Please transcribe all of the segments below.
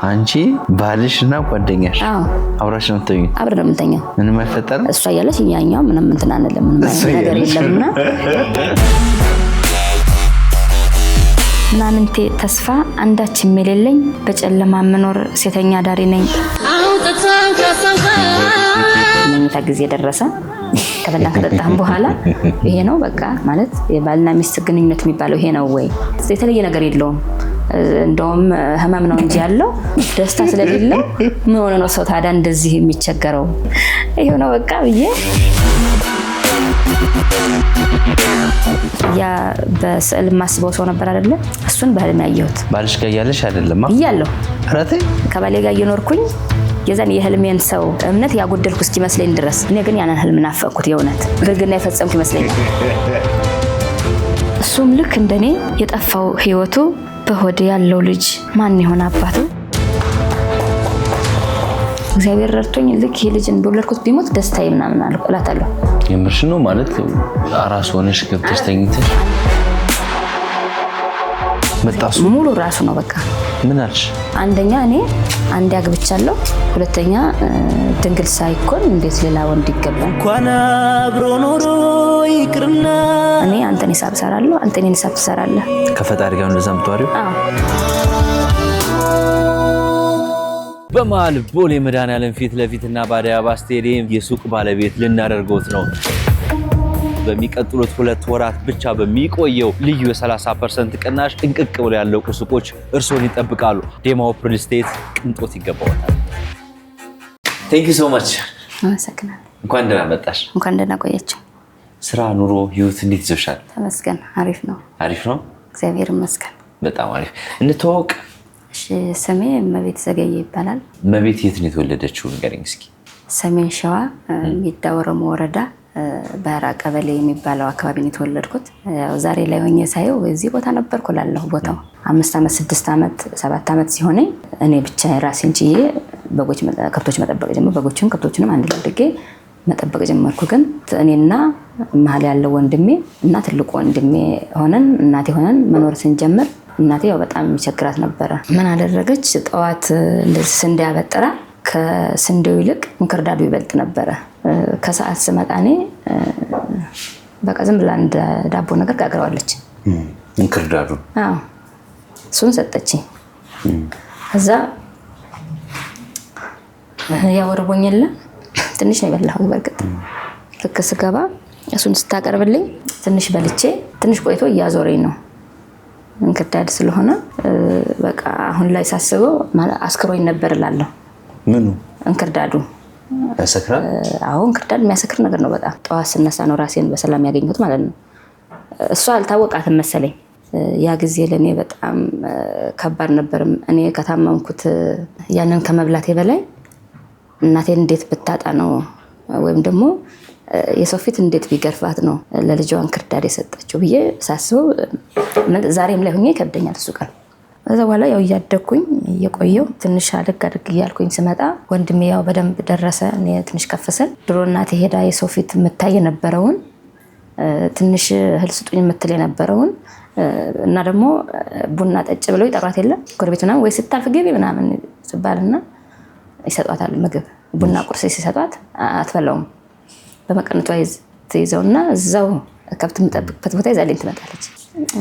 አንቺ ባልሽና ጓደኛሽ አብራሽ ነው ተኝ አብረን ነው የምንተኛው ምንም አይፈጠርም እሷ ያለች እኛኛው ምንም እንትን አንልም ምንም ነገር የለምና ምናምንቴ ተስፋ አንዳችም የሌለኝ በጨለማ መኖር ሴተኛ ዳሪ ነኝ መኝታ ጊዜ ደረሰ ከበላን ከጠጣን በኋላ ይሄ ነው በቃ ማለት የባልና ሚስት ግንኙነት የሚባለው ይሄ ነው ወይ የተለየ ነገር የለውም እንደውም ህመም ነው እንጂ ያለው ደስታ ስለሌለው ምን ሆነ ነው ሰው ታዲያ እንደዚህ የሚቸገረው ይሄ ነው በቃ ብዬ ያ በስዕል ማስበው ሰው ነበር አይደለ እሱን በህልም ያየሁት ባልሽ ጋር ያለሽ አይደለም ይያለው አራቴ ከባሌ ጋር እየኖርኩኝ የዛን የህልሜን ሰው እምነት ያጎደልኩ እስኪመስለኝ ድረስ እኔ ግን ያንን ህልም ናፈቅኩት የእውነት ብልግና የፈጸምኩ ይመስለኛል እሱም ልክ እንደኔ የጠፋው ህይወቱ በሆድ ያለው ልጅ ማን ይሆን አባቱ እግዚአብሔር ረድቶኝ ልክ ይሄ ልጅ እንደወለድኩት ቢሞት ደስታዬ ምናምን አልቆላታለሁ የምርሽ ነው ማለት አራስ ሆነሽ ገብተሽ ተኝተሽ መጣሱ ሙሉ ራሱ ነው በቃ ምን አልሽ አንደኛ እኔ አንድ ያግብቻለሁ ሁለተኛ ድንግል ሳይኮን እንዴት ሌላ ወንድ ይገባል እንኳን አብሮ ኖሮ ይቅርና እኔ አንተን ሂሳብ ሰራለሁ አንተ እኔን ሂሳብ ትሰራለህ ከፈጣሪ ጋር እንደዛም ተዋሪው በማል ቦሌ መድኃኔዓለም ፊት ለፊትና በአዲስ አበባ ስቴዲየም የሱቅ ባለቤት ልናደርገውት ነው በሚቀጥሉት 2 ወራት ብቻ በሚቆየው ልዩ የ30% ቅናሽ እንቅቅ ብሎ ያለው ሱቆች እርሶን ይጠብቃሉ ዴማው ሪል ስቴት ቅንጦት ይገባዋታል Thank you so much አመሰግናለሁ እንኳን ደህና መጣሽ እንኳን ደህና ቆያችሁ ስራ ኑሮ ህይወት እንዴት ይዘሻል ተመስገን አሪፍ ነው እግዚአብሔር ይመስገን በጣም አሪፍ እንተዋወቅ እሺ ስሜ መቤት ዘገየ ይባላል መቤት የት ነው የተወለደችው ንገሪኝ እስኪ ሰሜን ሸዋ ሚዳ ወረሞ ወረዳ ባራ ቀበሌ የሚባለው አካባቢ ነው የተወለድኩት ያው ዛሬ ላይ ሆኜ ሳይው እዚህ ቦታ ነበርኩ ላለሁ ቦታው 5 አመት 6 አመት 7 አመት ሲሆነኝ እኔ ብቻ ራሴን ችዬ ከብቶች መጠበቅ ጀመርኩ በጎችን ከብቶችንም አንድ ላይ አድርጌ መጠበቅ ጀመርኩ ግን እኔና መሀል ያለው ወንድሜ እና ትልቁ ወንድሜ ሆነን እናቴ ሆነን መኖር ስንጀምር እናቴ ያው በጣም የሚቸግራት ነበር ምን አደረገች ጠዋት እንደዚህ ስንዴ አበጥራ ከስንዴው ይልቅ እንክርዳዱ ይበልጥ ነበር ከሰዓት ስመጣኔ በቃ ዝም ብላ እንደ ዳቦ ነገር ጋግረዋለች እንክርዳዱ እሱን ሰጠችኝ ከዛ ያወርቦኝላ ትንሽ ነው የበላሁ በርግጥ ልክ ስገባ እሱን ስታቀርብልኝ ትንሽ በልቼ ትንሽ ቆይቶ እያዞረኝ ነው እንክርዳድ ስለሆነ በቃ አሁን ላይ ሳስበው አስክሮኝ ነበር እላለሁ ምኑ እንክርዳዱ ያሰክራል አዎ እንክርዳድ የሚያሰክር ነገር ነው በጣም ጠዋት ስነሳ ነው ራሴን በሰላም ያገኘሁት ማለት ነው እሷ አልታወቃትም መሰለኝ ያ ጊዜ ለኔ በጣም ከባድ ነበር እኔ ከታመምኩት ያንን ከመብላቴ በላይ እናቴን እንዴት ብታጣ ነው ወይም ደግሞ የሰው ፊት እንዴት ቢገርፋት ነው ለልጇ እንክርዳድ የሰጠችው ብዬ ሳስበው ዛሬም ላይ ሆኜ ይከብደኛል እሱ ቀን ከዛ በኋላ ያው እያደግኩኝ እየቆየው ትንሽ አድግ እያልኩኝ ስመጣ ወንድሜ ያው በደንብ ደረሰ እኔ ትንሽ ከፈሰል ድሮ እናቴ ሄዳ የሰው ፊት የምታይ የነበረውን ትንሽ እህል ስጡኝ የምትል የነበረውን እና ደግሞ ቡና ጠጭ ብለው ይጠሯት የለ ጎረቤቱና ወይ ስታልፍ ግቢ ምናምን ሲባልና ይሰጧታል ምግብ ቡና ቁርስ ሲሰጧት አትበላውም በመቀነቷ ትይዘውና እዛው ከብት የምጠብቅበት ቦታ ይዛልኝ ትመጣለች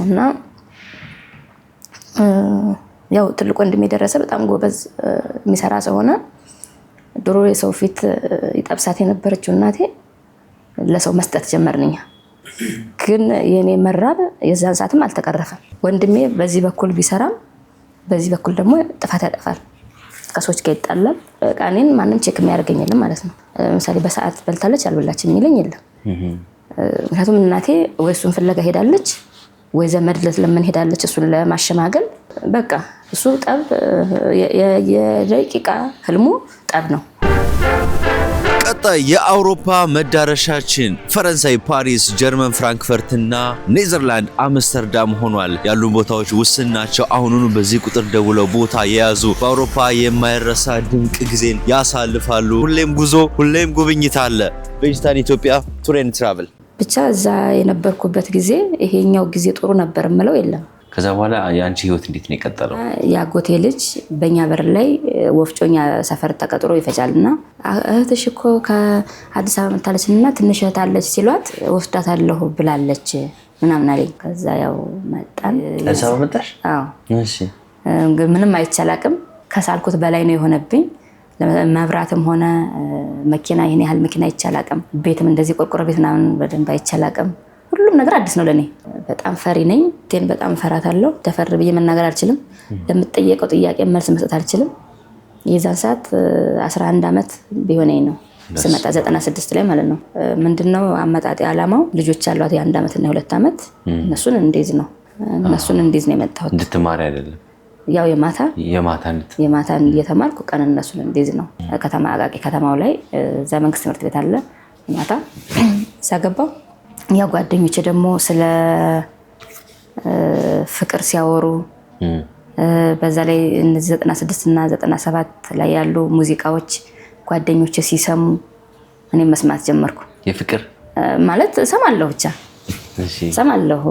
እና ያው ትልቁ ወንድሜ ደረሰ በጣም ጎበዝ የሚሰራ ሰው ሆነ ድሮ የሰው ፊት ይጠብሳት የነበረችው እናቴ ለሰው መስጠት ጀመርንኛ ግን የኔ መራብ የዛን ሰዓትም አልተቀረፈም ወንድሜ በዚህ በኩል ቢሰራም በዚህ በኩል ደግሞ ጥፋት ያጠፋል ከሰዎች ጋር ይጣላል ቃኔን ማንም ቼክ የሚያደርገኝ የለም ማለት ነው ለምሳሌ በሰዓት በልታለች አልበላችም የሚለኝ የለም ምክንያቱም እናቴ ወይ እሱን ፍለጋ ሄዳለች ወይ ዘመድ ለምን ሄዳለች እሱን ለማሸማገል በቃ እሱ ጠብ የደቂቃ ህልሙ ጠብ ነው ቀጣይ የአውሮፓ መዳረሻችን ፈረንሳይ ፓሪስ ጀርመን ፍራንክፈርት እና ኔዘርላንድ አምስተርዳም ሆኗል ያሉን ቦታዎች ውስን ናቸው አሁኑኑ በዚህ ቁጥር ደውለው ቦታ የያዙ በአውሮፓ የማይረሳ ድንቅ ጊዜን ያሳልፋሉ ሁሌም ጉዞ ሁሌም ጉብኝት አለ ቬጂታን ኢትዮጵያ ቱር ኤንድ ትራቨል ብቻ እዛ የነበርኩበት ጊዜ ይሄኛው ጊዜ ጥሩ ነበር ምለው የለም ከዛ በኋላ ያንቺ ህይወት እንዴት ነው የቀጠለው? ያጎቴ ልጅ በእኛ በር ላይ ወፍጮኛ ሰፈር ተቀጥሮ ይፈጫልና እህትሽ እኮ ከአዲስ አበባ መጣለችና ትንሽ እህት አለች ሲሏት ወስዳታለሁ ብላለች ምናምን አለኝ። ከዛ ያው መጣን። አዲስ አበባ መጣሽ? አዎ። እሺ። ምንም አይቻላቅም። ከሳልኩት በላይ ነው የሆነብኝ። መብራትም ሆነ መኪና ይሄን ያህል መኪና አይቻላቅም። ቤትም እንደዚህ ቆርቆሮ ቤት ምናምን በደንብ አይቻላቅም። ሁሉም ነገር አዲስ ነው ለኔ። በጣም ፈሪ ነኝ። ቴን በጣም ፈራታለሁ። ደፈር ብዬ መናገር አልችልም። ለምትጠየቀው ጥያቄ መልስ መስጠት አልችልም። የዛን ሰዓት 11 ዓመት ቢሆነኝ ነው ስመጣ 96 ላይ ማለት ነው። ምንድነው አመጣጤ ዓላማው ልጆች ያሏት የ1 ዓመት እና የ2 ዓመት እነሱን እንዴዝ ነው ነው የመጣሁት። እንድትማሪ አይደለም ያው የማታን እየተማርኩ ቀን እነሱን እንዴዝ ነው። ከተማ አቃቂ ከተማው ላይ እዛ መንግስት ትምህርት ቤት አለ። ማታ ሳገባው ያው ጓደኞቼ ደግሞ ስለ ፍቅር ሲያወሩ በዛ ላይ 96 እና 97 ላይ ያሉ ሙዚቃዎች ጓደኞቼ ሲሰሙ እኔም መስማት ጀመርኩ። የፍቅር ማለት ሰማለሁ ብቻ ሰማለሁ።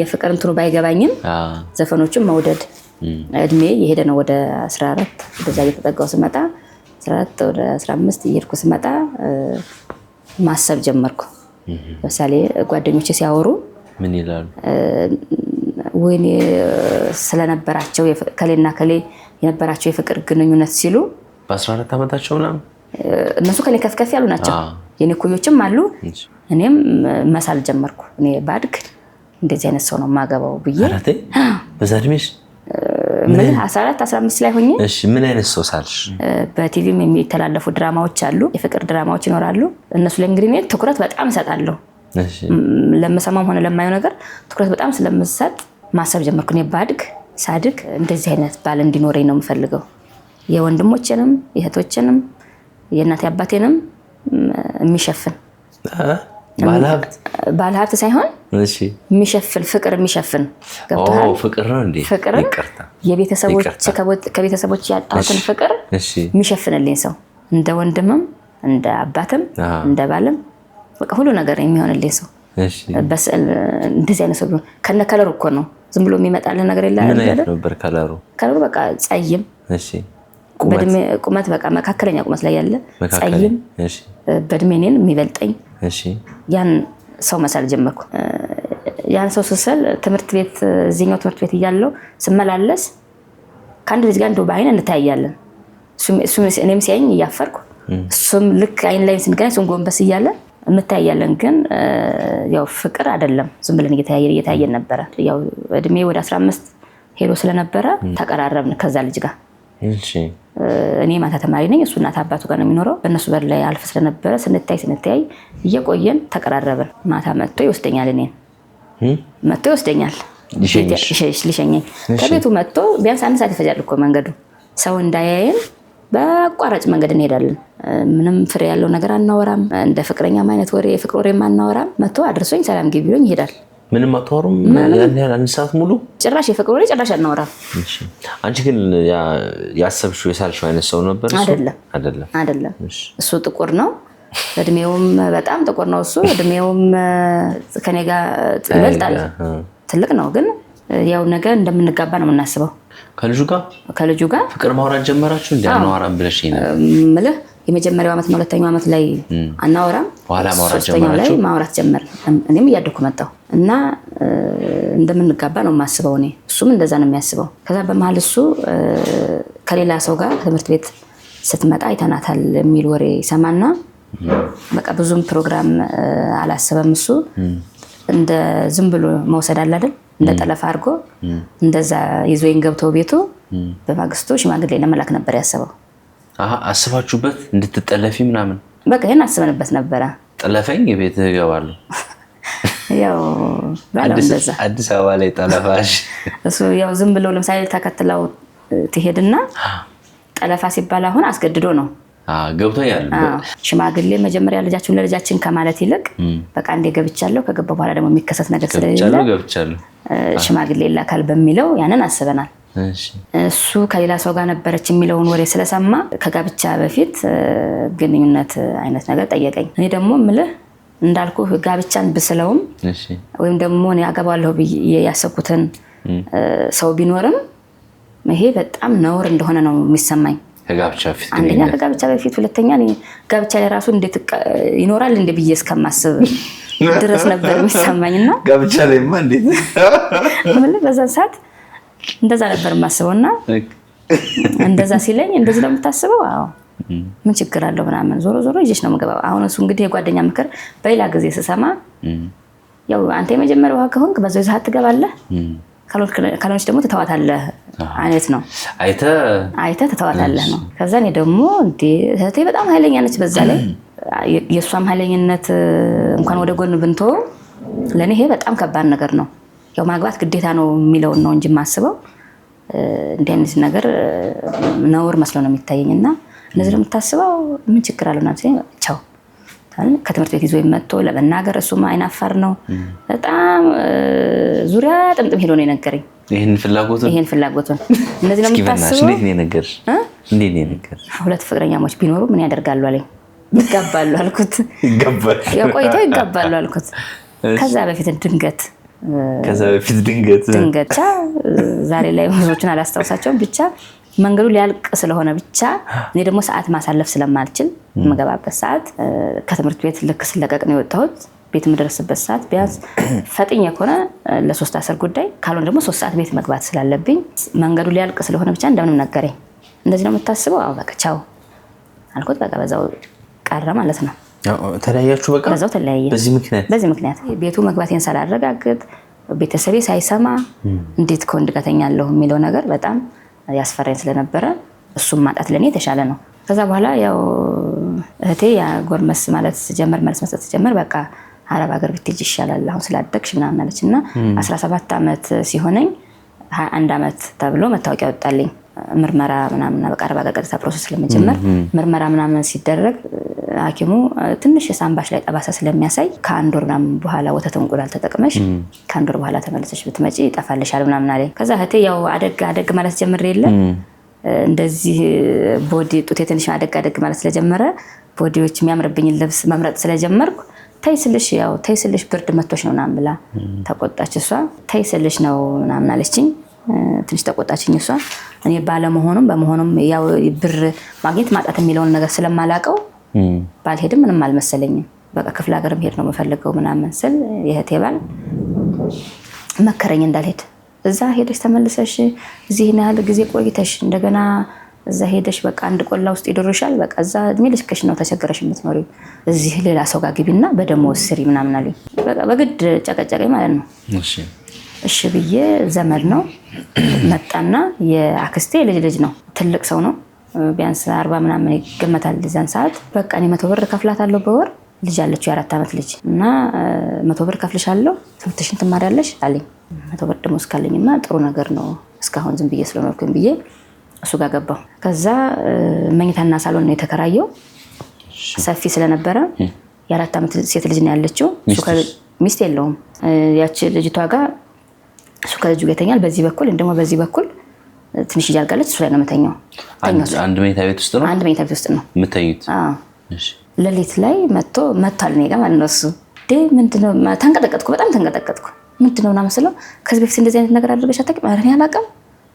የፍቅር እንትኑ ባይገባኝም ዘፈኖቹን መውደድ እድሜ የሄደ ነው። ወደ 14 ወደዛ እየተጠጋው ስመጣ 14 ወደ 15 እየሄድኩ ስመጣ ማሰብ ጀመርኩ። ለምሳሌ ጓደኞቼ ሲያወሩ ምን ይላሉ? ወይኔ ስለነበራቸው ከሌና ከሌ የነበራቸው የፍቅር ግንኙነት ሲሉ በ14 ዓመታቸው ምናምን እነሱ ከኔ ከፍ ያሉ ናቸው። የኔ ኩዮችም አሉ። እኔም መሳል ጀመርኩ። እኔ ባድግ እንደዚህ አይነት ሰው ነው ማገባው ብዬ በዛ እድሜሽ ምን 14 15 ላይ ሆኜ እሺ ምን አይነት ሰው ሳልሽ? በቲቪም የሚተላለፉ ድራማዎች አሉ፣ የፍቅር ድራማዎች ይኖራሉ። እነሱ ላይ እንግዲህ እኔ ትኩረት በጣም እሰጣለሁ። እሺ ለምሰማም ሆነ ለማየው ነገር ትኩረት በጣም ስለምሰጥ ማሰብ ጀመርኩ። እኔ ባድግ ሳድግ እንደዚህ አይነት ባል እንዲኖረኝ ነው የምፈልገው። የወንድሞቼንም የእህቶቼንም የእናቴ አባቴንም የሚሸፍን ባለሀብት ሳይሆን እሺ የሚሸፍን ፍቅር የሚሸፍን ገብቶሃል? ፍቅር ነው እንዴ? ፍቅር ከቤተሰቦች ያጣሁትን ፍቅር የሚሸፍንልኝ ሰው እንደ ወንድምም እንደ አባትም እንደ ባልም በቃ ሁሉ ነገር የሚሆንልኝ ሰው። እሺ በስዕል እንደዚህ አይነት ሰው ቢሆን ከነ ከለሩ እኮ ነው ዝም ብሎ የሚመጣልን ነገር የለም። ምን አይነት ነበር ከለሩ? ከለሩ በቃ ጸይም። እሺ ቁመት በቃ መካከለኛ ቁመት ላይ ያለ ጸይም። እሺ በእድሜ እኔን የሚበልጠኝ እሺ ያን ሰው መሳል ጀመርኩ። ያን ሰው ስሰል ትምህርት ቤት እዚህኛው ትምህርት ቤት እያለሁ ስመላለስ ከአንድ ልጅ ጋር እንደው በአይን እንታያለን። እሱም እኔም ሲያየኝ እያፈርኩ እሱም ልክ አይን ላይ ስንገናኝ እሱም ጎንበስ እያለ እንታያለን። ግን ያው ፍቅር አይደለም፣ ዝም ብለን እየተያየን ነበረ። ያው እድሜ ወደ 15 ሄዶ ስለነበረ ተቀራረብን ከዛ ልጅ ጋር። እሺ እኔ ማታ ተማሪ ነኝ፣ እሱ እናት አባቱ ጋር ነው የሚኖረው። በእነሱ በር ላይ አልፍ ስለነበረ ስንተያይ እየቆየን ተቀራረብን። ማታ መጥቶ ይወስደኛል፣ እኔን መጥቶ ይወስደኛል ሊሸኘኝ። ከቤቱ መጥቶ ቢያንስ 1 ሰዓት ይፈጃል እኮ መንገዱ። ሰው እንዳያየን በአቋራጭ መንገድ እንሄዳለን። ምንም ፍሬ ያለው ነገር አናወራም። እንደ ፍቅረኛም አይነት ወሬ የፍቅር ወሬም አናወራም። መጥቶ አድርሶኝ ሰላም ግቢ ብሎኝ ይሄዳል። ምንም አታወሩም? ያን ያህል 1 ሰዓት ሙሉ ጭራሽ የፍቅር ወሬ ጭራሽ አናወራም። እሺ አንቺ ግን ያሰብሽው የሳልሽው አይነት ሰው ነበር? አይደለም። እሱ ጥቁር ነው፣ እድሜውም በጣም ጥቁር ነው። እሱ እድሜውም ከኔ ጋር ይበልጣል፣ ትልቅ ነው። ግን ያው ነገ እንደምንጋባ ነው የምናስበው። ከልጁ ጋር ፍቅር ማውራት ጀመራችሁ? እንዴ አናወራም ብለሽ ምልህ የመጀመሪያው ዓመት እና ሁለተኛው ዓመት ላይ አናወራም፣ በኋላ ማውራት ጀመራችሁ? ላይ ማውራት ጀመር። እኔም እያደኩ መጣሁ እና እንደምንጋባ ነው የማስበው እኔ፣ እሱም እንደዛ ነው የሚያስበው። ከዛ በመሀል እሱ ከሌላ ሰው ጋር ትምህርት ቤት ስትመጣ አይተናታል የሚል ወሬ ይሰማና በቃ ብዙም ፕሮግራም አላሰበም እሱ። እንደ ዝም ብሎ መውሰድ አለ አይደል፣ እንደ ጠለፋ አድርጎ እንደዛ ይዞኝ ገብቶ ቤቱ በማግስቱ ሽማግሌ ለመላክ ነበር ያሰበው። አስባችሁበት እንድትጠለፊ ምናምን? በቃ ይሄን አስበንበት ነበረ። ጠለፈኝ ቤት እገባለሁ ያው ባለው እንደዛ አዲስ አበባ ላይ ጠለፋሽ እሱ ያው ዝም ብሎ ለምሳሌ ተከትለው ትሄድና ጠለፋ ሲባል አሁን አስገድዶ ነው ገብቶኛል። ሽማግሌ መጀመሪያ ልጃችሁን ለልጃችን ከማለት ይልቅ በቃ እንደ ገብቻለሁ ከገባ በኋላ ደግሞ የሚከሰት ነገር ስለሌለ ገብቻለሁ ሽማግሌ ይላካል በሚለው ያንን አስበናል። እሱ ከሌላ ሰው ጋር ነበረች የሚለውን ወሬ ስለሰማ ከጋብቻ በፊት ግንኙነት አይነት ነገር ጠየቀኝ። እኔ ደግሞ ምልህ እንዳልኩ ጋብቻን ብስለውም ወይም ደግሞ እኔ አገባለሁ ብዬ ያሰብኩትን ሰው ቢኖርም ይሄ በጣም ነውር እንደሆነ ነው የሚሰማኝ። አንደኛ ከጋብቻ በፊት፣ ሁለተኛ እኔ ጋብቻ ላይ ራሱ እንዴት ይኖራል እንደ ብዬ እስከማስብ ድረስ ነበር የሚሰማኝና ጋብቻ ላይማ እንዴት በዛን ሰዓት እንደዛ ነበር የማስበውና እንደዛ ሲለኝ እንደዚህ ነው የምታስበው? አዎ ምን ችግር አለው ምናምን ዞሮ ዞሮ ይዤሽ ነው የምገባው። አሁን እሱ እንግዲህ የጓደኛ ምክር በሌላ ጊዜ ስሰማ ያው አንተ የመጀመሪያው ውሃ ከሆንክ በዛው ይዘሃት ትገባለህ፣ ካልሆነች ደግሞ ትተዋታለህ አይነት ነው። አይተህ ትተዋታለህ ነው። ከዛ እኔ ደግሞ እንዴ እህቴ በጣም ኃይለኛ ነች። በዛ ላይ የእሷም ኃይለኝነት እንኳን ወደ ጎን ብንቶ ለእኔ ይሄ በጣም ከባድ ነገር ነው። ያው ማግባት ግዴታ ነው የሚለውን ነው እንጂ የማስበው እንዲህ አይነት ነገር ነውር መስሎ ነው የሚታየኝና እነዚህ የምታስበው ምን ችግር አለው ማለት ነው። ቻው ከትምህርት ቤት ይዞ መጥቶ ለመናገር እሱማ አይናፋር ነው። በጣም ዙሪያ ጥምጥም ሄዶ ነው የነገረኝ ይሄን ፍላጎቱን እነዚህ ነው የምታስበው። እንዴት ነው የነገርሽ? እንዴት ነው የነገርሽ? ሁለት ፍቅረኛሞች ቢኖሩ ምን ያደርጋሉ አለኝ። ይጋባሉ አልኩት። ያው ቆይተው ይጋባሉ አልኩት። ከዛ በፊት ድንገት ብቻ ዛሬ ላይ ብዙዎችን አላስታውሳቸውም። ብቻ መንገዱ ሊያልቅ ስለሆነ ብቻ እኔ ደግሞ ሰዓት ማሳለፍ ስለማልችል የምገባበት ሰዓት ከትምህርት ቤት ልክ ስለቀቅ ነው የወጣሁት። ቤት የምደርስበት ሰዓት ቢያንስ ፈጥኜ ከሆነ ለ3:10 ጉዳይ ካልሆነ ደግሞ 3 ሰዓት ቤት መግባት ስላለብኝ መንገዱ ሊያልቅ ስለሆነ ብቻ እንደምንም ነገረኝ። እንደዚህ ነው የምታስበው? አዎ በቃ ቻው አልኩት። በቃ በዛው ቀረ ማለት ነው። ተለያያችሁ? በቃ በዛው ተለያየ። በዚህ ምክንያት ቤቱ መግባቴን ሳላረጋግጥ ቤተሰቤ ሳይሰማ እንዴት ከወንድ ጋር ተኛለሁ የሚለው ነገር በጣም ያስፈራኝ ስለነበረ እሱም ማጣት ለኔ የተሻለ ነው። ከዛ በኋላ ያው እህቴ ጎርመስ ማለት ጀመር፣ መልስ መስጠት ጀመር። በቃ አረብ ሀገር ብትሄጂ ይሻላል አሁን ስላደግሽ ምናምን አለችና 17 ዓመት ሲሆነኝ 21 ዓመት ተብሎ መታወቂያ ወጣልኝ። ምርመራ ምናምን በቃ አረብ ሀገር ቀጥታ ፕሮሰስ ስለመጀመር ምርመራ ምናምን ሲደረግ ሐኪሙ ትንሽ ሳምባሽ ላይ ጠባሳ ስለሚያሳይ ከአንድ ወር ምናምን በኋላ ወተት እንቁላል ተጠቅመሽ ከአንድ ወር በኋላ ተመልሰሽ ብትመጪ ይጠፋልሻል ምናምን አለኝ። ከዛ እህቴ ያው አደግ ማለት ጀምር የለ እንደዚህ ቦዲ ጡቴ ትንሽ አደግ ማለት ስለጀመረ ቦዲዎች የሚያምርብኝን ልብስ መምረጥ ስለጀመርኩ ተይስልሽ ብርድ መቶሽ ነው ምናምን ብላ ተቆጣች። እሷ ተይስልሽ ነው ምናምን አለችኝ። ትንሽ ተቆጣችኝ እሷ። እኔ ባለመሆኑም በመሆኑም ያው ብር ማግኘት ማጣት የሚለውን ነገር ስለማላቀው ባልሄድም ምንም አልመሰለኝም። በቃ ክፍለ ሀገር መሄድ ነው የምፈልገው ምናምን ስል የእህቴ ባል መከረኝ እንዳልሄድ። እዛ ሄደሽ ተመልሰሽ እዚህ ያህል ጊዜ ቆይተሽ እንደገና እዛ ሄደሽ በቃ አንድ ቆላ ውስጥ ይደርሻል። በቃ እዛ እድሜ ልክሽ ነው ተቸገረሽ የምትኖሪው። እዚህ ሌላ ሰው ጋር ግቢና በደሞዝ ስሪ ምናምን አለኝ። በቃ በግድ ጨቀጨቀኝ ማለት ነው። እሺ ብዬ ዘመድ ነው መጣና የአክስቴ ልጅ ነው፣ ትልቅ ሰው ነው። ቢያንስ 40 ምናምን ይገመታል ዛን ሰዓት። በቃ እኔ 100 ብር ከፍላታለሁ በወር። ልጅ አለችው የ4 ዓመት ልጅ እና 100 ብር ከፍልሻለሁ ትምህርትሽን ትማሪያለሽ አለኝ። 100 ብር ደግሞ እስካለኝማ ጥሩ ነገር ነው እስካሁን ዝም ብዬ ስለኖርኩኝ ብዬ እሱ ጋር ገባሁ። ከዛ መኝታና ሳሎን ነው የተከራየው። ሰፊ ስለነበረ የ4 ዓመት ሴት ልጅ ነው ያለችው። ሚስት የለውም። ያቺ ልጅቷ ጋር እሱ ከልጁ ጋር ይተኛል። በዚህ በኩል እንደሞ በዚህ በኩል ትንሽ ይጃልጋለች። እሱ ላይ ነው የምተኛው። አንድ መኝታ ቤት ውስጥ ነው? አንድ መኝታ ቤት ውስጥ ነው የምተኙት? አዎ። እሺ። ሌሊት ላይ መጥቷል እኔ ጋር ማለት ነው። እሱ ምንድነው? ተንቀጠቀጥኩ፣ በጣም ተንቀጠቀጥኩ። ምንድነው እና መስለው ከዚህ በፊት እንደዚህ አይነት ነገር አድርገሽ አታውቂም? ኧረ እኔ አላውቅም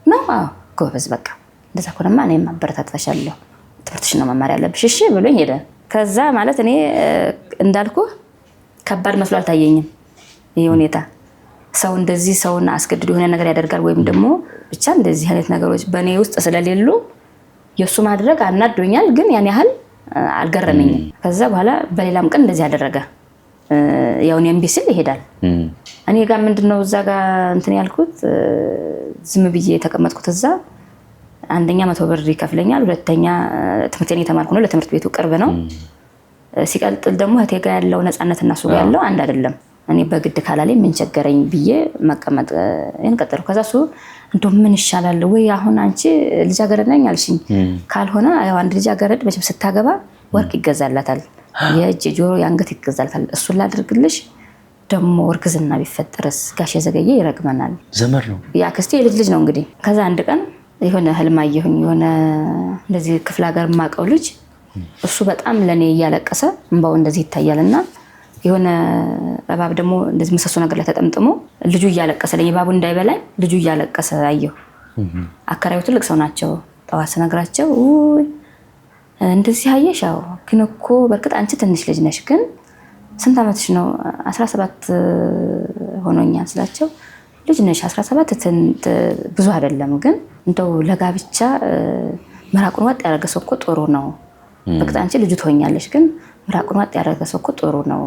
ነው። አዎ ጎበዝ፣ በቃ እንደዛ ከሆነማ እኔም አበረታታሻለሁ፣ ትምህርትሽን ነው መማር ያለብሽ እሺ ብሎኝ ሄደ። ከዛ ማለት እኔ እንዳልኩ ከባድ መስሎ አልታየኝም ይሄ ሁኔታ። ሰው እንደዚህ ሰውን አስገድዶ የሆነ ነገር ያደርጋል ወይም ደግሞ ብቻ እንደዚህ አይነት ነገሮች በእኔ ውስጥ ስለሌሉ የእሱ ማድረግ አናዶኛል፣ ግን ያን ያህል አልገረመኝም። ከዛ በኋላ በሌላም ቀን እንደዚህ ያደረገ ያው እኔም ቢስል ይሄዳል። እኔ ጋር ምንድነው እዛ ጋር እንትን ያልኩት ዝም ብዬ የተቀመጥኩት እዛ አንደኛ 100 ብር ይከፍለኛል፣ ሁለተኛ ትምህርቴን የተማርኩ ነው፣ ለትምህርት ቤቱ ቅርብ ነው። ሲቀጥል ደግሞ እህቴ ጋር ያለው ነፃነት እና እሱ ጋር ያለው አንድ አይደለም። እኔ በግድ ካላለኝ ምን ቸገረኝ ብዬ መቀመጥ እንቀጥል። ከዛ እሱ እንደው ምን ይሻላል ወይ አሁን አንቺ ልጃገረድ ነኝ አልሽኝ፣ ካልሆነ ያው አንድ ልጃገረድ መቼም ስታገባ ወርቅ ይገዛላታል፣ የእጅ ጆሮ የአንገት ይገዛላታል። እሱን ላድርግልሽ ደግሞ እርግዝና ቢፈጠርስ ጋሽ የዘገየ ይረግመናል። ዘመር ነው የአክስቴ ልጅ ነው እንግዲህ። ከዛ አንድ ቀን የሆነ ህልም አየሁኝ። የሆነ እንደዚህ ክፍለ ሀገር የማውቀው ልጅ እሱ በጣም ለኔ እያለቀሰ እንባው እንደዚህ ይታያልና የሆነ እባብ ደግሞ እንደዚህ ምሰሶ ነገር ላይ ተጠምጥሞ ልጁ እያለቀሰልኝ እባቡ እንዳይበላኝ ልጁ እያለቀሰ አየሁ። አከራዩ ትልቅ ሰው ናቸው። ጠዋት ስነግራቸው እንደዚህ አየሽ? አዎ። ግን እኮ በእርግጥ አንቺ ትንሽ ልጅ ነሽ፣ ግን ስንት ዓመትሽ ነው? 17 ሆኖኛል ስላቸው ልጅ ነሽ 17 ብዙ አይደለም፣ ግን እንደው ለጋብቻ ምራቁን ዋጥ ያደረገ ሰው እኮ ጥሩ ነው። በእርግጥ አንቺ ልጅ ትሆኛለሽ፣ ግን ምራቁን ዋጥ ያደረገ ሰው እኮ ጥሩ ነው።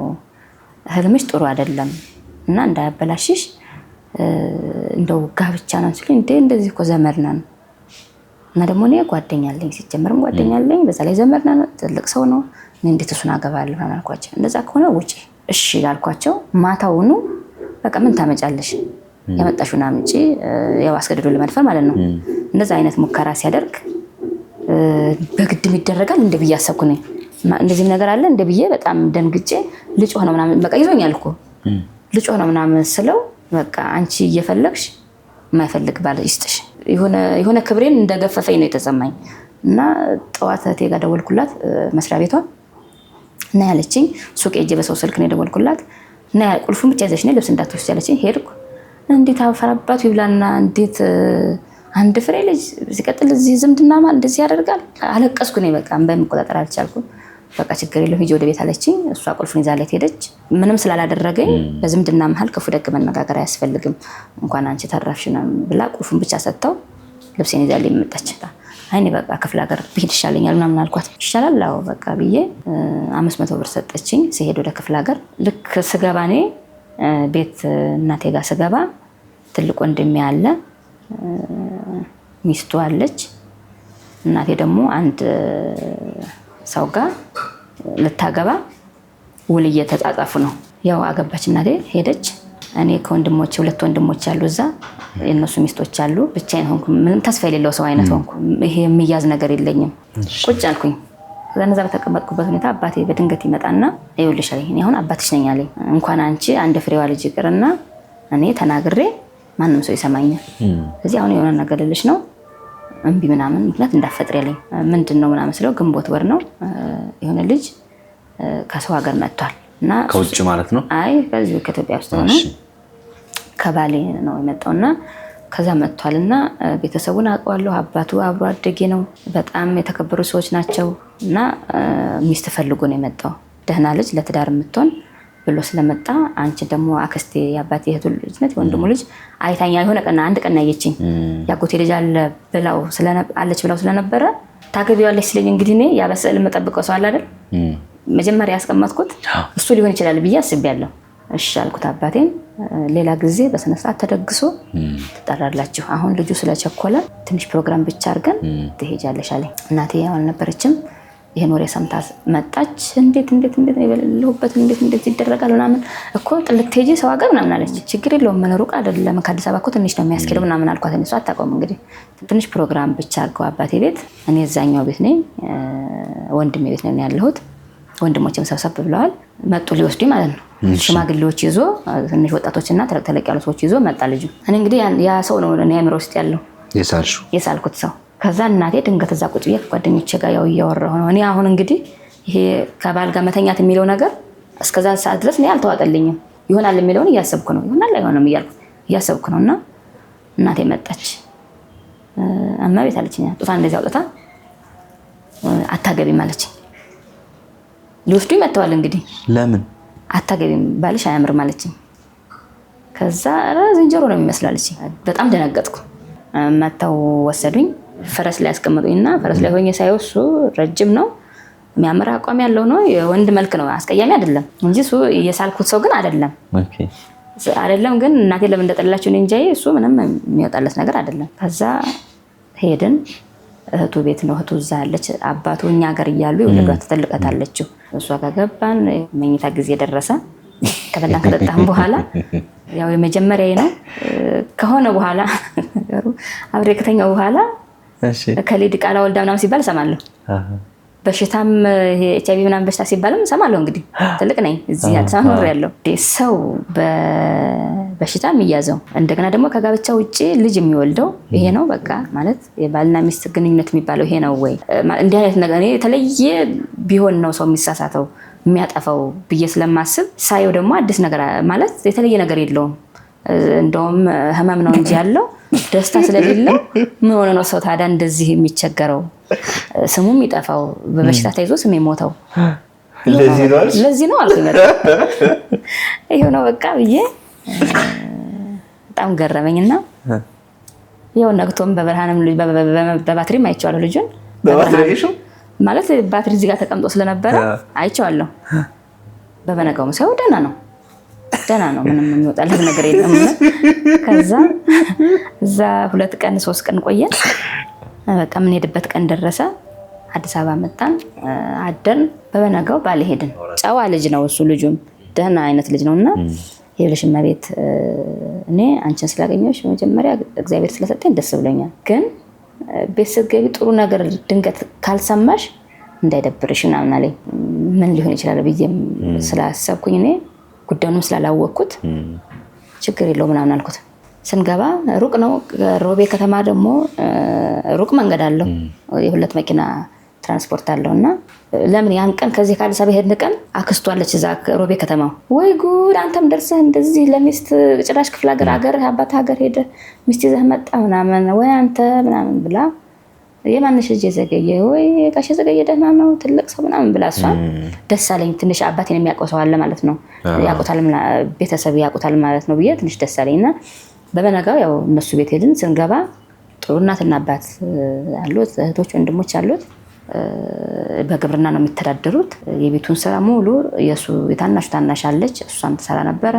ህልምሽ ጥሩ አይደለም እና እንዳያበላሽሽ እንደው ጋብቻ ነው ሲሉኝ እንዴ እንደዚህ እኮ ዘመድ ነን እና ደግሞ እኔ ጓደኛ አለኝ፣ ሲጀመርም ጓደኛ አለኝ፣ በዛ ላይ ዘመድ ነን፣ ትልቅ ሰው ነው፣ እኔ እንዴት እሱን አገባለሁ አልኳቸው። እንደዛ ከሆነ ውጪ እሺ አልኳቸው። ማታውኑ በቃ ምን ታመጫለሽ ያመጣሽውን አምጪ፣ ያው አስገድዶ ለመድፈር ማለት ነው። እንደዛ አይነት ሙከራ ሲያደርግ በግድም ይደረጋል እንደ ብዬ አሰብኩ ነኝ። እንደዚህ ነገር አለ እንደ ብዬ በጣም ደንግጬ ልጭ ሆነ ምናምን በቃ ይዞኛል እኮ ልጭ ሆነ ምናምን ስለው በቃ አንቺ እየፈለግሽ የማይፈልግ ባል ይስጥሽ የሆነ ክብሬን እንደገፈፈኝ ነው የተሰማኝ። እና ጠዋት እህቴ ጋር ደወልኩላት መስሪያ ቤቷ እና ያለችኝ ሱቅ ሄጄ በሰው ስልክ ነው የደወልኩላት እና ቁልፉን ብቻ ይዘሽ ነይ ልብስ እንዳትወስጂ ያለችኝ። ሄድኩ። እንዴት አፈራባቱ ይብላና እንዴት አንድ ፍሬ ልጅ ሲቀጥል እዚህ ዝምድና ማለት እንደዚህ ያደርጋል። አለቀስኩ ነው በቃ እንባዬን መቆጣጠር አልቻልኩም። በቃ ችግር የለውም ሂጂ ወደ ቤት አለችኝ። እሷ ቁልፉን ይዛለት ሄደች። ምንም ስላላደረገኝ በዝምድና መሀል ክፉ ደግ መነጋገር አያስፈልግም እንኳን አንቺ ተረፍሽ ነው ብላ ቁልፉን ብቻ ሰጥተው ልብሴን ይዛልኝ መጣች። አይኔ በቃ ክፍለ ሀገር ብሄድ ይሻለኛል ምናምን አልኳት። ይሻላል አዎ በቃ ብዬ 500 ብር ሰጠችኝ። ሲሄድ ወደ ክፍለ ሀገር ልክ ስገባ እኔ ቤት እናቴ ጋር ስገባ ትልቅ ወንድሜ አለ፣ ሚስቱ አለች። እናቴ ደግሞ አንድ ሰው ጋር ልታገባ ውል እየተጻጻፉ ነው። ያው አገባች እናቴ ሄደች። እኔ ከወንድሞቼ 2 ወንድሞች አሉ እዛ፣ የነሱ ሚስቶች አሉ። ብቻዬን ሆንኩ። ምንም ተስፋ የሌለው ሰው አይነት ሆንኩ። ይሄ የሚያዝ ነገር የለኝም። ቁጭ አልኩኝ። ከዛ በተቀመጥኩበት ሁኔታ አባቴ በድንገት ይመጣና ይኸውልሽ አለኝ። እኔ አሁን አባትሽ ነኝ አለኝ። እንኳን አንቺ አንድ ፍሬዋ ልጅ ይቅርና እኔ ተናግሬ ማንም ሰው ይሰማኛል። ስለዚህ አሁን የሆነ ነገር ልልሽ ነው እምቢ ምናምን ምክንያት እንዳፈጥር ያለኝ ምንድን ነው ምናምን ስለው ግንቦት ወር ነው የሆነ ልጅ ከሰው ሀገር መጥቷል እና ከውጭ ማለት ነው። አይ ከዚህ ከኢትዮጵያ ውስጥ ነው ከባሌ ነው የመጣውና ከዛ መጥቷልና ቤተሰቡን አውቀዋለሁ። አባቱ አብሮ አደጌ ነው። በጣም የተከበሩ ሰዎች ናቸው እና ሚስት ፈልጎ ነው የመጣው። ደህና ልጅ ለትዳር የምትሆን ብሎ ስለመጣ አንቺ ደግሞ አክስቴ የአባቴ እህቱ ልጅ ነች፣ ወንድሙ ልጅ አይታኛ የሆነ ቀን አንድ ቀን አየችኝ። ያጎቴ ልጅ አለች ብለው ስለነበረ ታገቢዋለች ስለኝ እንግዲህ እኔ ያ በስዕል የምጠብቀው ሰው አለ አይደል መጀመሪያ ያስቀመጥኩት እሱ ሊሆን ይችላል ብዬ አስቤያለሁ። እሺ አልኩት አባቴን። ሌላ ጊዜ በስነ ስርዓት ተደግሶ ትጠራላችሁ፣ አሁን ልጁ ስለቸኮለ ትንሽ ፕሮግራም ብቻ አድርገን ትሄጃለሽ አለኝ። እናቴ አልነበረችም። ይሄን ወሬ ሰምታ መጣች። እንዴት የበለለሁበት እንዴት ይደረጋል ምናምን እኮ ጥልቅ ቴጂ ሰው ሀገር ምናምን አለች። ችግር የለውም ሩቅ አይደለም ከአዲስ አበባ እኮ ትንሽ ነው የሚያስኬደው ምናምን አልኳት። እኔ እሷ አታውቀውም እንግዲህ ትንሽ ፕሮግራም ብቻ አድርገው አባቴ ቤት፣ እኔ እዛኛው ቤት ነኝ፣ ወንድሜ ቤት ነው ያለሁት። ወንድሞቼም ሰብሰብ ብለዋል መጡ ሊወስዱኝ ማለት ነው። ሽማግሌዎች ይዞ ትንሽ ወጣቶችና ተለቅ ያሉ ሰዎች ይዞ መጣ ልጁ። እኔ እንግዲህ ያ ሰው ነው እኔ አእምሮ ውስጥ ያለው የሳልኩት ሰው። ከዛ እናቴ ድንገት እዛ ቁጭ ብዬ ከጓደኞቼ ጋር ያው እያወራሁ ነው። እኔ አሁን እንግዲህ ይሄ ከባል ጋር መተኛት የሚለው ነገር እስከዛ ሰዓት ድረስ እኔ አልተዋጠልኝም። ይሆናል የሚለውን እያሰብኩ ነው፣ ይሆናል አይሆንም እያልኩ እያሰብኩ ነው። እና እናቴ መጣች። እመቤት አለችኝ። ጡቷን እንደዚህ አውጥታ አታገቢም አለችኝ። ሊወስዱኝ መጥተዋል እንግዲህ ለምን አታገቢም ባልሽ አያምርም አለችኝ። ከዛ ዝንጀሮ ነው የሚመስለው አለችኝ። በጣም ደነገጥኩ። መተው ወሰዱኝ። ፈረስ ላይ ያስቀመጡኝና ፈረስ ላይ ሆኜ ሳየው እሱ ረጅም ነው፣ የሚያምር አቋም ያለው ነው፣ የወንድ መልክ ነው፣ አስቀያሚ አይደለም እንጂ እሱ የሳልኩት ሰው ግን አይደለም። ግን እናቴ ለምን እንደጠላችሁ እንጂ እሱ ምንም የሚወጣለት ነገር አይደለም። ከዛ ሄድን። እህቱ ቤት ነው፣ እህቱ እዛ አለች። አባቱ እኛ ሀገር እያሉ የወለዷት ትልቀት አለችው። እሷ ጋር ገባን። መኝታ ጊዜ ደረሰ። ከበላን ከጠጣን በኋላ ያው የመጀመሪያዬ ነው ከሆነ በኋላ አብሬ ከተኛው በኋላ ከሌድ ቃላ ወልዳ ምናምን ሲባል እሰማለሁ። በሽታም ይሄ ኤችአይቪ ምናምን በሽታ ሲባልም እሰማለሁ። እንግዲህ ትልቅ ነኝ፣ እዚህ አዲስ አበባ ኖር ያለው ሰው በሽታ የሚያዘው እንደገና ደግሞ ከጋብቻ ውጭ ልጅ የሚወልደው ይሄ ነው። በቃ ማለት የባልና ሚስት ግንኙነት የሚባለው ይሄ ነው ወይ? እንዲህ አይነት ነገር እኔ የተለየ ቢሆን ነው ሰው የሚሳሳተው የሚያጠፋው ብዬ ስለማስብ ሳየው ደግሞ አዲስ ነገር ማለት የተለየ ነገር የለውም። እንደውም ህመም ነው እንጂ ያለው ደስታ ስለሌለው ምን ሆነ ነው ሰው ታዲያ እንደዚህ የሚቸገረው? ስሙም ይጠፋው በበሽታ ተይዞ ስም የሞተው ለዚህ ነው አልኩኝ። ይሄው ነው በቃ ብዬ በጣም ገረመኝና ያው ነግቶም በብርሃንም በባትሪም አይቼዋለሁ ልጁን ማለት ባትሪ እዚህ ጋር ተቀምጦ ስለነበረ አይቼዋለሁ። በበነጋውም ሰው ደህና ነው ምንም የሚወጣለት ነገር የለም። ከዛ እዛ 2 ቀን 3 ቀን ቆየን። በቃ ምን ሄድበት ቀን ደረሰ። አዲስ አበባ መጣን አደርን። በበነጋው ባል ሄድን። ጨዋ ልጅ ነው እሱ ልጁም ደህና አይነት ልጅ ነውና ይኸውልሽ እመቤት እኔ አንቺን ስላገኘሁሽ መጀመሪያ እግዚአብሔር ስለሰጠኝ ደስ ብሎኛል። ግን ቤት ስትገቢ ጥሩ ነገር ድንገት ካልሰማሽ እንዳይደብርሽ ምናምን አለኝ። ምን ሊሆን ይችላል ብዬ ስላሰብኩኝ እኔ ጉዳዩንም ስላላወቅኩት ችግር የለው ምናምን አልኩት። ስንገባ ሩቅ ነው። ሮቤ ከተማ ደግሞ ሩቅ መንገድ አለው። የ2 መኪና ትራንስፖርት አለውና ለምን ያን ቀን ከዚህ ከአዲስ አበባ ሄድን ቀን አክስቷ አለች እዛ ሮቤ ከተማ። ወይ ጉድ አንተም ደርሰህ እንደዚህ ለሚስት ጭራሽ ክፍለ ሀገር አባት ሀገር ሄደህ ሚስት ይዘህ መጣ ምናምን ወይ አንተ ምናምን ብላ የማንሽ ልጅ የዘገየ ወይ ጋሽ የዘገየ ደህና ነው ትልቅ ሰው ምናምን ብላ እሷ ደስ አለኝ። ትንሽ አባቴን የሚያውቀው ሰው አለ ማለት ነው ያውቁታል ቤተሰብ ያውቁታል ማለት ነው ብዬ ትንሽ ደስ አለኝና በበነጋው ያው እነሱ ቤት ሄድን። ስንገባ ጥሩ እናትና አባት አሉት፣ እህቶች ወንድሞች አሉት። በግብርና ነው የሚተዳደሩት። የቤቱን ስራ ሙሉ የሱ ታናሽ አለች እሷም ትሰራ ነበረ።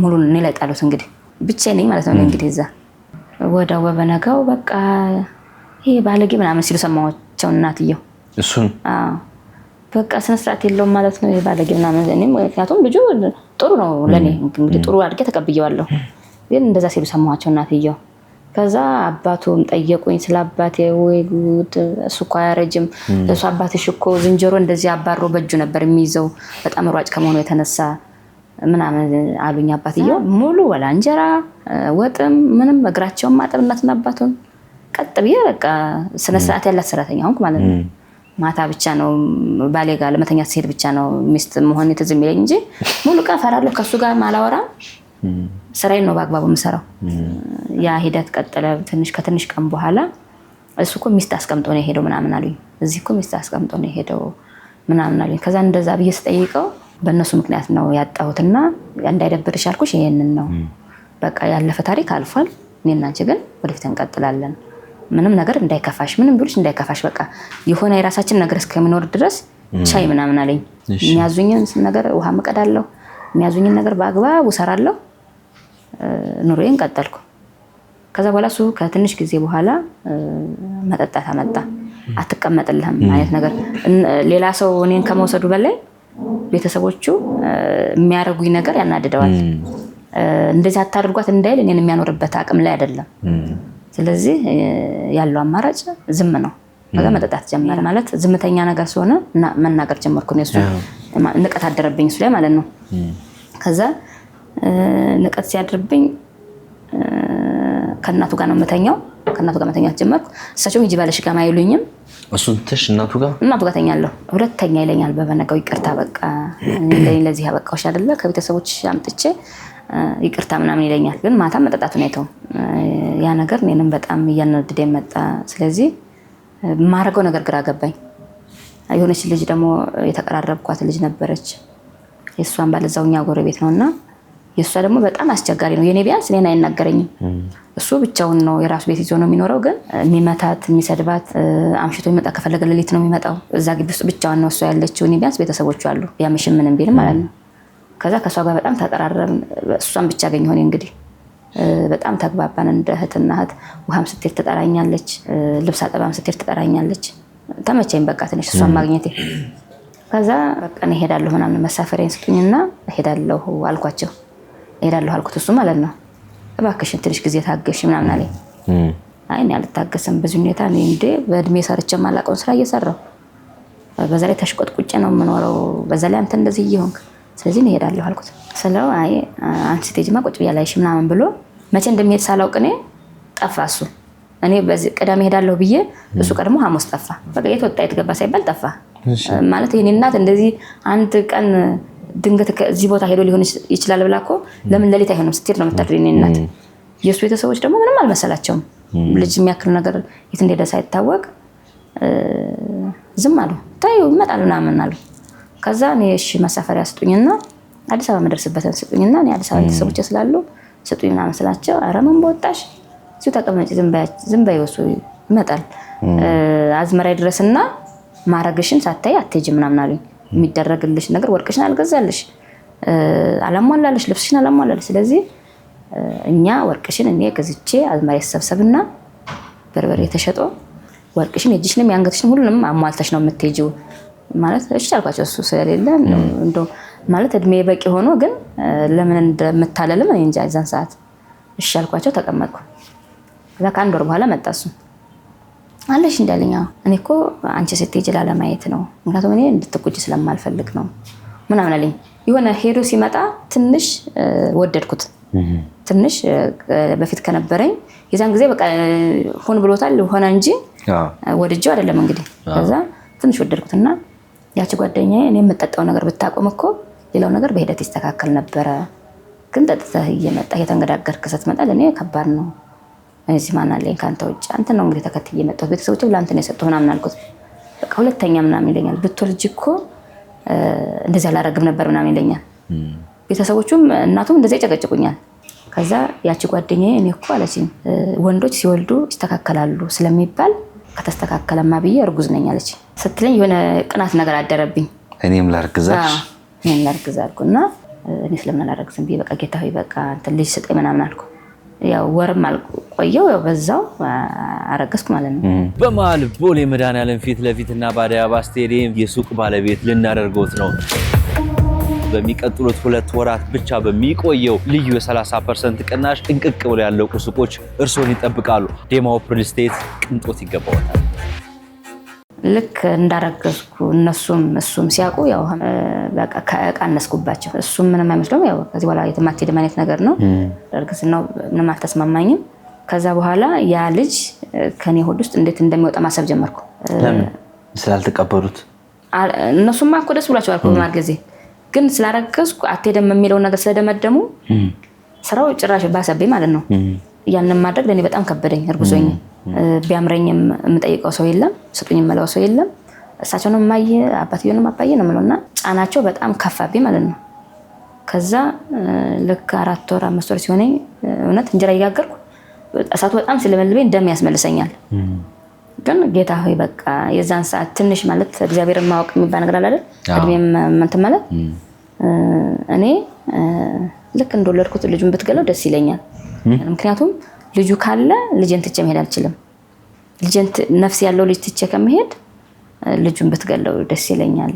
ሙሉን እኔ ላይ ጣሉት። እንግዲህ ብቻዬን ነኝ ማለት ነው። እንግዲህ እዛ ወዳው በበነጋው በቃ ይሄ ባለጌ ምናምን ሲሉ ሰማኋቸው እናትየው እሱን በቃ ስነ ስርዓት የለውም ማለት ነው ይሄ ባለጌ ምናምን። እኔም ምክንያቱም ልጁ ጥሩ ነው ለኔ እንግዲህ ጥሩ አድርጌ ተቀብዬዋለሁ። ግን እንደዛ ሲሉ ሰማኋቸው እናትየው። ከዛ አባቱም ጠየቁኝ ስለ አባቴ። ወይ ጉድ እሱ እኮ አያረጅም እሱ አባትሽ እኮ ዝንጀሮ እንደዚህ አባሮ በእጁ ነበር የሚይዘው በጣም ሯጭ ከመሆኑ የተነሳ ምናምን አሉኝ አባትየው። ሙሉ ወላ እንጀራ ወጥም ምንም እግራቸውን ማጠብ እናትና አባቱን ቀጥ ብዬ በቃ ስነ ስርዓት ያላት ሰራተኛ ሆንኩ ማለት ነው። ማታ ብቻ ነው ባሌ ጋር ለመተኛት ሲሄድ ብቻ ነው ሚስት መሆን ትዝ የሚለኝ እንጂ ሙሉ ቀን እፈራለሁ ከሱ ጋር ማላወራም። ስራዬን ነው በአግባቡ የምሰራው። ያ ሂደት ቀጠለ። ከትንሽ ቀን በኋላ እሱ እኮ ሚስት አስቀምጦ ነው የሄደው ምናምን አሉኝ። እዚህ እኮ ሚስት አስቀምጦ ነው የሄደው ምናምን አሉኝ። ከዛ እንደዛ ብዬ ስጠይቀው በእነሱ ምክንያት ነው ያጣሁትና እንዳይደብርሽ አልኩሽ ይሄንን ነው በቃ ያለፈ ታሪክ አልፏል። እኔና አንቺ ግን ወደፊት እንቀጥላለን። ምንም ነገር እንዳይከፋሽ ምንም ቢሉሽ እንዳይከፋሽ በቃ የሆነ የራሳችን ነገር እስከሚኖር ድረስ ቻይ ምናምን አለኝ። የሚያዙኝን ነገር ውሃ መቀዳለሁ፣ የሚያዙኝን ነገር በአግባቡ እሰራለሁ። ኑሮዬን ቀጠልኩ። ከዛ በኋላ እሱ ከትንሽ ጊዜ በኋላ መጠጣት አመጣ። አትቀመጥልህም አይነት ነገር ሌላ ሰው እኔን ከመውሰዱ በላይ ቤተሰቦቹ የሚያረጉኝ ነገር ያናድደዋል። እንደዚህ አታድርጓት እንዳይል እኔን የሚያኖርበት አቅም ላይ አይደለም። ስለዚህ ያለው አማራጭ ዝም ነው። ከዛ መጠጣት ጀመረ። ማለት ዝምተኛ ነገር ስለሆነ መናገር ጀመርኩ። ነው እሱ ንቀት አደረብኝ እሱ ላይ ማለት ነው። ከዛ ንቀት ሲያድርብኝ ከእናቱ ጋር ነው የምተኛው። ከእናቱ ጋር መተኛት ጀመርኩ። እሳቸውም ሂጂ ባለሽ ጋር አይሉኝም። እሱን ትሽ እናቱ ጋር ተኛለሁ። ሁለተኛ ይለኛል በበነጋው ይቅርታ በቃ ለዚህ ያበቃሽ አይደለ ከቤተሰቦች አምጥቼ ይቅርታ ምናምን ይለኛል። ግን ማታ መጠጣቱን አይተው ያ ነገር እኔንም በጣም እያናደደኝ መጣ። ስለዚህ ማረገው ነገር ግራ ገባኝ። የሆነች ልጅ ደግሞ የተቀራረብኳት ልጅ ነበረች። የእሷን ባለዛውኛ ጎረቤት ነውና የእሷ ደግሞ በጣም አስቸጋሪ ነው። የኔ ቢያንስ እኔን አይናገረኝም። እሱ ብቻውን ነው የራሱ ቤት ይዞ ነው የሚኖረው። ግን የሚመታት የሚሰድባት አምሽቶ የሚመጣ ከፈለገ ሌሊት ነው የሚመጣው። እዛ ግቢ ውስጥ ብቻውን ነው እሷ ያለችው። እኔ ቢያንስ ቤተሰቦቹ አሉ ቢያምሽም ምንም ቢልም ማለት ነው። ከዛ ከሷ ጋር በጣም ተቀራረብን። እሷን ብቻ አገኘሁ እኔ እንግዲህ በጣም ተግባባን እንደ እህትና እህት። ውሃም ስትሄድ ትጠራኛለች፣ ልብስ አጠባም ስትሄድ ትጠራኛለች። ተመቸኝ በቃ ትንሽ እሷን ማግኘቴ። ከዛ በቃ እኔ እሄዳለሁ ምናምን መሳፈሪያን ስጡኝና እሄዳለሁ አልኳቸው። እሄዳለሁ አልኩት እሱ ማለት ነው። እባክሽን ትንሽ ጊዜ ታገሽ ምናምን አለኝ። አይ እኔ አልታገስም በዚህ ሁኔታ እኔ እንደ በእድሜ ሰርቼ የማላውቀውን ስራ እየሰራሁ በዛ ላይ ተሽቆጥቁጬ ነው የምኖረው። በዛ ላይ አንተ እንደዚህ እየሆንክ ስለዚህ እሄዳለሁ አልኩት። ስለው አይ አንቺ ስትሄጂማ ቁጭ ብዬ አላይሽም ምናምን ብሎ መቼ እንደሚሄድ ሳላውቅ እኔ ጠፋ እሱ። እኔ በዚህ ቅዳሜ እሄዳለሁ ብዬ እሱ ቀድሞ ሐሙስ ጠፋ። በቃ የት ወጣ የት ገባ ሳይባል ጠፋ። ማለት የኔ እናት እንደዚህ አንድ ቀን ድንገት ከዚህ ቦታ ሄዶ ሊሆን ይችላል ብላኮ ለምን ለሊት አይሆንም ስትሄድ ነው የምታድር የኔ እናት። የሱ ቤተሰቦች ደግሞ ምንም አልመሰላቸውም። ልጅ የሚያክል ነገር የት እንደሄደ ሳይታወቅ ዝም አሉ። ታዩ ይመጣል ምናምን አሉ። ከዛ እኔ እሺ መሳፈሪያ ስጡኝና አዲስ አበባ መድረስበትን ስጡኝና እኔ አዲስ አበባ ቤተሰቦች ስላሉ ስጡኝ ምናምን ስላቸው ኧረ ምን በወጣሽ እዚሁ ተቀመጪ ዝም በይ ወሱ ይመጣል አዝመራ ድረስና ማረግሽን ሳታይ አትሄጂ ምናምን አሉኝ። የሚደረግልሽ ነገር ወርቅሽን አልገዛልሽ አላሟላለሽ ልብስሽን አላሟላለሽ ስለዚህ እኛ ወርቅሽን እኔ ገዝቼ አዝመራ ተሰብሰብና በርበሬ ተሸጦ ወርቅሽን እጅሽንም ያንገትሽንም ሁሉንም አሟልተሽ ነው የምትሄጂው ማለት እሺ አልኳቸው። እሱ ስለሌለ እንደው ማለት እድሜ በቂ ሆኖ ግን ለምን እንደምታለልም እኔ እንጃ እዛን ሰዓት እሺ አልኳቸው። ተቀመጥኩ። ከዛ ከአንድ ወር በኋላ መጣ እሱ አለሽ እንዳለኝ እኔ እኮ አንቺ ስትሄጂ ላለማየት ነው ምክንያቱም እኔ እንድትጎጂ ስለማልፈልግ ነው ምናምን አለኝ። የሆነ ሄዶ ሲመጣ ትንሽ ወደድኩት። ትንሽ በፊት ከነበረኝ የዛን ጊዜ በቃ ሆን ብሎታል ሆነ እንጂ ወድጄው አይደለም እንግዲህ። ከዛ ትንሽ ወደድኩትና ያቺ ጓደኛዬ እኔ የምጠጣው ነገር ብታቆም እኮ ሌላው ነገር በሂደት ይስተካከል ነበረ ግን ጠጥተህ እየመጣ እየተንገዳገርክ ስትመጣ ለእኔ ከባድ ነው እዚህ ማን አለኝ ካንተ ውጭ አንተ ነው እንግዲህ ተከትዬ የመጣሁት ቤተሰቦቼ ለአንተ ነው የሰጠሁት ምናምን አልኩት። በቃ ሁለተኛ ምናምን ይለኛል ብትወልጂ እኮ እንደዚህ አላረግም ነበር ምናምን ይለኛል። ቤተሰቦቹም እናቱም እንደዚህ ይጨቀጭቁኛል። ከዛ ያቺ ጓደኛዬ እኔ እኮ አለችኝ ወንዶች ሲወልዱ ይስተካከላሉ ስለሚባል ከተስተካከለማ ብዬ እርጉዝ ነኝ አለች ስትለኝ የሆነ ቅናት ነገር አደረብኝ። እኔም ላርግዛሽ አልኩና እኔ ስለምን አላረግዝም ብዬ በቃ ጌታ ሆይ በቃ እንትን ልጅ ስጠኝ ምናምን አልኩ። ያው ወርም አልቆየው ያው በዛው አረገዝኩ ማለት ነው። በመሃል ቦሌ መድኃኔዓለም ፊት ለፊትና በአዲስ አበባ ስቴዲየም የሱቅ ባለቤት ልናደርገውት ነው። በሚቀጥሉት 2 ወራት ብቻ በሚቆየው ልዩ የ30% ቅናሽ ጥንቅቅ ብሎ ያለቁ ሱቆች እርሶን ይጠብቃሉ። ዴማው ሪል ስቴት ቅንጦት ይገባዋታል። ልክ እንዳረገዝኩ እሱም ሲያውቁ ያው በቃ ቀነስኩባቸው። እሱም ምንም አይመስለውም ያው ከዚህ በኋላ የተማትሄድ ማለት ነገር ነው። እርግዝናው ምንም አልተስማማኝም። ከዛ በኋላ ያ ልጅ ከኔ ሆድ ውስጥ እንዴት እንደሚወጣ ማሰብ ጀመርኩ። ለምን ስላልተቀበሉት እነሱማ እኮ ደስ ብሏቸዋል እኮ በማርገዜ ግን ስላረገዝኩ አትሄድም የሚለው ነገር ስለደመደሙ ስራው ጭራሽ ባሰብኝ ማለት ነው። ያንን ማድረግ ለኔ በጣም ከበደኝ። እርጉዞኝ ቢያምረኝም የምጠይቀው ሰው የለም ስጡኝ የምለው ሰው የለም። እሳቸውንም ማየ አባትየውንም አባዬ ነው የምለውና ጫናቸው በጣም ከፋብኝ ማለት ነው። ከዛ ልክ 4 ወር 5 ወር ሲሆነኝ እውነት እንጀራ እየጋገርኩ እሳቱ በጣም ስለመልበኝ ደም ያስመልሰኛል። ግን ጌታ ሆይ በቃ የዛን ሰዓት ትንሽ ማለት እግዚአብሔርን ማወቅ የሚባል ነገር አለ አይደል? እድሜም እንትን ማለት እኔ ልክ እንደወለድኩት ልጁን ብትገለው ደስ ይለኛል። ምክንያቱም ልጁ ካለ ልጄን ትቼ መሄድ አልችልም። ልጄን ነፍስ ያለው ልጅ ትቼ ከመሄድ ልጁን ብትገለው ደስ ይለኛል።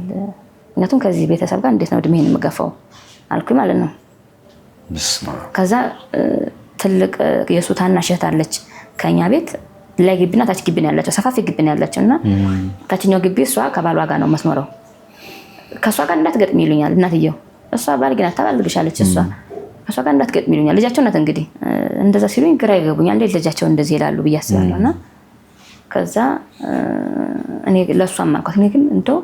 ምክንያቱም ከዚህ ቤተሰብ ጋር እንዴት ነው እድሜን የምገፋው አልኩኝ ማለት ነው። ከዛ ትልቅ የሱ ታናሽ እህት አለች ከኛ ቤት ላይ ግቢና ታች ግቢ ነው ያላቸው ሰፋፊ ግቢ ነው ያላቸውና ታችኛው ግቢ እሷ ከባሏ ጋር ነው መስመረው ከሷ ጋር እንዳትገጥም ይሉኛል እናትየው። እሷ ባልግና ታባልግሻለች እሷ ከሷ ጋር እንዳትገጥም ይሉኛል። ልጃቸው ናት እንግዲህ እንደዛ ሲሉኝ ግራ ይገቡኛል። እንዴት ልጃቸው እንደዚህ ይላሉ ብዬ አስባለሁና ከዛ እኔ ለሷም አልኳት እኔ ግን እንደው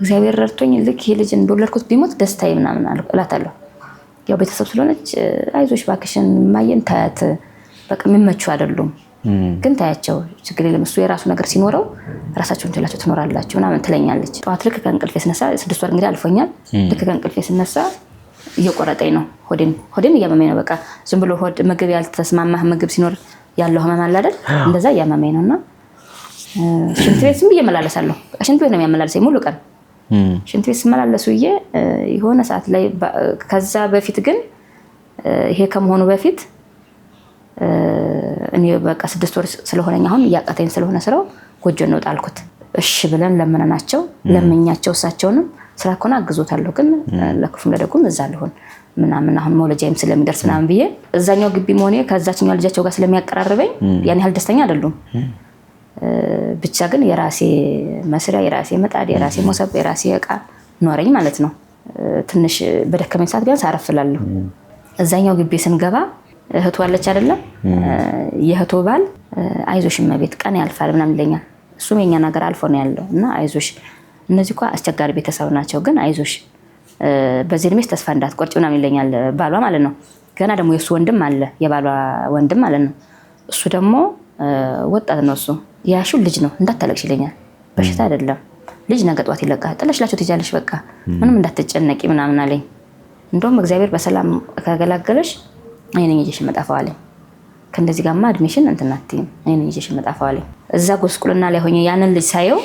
እግዚአብሔር ረድቶኝ ልክ ይሄ ልጅ እንደወለድኩት ቢሞት ደስታዬ ምናምን እላታለሁ። ያው ቤተሰብ ስለሆነች አይዞሽ ባክሽን ማየን ታያት በቃ የሚመቹ አይደሉም ግን ታያቸው ችግር የለም እሱ የራሱ ነገር ሲኖረው ራሳቸውን ትላቸው ትኖራላችሁ ምናምን ትለኛለች። ጠዋት ልክ ከእንቅልፌ ስነሳ 6 ወር እንግዲህ አልፎኛል። ልክ ከእንቅልፌ ስነሳ እየቆረጠኝ ነው ሆዴን እያመመኝ ነው። በቃ ዝም ብሎ ሆድ ምግብ ያልተስማማህ ምግብ ሲኖር ያለው ህመም አለ አይደል? እንደዛ እያመመኝ ነውና ሽንት ቤት ዝም ብዬ እመላለሳለሁ። ሽንት ቤት ነው የሚያመላልሰኝ ሙሉ ቀን ሽንት ቤት ስመላለሱዬ የሆነ ሰዓት ላይ ከዛ በፊት ግን ይሄ ከመሆኑ በፊት እኔ በቃ 6 ወር ስለሆነኝ አሁን እያቃተኝ ስለሆነ ስራው ጎጆ ነው ጣልኩት። እሺ ብለን ለምነናቸው ለምኛቸው እሳቸውንም ስራ ኮና አግዞታለሁ ግን ለክፉም ለደጉም እዛ አልሆን ምናምን አሁን መውለጃዬም ስለሚደርስ ምናምን ብዬ እዛኛው ግቢ መሆኔ ከዛችኛው ልጃቸው ጋር ስለሚያቀራርበኝ ያን ያህል ደስተኛ አይደሉም። ብቻ ግን የራሴ መስሪያ የራሴ መጣድ የራሴ ሞሰብ የራሴ እቃ ኖረኝ ማለት ነው። ትንሽ በደከመኝ ሰዓት ቢያንስ አረፍላለሁ። እዛኛው ግቢ ስንገባ እህቱ አለች አይደለም? የእህቱ ባል አይዞሽ እመቤት ቀን ያልፋል ምናምን ይለኛል። እሱም የኛ ነገር አልፎ ነው ያለው እና አይዞሽ እነዚህ እኮ አስቸጋሪ ቤተሰብ ናቸው ግን አይዞሽ በዚህ እድሜሽ ተስፋ እንዳትቆርጪ ምናምን ይለኛል ባሏ ማለት ነው። ገና ደግሞ የሱ ወንድም አለ የባሏ ወንድም ማለት ነው። እሱ ደግሞ ወጣት ነው እሱ ያሹ ልጅ ነው እንዳታለቅሽ ይለኛል። በሽታ አይደለም ልጅ ነገ ጧት ይለቃል ጥለሽላችሁ ትይጃለሽ በቃ ምንም እንዳትጨነቂ ምናምን አለኝ። እንደውም እግዚአብሔር በሰላም ካገላገለሽ እኔ ነኝ ይዤሽ መጣፋው አለኝ። ከእንደዚህ ጋርማ እድሜሽን እንትን አትይም እኔ ነኝ ይዤሽ መጣፋው አለኝ። እዛ ጎስቁልና ላይ ሆኜ ያንን ልጅ ሳየው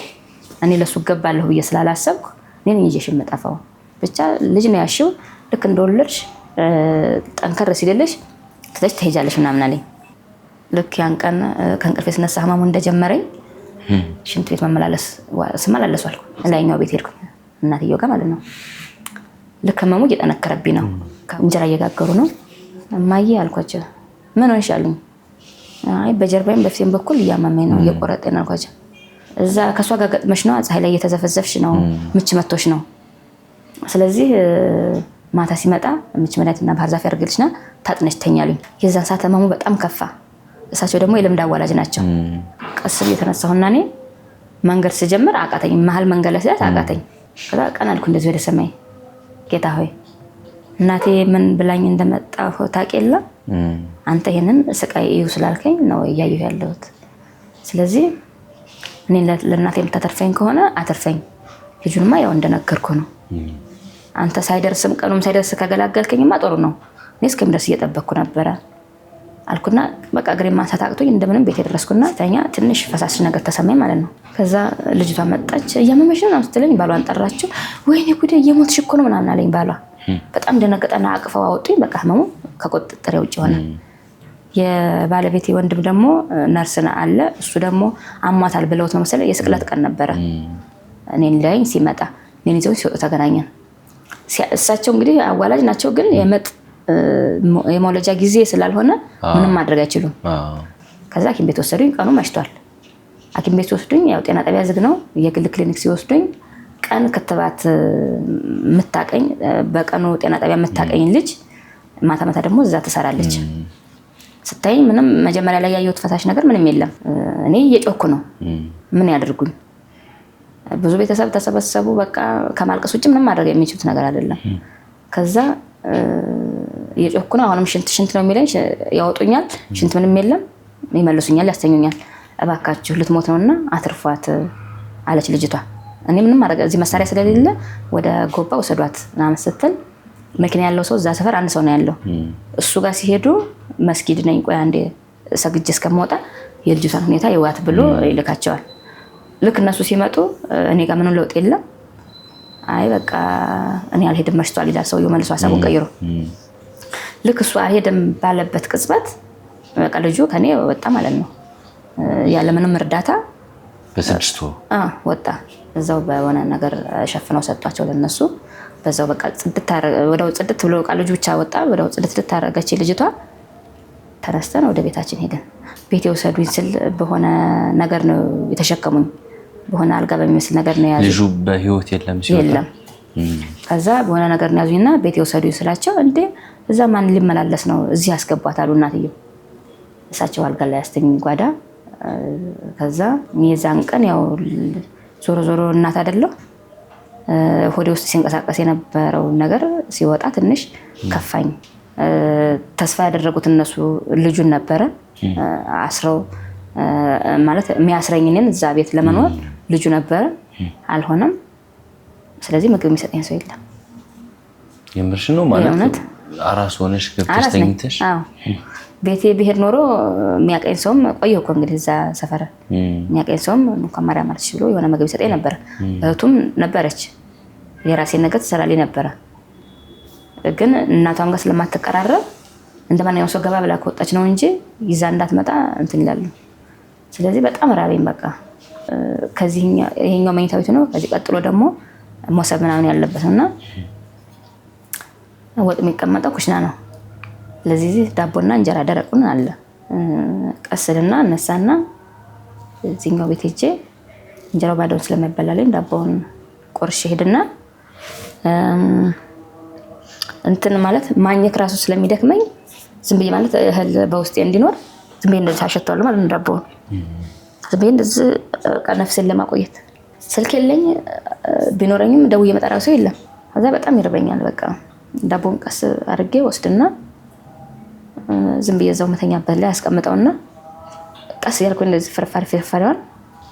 እኔ ለሱ ገባለሁ ብዬ ስላላሰብኩ እኔ ነኝ ይዤሽ መጣፋው ብቻ ልጅ ነው ያሽው ልክ እንደወለድሽ ጠንከር ሲልልሽ ትተሽ ትሄጃለሽ ምናምን አለኝ። ልክ ያን ቀን ከእንቅልፌ ስነሳ ህመሙ እንደጀመረኝ ሽንት ቤት ስመላለስ አልኩ። ላይኛው ቤት ሄድኩ እናትየው ጋር ማለት ነው። ልክ ህመሙ እየጠነከረብኝ ነው። እንጀራ እየጋገሩ ነው። እማዬ አልኳቸው ምን ሆንሽ አሉኝ። አይ በጀርባዬም በፊቴም በኩል እያመመኝ ነው እየቆረጠኝ ነው አልኳቸው። እዛ ከሷ ጋር ገጥመሽ ነው ፀሐይ ላይ እየተዘፈዘፍሽ ነው ምች መቶሽ ነው። ስለዚህ ማታ ሲመጣ ምች መድኃኒትና ባህር ዛፍ ያርግልሽና ታጥነሽ ተኛሉኝ። የዛን ሰዓት ህመሙ በጣም ከፋ። እሳቸው ደግሞ የልምድ አዋላጅ ናቸው። ቀስ ብዬ ተነሳሁና እኔ መንገድ ስጀምር አቃተኝ። መሀል መንገድ ላይ ስላት አቃተኝ። ከዛ ቀን አልኩ እንደዚህ ወደ ሰማይ ጌታ ሆይ እናቴ ምን ብላኝ እንደመጣሁ ታውቂላ አንተ ይሄንን ስቃይ እዩ ስላልከኝ ነው እያየሁ ያለሁት። ስለዚህ እኔ ለእናቴ የምታተርፈኝ ከሆነ አትርፈኝ። ልጁንማ ያው እንደነገርኩ ነው። አንተ ሳይደርስም ቀኑም ሳይደርስ ካገላገልከኝማ ጥሩ ነው። እኔ እስከምደርስ እየጠበቅኩ ነበረ አልኩና በቃ እግሬን ማንሳት አቅቶኝ እንደምንም ቤት የደረስኩና ተኛ። ትንሽ ፈሳሽ ነገር ተሰማኝ ማለት ነው። ከዛ ልጅቷ መጣች። እያመመሽ ነው ስትለኝ ባሏን ጠራችው። ወይኔ ጉዴ እየሞትሽ እኮ ነው ምናምን አለኝ ባሏ። በጣም ደነገጠና አቅፈው አወጡኝ። በቃ ህመሙ ከቁጥጥር ውጭ ሆነ። የባለቤቴ ወንድም ደግሞ ነርስና አለ። እሱ ደግሞ አሟታል ብለውት ነው መሰለኝ የስቅለት ቀን ነበረ። እኔን ላይ ሲመጣ እኔን ይዘው ሲወጡ ተገናኘን። እሳቸው እንግዲህ አዋላጅ ናቸው ግን የመውለጃ ጊዜ ስላልሆነ ምንም ማድረግ አይችሉም። ከዛ ሐኪም ቤት ወሰዱኝ። ቀኑ መሽቷል። ሐኪም ቤት ወስዱኝ። ያው ጤና ጣቢያ ዝግ ነው። የግል ክሊኒክ ሲወስዱኝ ቀን ክትባት የምታቀኝ በቀኑ ጤና ጣቢያ የምታቀኝ ልጅ ማታ ማታ ደግሞ እዛ ትሰራለች። ስታይ ምንም መጀመሪያ ላይ ያየሁት ፈሳሽ ነገር ምንም የለም። እኔ እየጮኩ ነው። ምን ያደርጉኝ? ብዙ ቤተሰብ ተሰበሰቡ። በቃ ከማልቀስ ውጭ ምንም ማድረግ የሚችሉት ነገር አይደለም። ከዛ እየጮኩ ነው። አሁንም ሽንት ነው የሚለኝ። ያወጡኛል። ሽንት ምንም የለም። ይመልሱኛል፣ ያስተኙኛል። እባካችሁ ልትሞት ነውና አትርፏት አለች ልጅቷ። እኔ ምንም ማድረግ እዚህ መሳሪያ ስለሌለ ወደ ጎባ ወሰዷት ምናምን ስትል መኪና ያለው ሰው እዛ ሰፈር አንድ ሰው ነው ያለው። እሱ ጋር ሲሄዱ መስጊድ ነኝ ቆይ አንዴ ሰግጄ እስከምወጣ የልጅቷን ሁኔታ ይዋት ብሎ ይልካቸዋል። ልክ እነሱ ሲመጡ እኔ ጋር ምንም ለውጥ የለም። አይ በቃ እኔ አልሄድም መሽቷል ይላል ሰውየው መልሶ ሀሳቡን ቀይሮ። ልክ እሱ አልሄድም ባለበት ቅጽበት በቃ ልጁ ከኔ ወጣ ማለት ነው። ያለ ምንም እርዳታ በስድስቱ ወጣ። እዛው በሆነ ነገር ሸፍነው ሰጧቸው ለነሱ። በዛው በቃ ወደው ጽድት ብሎ ቃል ልጁ ብቻ ወጣ። ወደው ጽድት ታረጋች ልጅቷ። ተነስተን ወደ ቤታችን ሄደን ቤቴ ወሰዱኝ ስል በሆነ ነገር ነው የተሸከሙኝ። በሆነ አልጋ በሚመስል ነገር ነው ያዙኝ። ልጁ በህይወት የለም ሲወጣ የለም። ከዛ በሆነ ነገር ነው ያዙኝና ቤቴ ወሰዱኝ ስላቸው እንዴ እዛ ማን ሊመላለስ ነው እዚህ ያስገቧት አሉ እናትየው። እሳቸው አልጋ ላይ ያስተኙኝ ጓዳ። ከዛ የዛን ቀን ያው ዞሮ ዞሮ እናት አይደለሁ ሆዴ ውስጥ ሲንቀሳቀስ የነበረው ነገር ሲወጣ ትንሽ ከፋኝ። ተስፋ ያደረጉት እነሱ ልጁን ነበረ አስረው ማለት የሚያስረኝ እኔን እዛ ቤት ለመኖር ልጁ ነበረ። አልሆነም። ስለዚህ ምግብ የሚሰጠኝ ሰው የለም። የምርሽ ነው ማለት አራስ ሆነሽ ገብተሽ ተኝተሽ? አዎ ቤቴ ብሄድ ኖሮ የሚያቀኝ ሰውም ቆየሁ እኮ እንግዲህ እዛ ሰፈር የሚያቀኝ ሰውም እንኳን ማርያም አለች ብሎ የሆነ ምግብ ይሰጠኝ ነበር። እህቱም ነበረች የራሴን ነገር ትሰራልኝ ነበረ። ግን እናቷም ጋር ስለማትቀራረብ እንደማንኛውም ሰው ገባ ብላ ከወጣች ነው እንጂ ይዛ እንዳትመጣ እንትን ይላሉ። ስለዚህ በጣም ራበኝ። በቃ ከዚህ ይሄኛው መኝታ ቤቱ ነው። ከዚህ ቀጥሎ ደግሞ ሞሰብ ምናምን ያለበት ነውና ወጥ የሚቀመጠው ኩሽና ነው። ለዚህ ዳቦና እንጀራ ደረቁን አለ። ቀስልና እነሳና እዚህኛው ቤት ሄጄ እንጀራው ባዶውን ስለማይበላልኝ ዳቦውን ቆርሼ ሄድና እንትን ማለት ማኘክ ራሱ ስለሚደክመኝ ዝም ብዬ ማለት እህል በውስጤ እንዲኖር ዝም ብዬ እንደዚህ አሸተዋለሁ ማለት ነው። ዳቦውን ዝም ብዬ እንደዚህ ነፍሴን ለማቆየት ስልክ የለኝ ቢኖረኝም ደውዬ መጠራው ሰው የለም። ከዛ በጣም ይርበኛል። በቃ ዳቦን ቀስ አድርጌ ወስድና ዝም ብዬ እዛው መተኛበት ላይ አስቀምጠውና ቀስ ያልኩኝ እንደዚህ ፍርፋሪዋን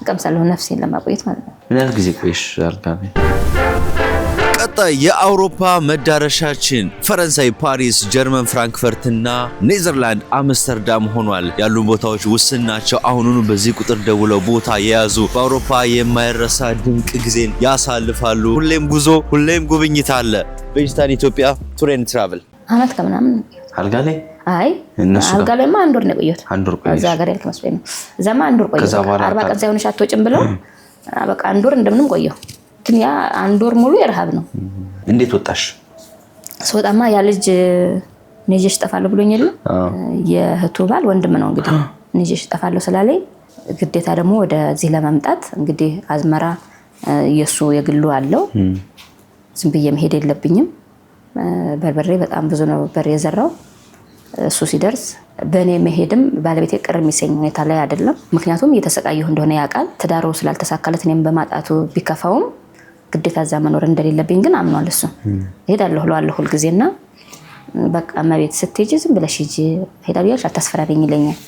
ቀምሳለሁ ነፍሴን ለማቆየት ማለት ነው። ምን ያህል ጊዜ ቆይሽ አልጋ ላይ? ቀጣይ የአውሮፓ መዳረሻችን ፈረንሳይ ፓሪስ፣ ጀርመን ፍራንክፈርት እና ኔዘርላንድ አምስተርዳም ሆኗል። ያሉን ቦታዎች ውስን ናቸው። አሁኑኑ በዚህ ቁጥር ደውለው ቦታ የያዙ በአውሮፓ የማይረሳ ድንቅ ጊዜን ያሳልፋሉ። ሁሌም ጉዞ፣ ሁሌም ጉብኝት አለ። ቬጂታን ኢትዮጵያ ቱር ኤንድ ትራቨል አመት ከምናምን አልጋ ላይ አይ አልጋ ላይማ አንድ ወር ነው የቆየሁት። አንድ ወር ቆየሽ? እዛ ሀገር ያልክ መስሎኝ ነው። እዛማ አንድ ወር ቆየሁ። 40 ቀን ሳይሆንሽ አትወጭም ብለው በቃ አንድ ወር እንደምንም ቆየሁ። ግን ያ አንድ ወር ሙሉ የረሃብ ነው። እንዴት ወጣሽ? ስወጣማ ያ ልጅ ነጄሽ ጠፋለሁ ብሎኝ የለ የእህቱ ባል ወንድም ነው እንግዲህ ነጄሽ ጠፋለሁ ስላለኝ ግዴታ ደግሞ ወደዚህ ለመምጣት እንግዲህ አዝመራ የሱ የግሉ አለው። ዝም ብዬ መሄድ የለብኝም። በርበሬ በጣም ብዙ ነው በር የዘራው። እሱ ሲደርስ በእኔ መሄድም ባለቤቴ ቅር የሚሰኝ ሁኔታ ላይ አይደለም። ምክንያቱም እየተሰቃየሁ እንደሆነ ያውቃል። ትዳሩ ስላልተሳካለት እኔም በማጣቱ ቢከፋውም ግዴታ እዛ መኖር እንደሌለብኝ ግን አምኗል። እሱ እሄዳለሁ እለዋለሁ ሁልጊዜና በቃ መቤት ስትሄጂ ዝም ብለሽ ሂጂ ሄዳለሁ አታስፈራሪኝ ይለኛል።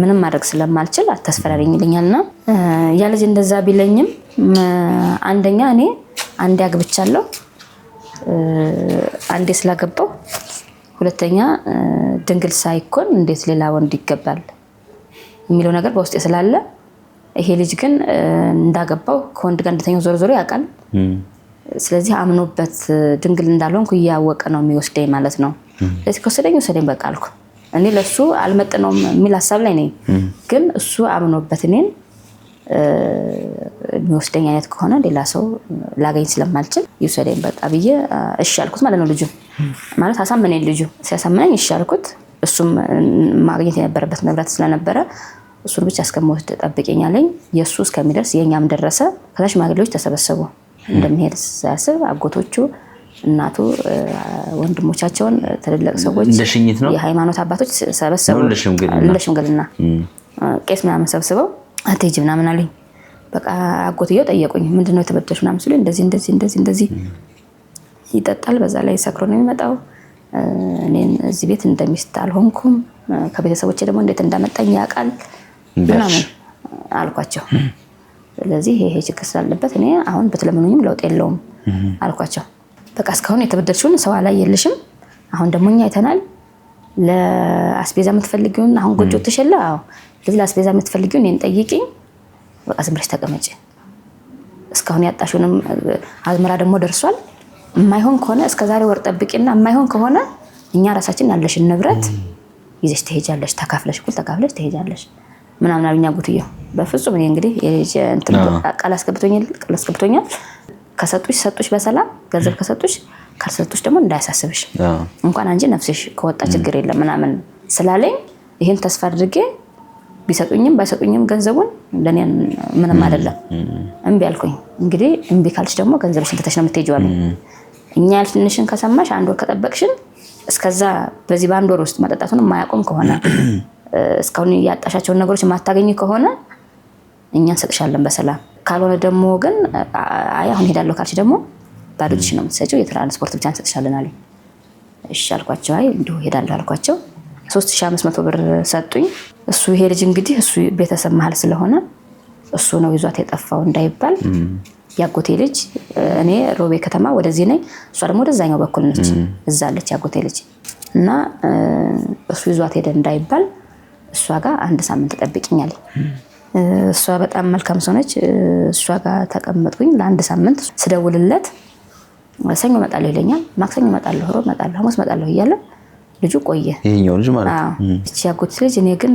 ምንም ማድረግ ስለማልችል አታስፈራሪኝ ይለኛልና ያ ልጅ እንደዛ ቢለኝም አንደኛ እኔ አንዴ አግብቻለሁ አንዴ ስላገባው፣ ሁለተኛ ድንግል ሳይኮን እንዴት ሌላ ወንድ ይገባል የሚለው ነገር በውስጤ ስላለ ይሄ ልጅ ግን እንዳገባው ከወንድ ጋር እንደተኛው ዞር ያውቃል። ስለዚህ አምኖበት ድንግል እንዳልሆንኩ እያወቀ ነው የሚወስደኝ ማለት ነው። ስለዚህ ከወሰደኝ በቃ አልኩ። እኔ ለሱ አልመጥነውም የሚል ሀሳብ ላይ ነኝ። ግን እሱ አምኖበት እኔን የሚወስደኝ አይነት ከሆነ ሌላ ሰው ላገኝ ስለማልችል ይወሰደኝ በቃ ብዬ እሺ አልኩት ማለት ነው። ልጁ ማለት አሳመነኝ። ልጁ ሲያሳመነኝ እሺ አልኩት። እሱም ማግኘት የነበረበት ንብረት ስለነበረ እሱን ብቻ እስከምወስድ ጠብቀኛለኝ። የሱ እስከሚደርስ የኛም ደረሰ። ከዛ ሽማግሌዎች ተሰበሰቡ። እንደሚሄድ ሳያስብ አጎቶቹ፣ እናቱ፣ ወንድሞቻቸውን ትልልቅ ሰዎች እንደሽኝት ነው የሃይማኖት አባቶች ሰበሰቡ። ለሽምግልና ቄስ ምናምን ሰብስበው አትሄጂ ምናምን አለኝ። በቃ አጎትየው ጠየቁኝ። ምንድነው የተበደልሽ ምናምን ሲሉኝ እንደዚህ ይጠጣል፣ በዛ ላይ ሰክሮ ነው የሚመጣው። እኔን እዚህ ቤት እንደሚስት አልሆንኩም፣ ከቤተሰቦቼ ደግሞ እንዴት እንዳመጣኝ ያውቃል ምናምን አልኳቸው። ስለዚህ ይሄ ችግር ስላለበት እኔ አሁን ብትለምኑኝም ለውጥ የለውም አልኳቸው። በቃ እስካሁን የተበደልሽውን ሰው አላየልሽም፣ አሁን ደግሞ እኛ አይተናል። ለአስቤዛ የምትፈልጊውን አሁን ጎጆ ተሸላ፣ አዎ ለዚህ ለአስቤዛ የምትፈልጊውን እኔን ጠይቂኝ፣ በቃ ዝም ብለሽ ተቀመጪ። እስካሁን ያጣሽውንም አዝመራ ደግሞ ደርሷል። የማይሆን ከሆነ እስከዛሬ ወር ጠብቂና የማይሆን ከሆነ እኛ ራሳችን ያለሽን ንብረት ይዘሽ ትሄጃለሽ፣ ተካፍለሽ እኩል ተካፍለሽ ትሄጃለሽ ምናምን አሉኝ አጎትየው። በፍጹም እኔ እንግዲህ እንትን ቃል አስገብቶኛል። ከሰጡሽ ሰጡሽ በሰላም ገንዘብ ከሰጡሽ፣ ካልሰጡሽ ደግሞ እንዳያሳስብሽ፣ እንኳን አንቺ ነፍስሽ ከወጣ ችግር የለም ምናምን ስላለኝ ይሄን ተስፋ አድርጌ ቢሰጡኝም ባይሰጡኝም ገንዘቡን ለኔ ምንም አይደለም እምቢ አልኩኝ። እንግዲህ እምቢ ካልሽ ደግሞ ገንዘብሽን ትተሽ ነው የምትሄጂው አሉኝ። እኛ ያልሽንሽን ከሰማሽ አንድ ወር ከጠበቅሽን እስከዛ በዚህ በአንድ ወር ውስጥ መጠጣቱን የማያቆም ከሆነ እስካሁን ያጣሻቸውን ነገሮች የማታገኝ ከሆነ እኛ እንሰጥሻለን በሰላም፣ ካልሆነ ደግሞ ግን አይ አሁን ሄዳለሁ ካልሽ ደግሞ ባዶ እጅሽ ነው የምትሰጪው፣ የትራንስፖርት ብቻ እንሰጥሻለን አለኝ። እሺ አልኳቸው። አይ እንዲሁ ሄዳለሁ አልኳቸው። 3500 ብር ሰጡኝ። እሱ ይሄ ልጅ እንግዲህ እሱ ቤተሰብ መሀል ስለሆነ እሱ ነው ይዟት የጠፋው እንዳይባል ያጎቴ ልጅ፣ እኔ ሮቤ ከተማ ወደዚህ ነኝ፣ እሷ ደግሞ ወደዛኛው በኩል ነች፣ እዛ አለች ያጎቴ ልጅ እና እሱ ይዟት ሄደ እንዳይባል እሷ ጋር አንድ ሳምንት ተጠብቂኛል። እሷ በጣም መልካም ሰው ነች። እሷ ጋር ተቀመጥኩኝ ለአንድ ሳምንት። ስደውልለት ሰኞ እመጣለሁ ይለኛል፣ ማክሰኞ እመጣለሁ፣ ሮብ እመጣለሁ፣ ሐሙስ እመጣለሁ እያለ ልጁ ቆየ። ይሄኛው ልጅ ማለት ነው እቺ ያጎት ልጅ። እኔ ግን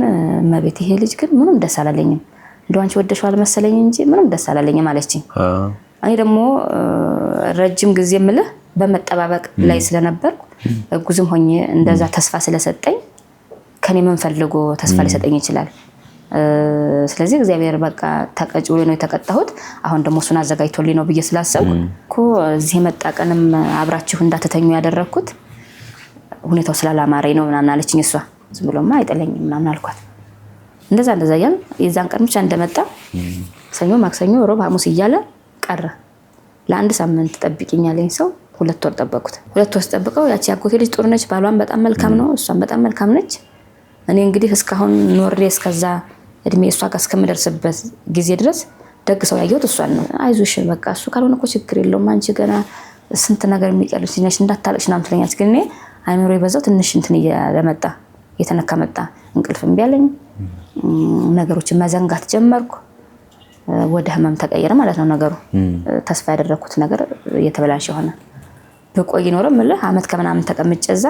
መቤት ይሄ ልጅ ግን ምንም ደስ አላለኝም፣ እንደው አንቺ ወደሽዋል መሰለኝ እንጂ ምንም ደስ አላለኝም አለችኝ። እኔ ደግሞ ረጅም ጊዜ ምልህ በመጠባበቅ ላይ ስለነበር ጉዝም ሆኜ እንደዛ ተስፋ ስለሰጠኝ ከኔ ምን ፈልጎ ተስፋ ሊሰጠኝ ይችላል? ስለዚህ እግዚአብሔር በቃ ተቀጭ ብሎ ነው የተቀጣሁት። አሁን ደግሞ እሱን አዘጋጅቶልኝ ነው ብዬ ስላሰብኩ እኮ እዚህ የመጣ ቀንም አብራችሁ እንዳትተኙ ያደረኩት ሁኔታው ስላላማረኝ ነው ምናምን አለችኝ። እሷ ዝም ብሎማ አይጠለኝም ምናምን አልኳት። እንደዛ ያን የዛን ቀን ብቻ እንደመጣ ሰኞ፣ ማክሰኞ፣ ሮብ፣ ሐሙስ እያለ ቀረ። ለአንድ ሳምንት ጠብቂኛለኝ ሰው 2 ወር ጠበቁት። 2 ወር ጠብቀው ያቺ ያጎቴ ልጅ ጥሩ ነች፣ ባሏን በጣም መልካም ነው፣ እሷም በጣም መልካም ነች። እኔ እንግዲህ እስካሁን ኖሬ እስከዛ እድሜ እሷ ጋር እስከምደርስበት ጊዜ ድረስ ደግ ሰው ያየሁት እሷን ነው። አይዞሽ በቃ እሱ ካልሆነ እኮ ችግር የለውም አንቺ ገና ስንት ነገር የሚቀርልሽ ነሽ እንዳታለቅሽ ምናምን ትለኛለች። ግን እኔ አይምሮ ይበዛው ትንሽ እንትን እየመጣ እየተነካ መጣ። እንቅልፍ እምቢ አለኝ። ነገሮችን መዘንጋት ጀመርኩ። ወደ ህመም ተቀየረ ማለት ነው ነገሩ። ተስፋ ያደረኩት ነገር እየተበላሸ ሆነ። ብቆይ ኖሮ ምልህ አመት ከምናምን ተቀምጬ እዛ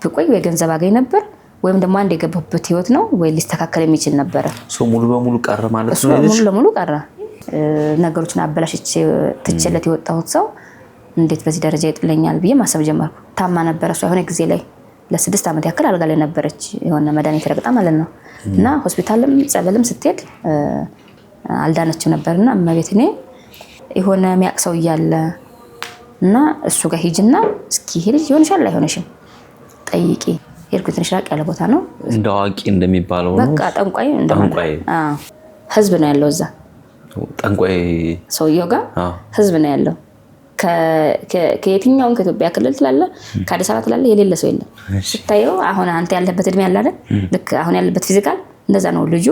ብቆይ ወይ ገንዘብ አገኝ ነበር ወይም ደግሞ አንድ የገባሁበት ህይወት ነው ወይ ሊስተካከል የሚችል ነበር። ሰው ሙሉ በሙሉ ቀረ ማለት ነው። ሙሉ ለሙሉ ቀረ። ነገሮችን አበላሽቼ ትችለት የወጣሁት ሰው እንዴት በዚህ ደረጃ ይጥለኛል ብዬ ማሰብ ጀመርኩ። ታማ ነበር እሷ የሆነ ጊዜ ላይ ለ6 አመት ያክል አልጋ ላይ ነበረች፣ የሆነ መድኃኒት ረግጣ ማለት ነው። እና ሆስፒታልም ጸበልም ስትሄድ አልዳነችም ነበርና እመቤት እኔ የሆነ የሚያውቅ ሰው እያለ እና እሱ ጋር ሂጂና እስኪ ይሄ ልጅ ይሆንሻል አይሆንሽም ጠይቂ። ሄድኩኝ። ትንሽ ራቅ ያለ ቦታ ነው። እንደ አዋቂ እንደሚባለው ነው። በቃ ጠንቋይ ህዝብ ነው ያለው እዛ። ጠንቋይ ሰውየው ጋር ህዝብ ነው ያለው። ከየትኛውም ከኢትዮጵያ ክልል ትላለ ከአዲስ አበባ ትላለ የሌለ ሰው የለም። ስታየው አሁን አንተ ያለበት እድሜ ያለ አይደል? ልክ አሁን ያለበት ፊዚካል እንደዛ ነው ልጁ።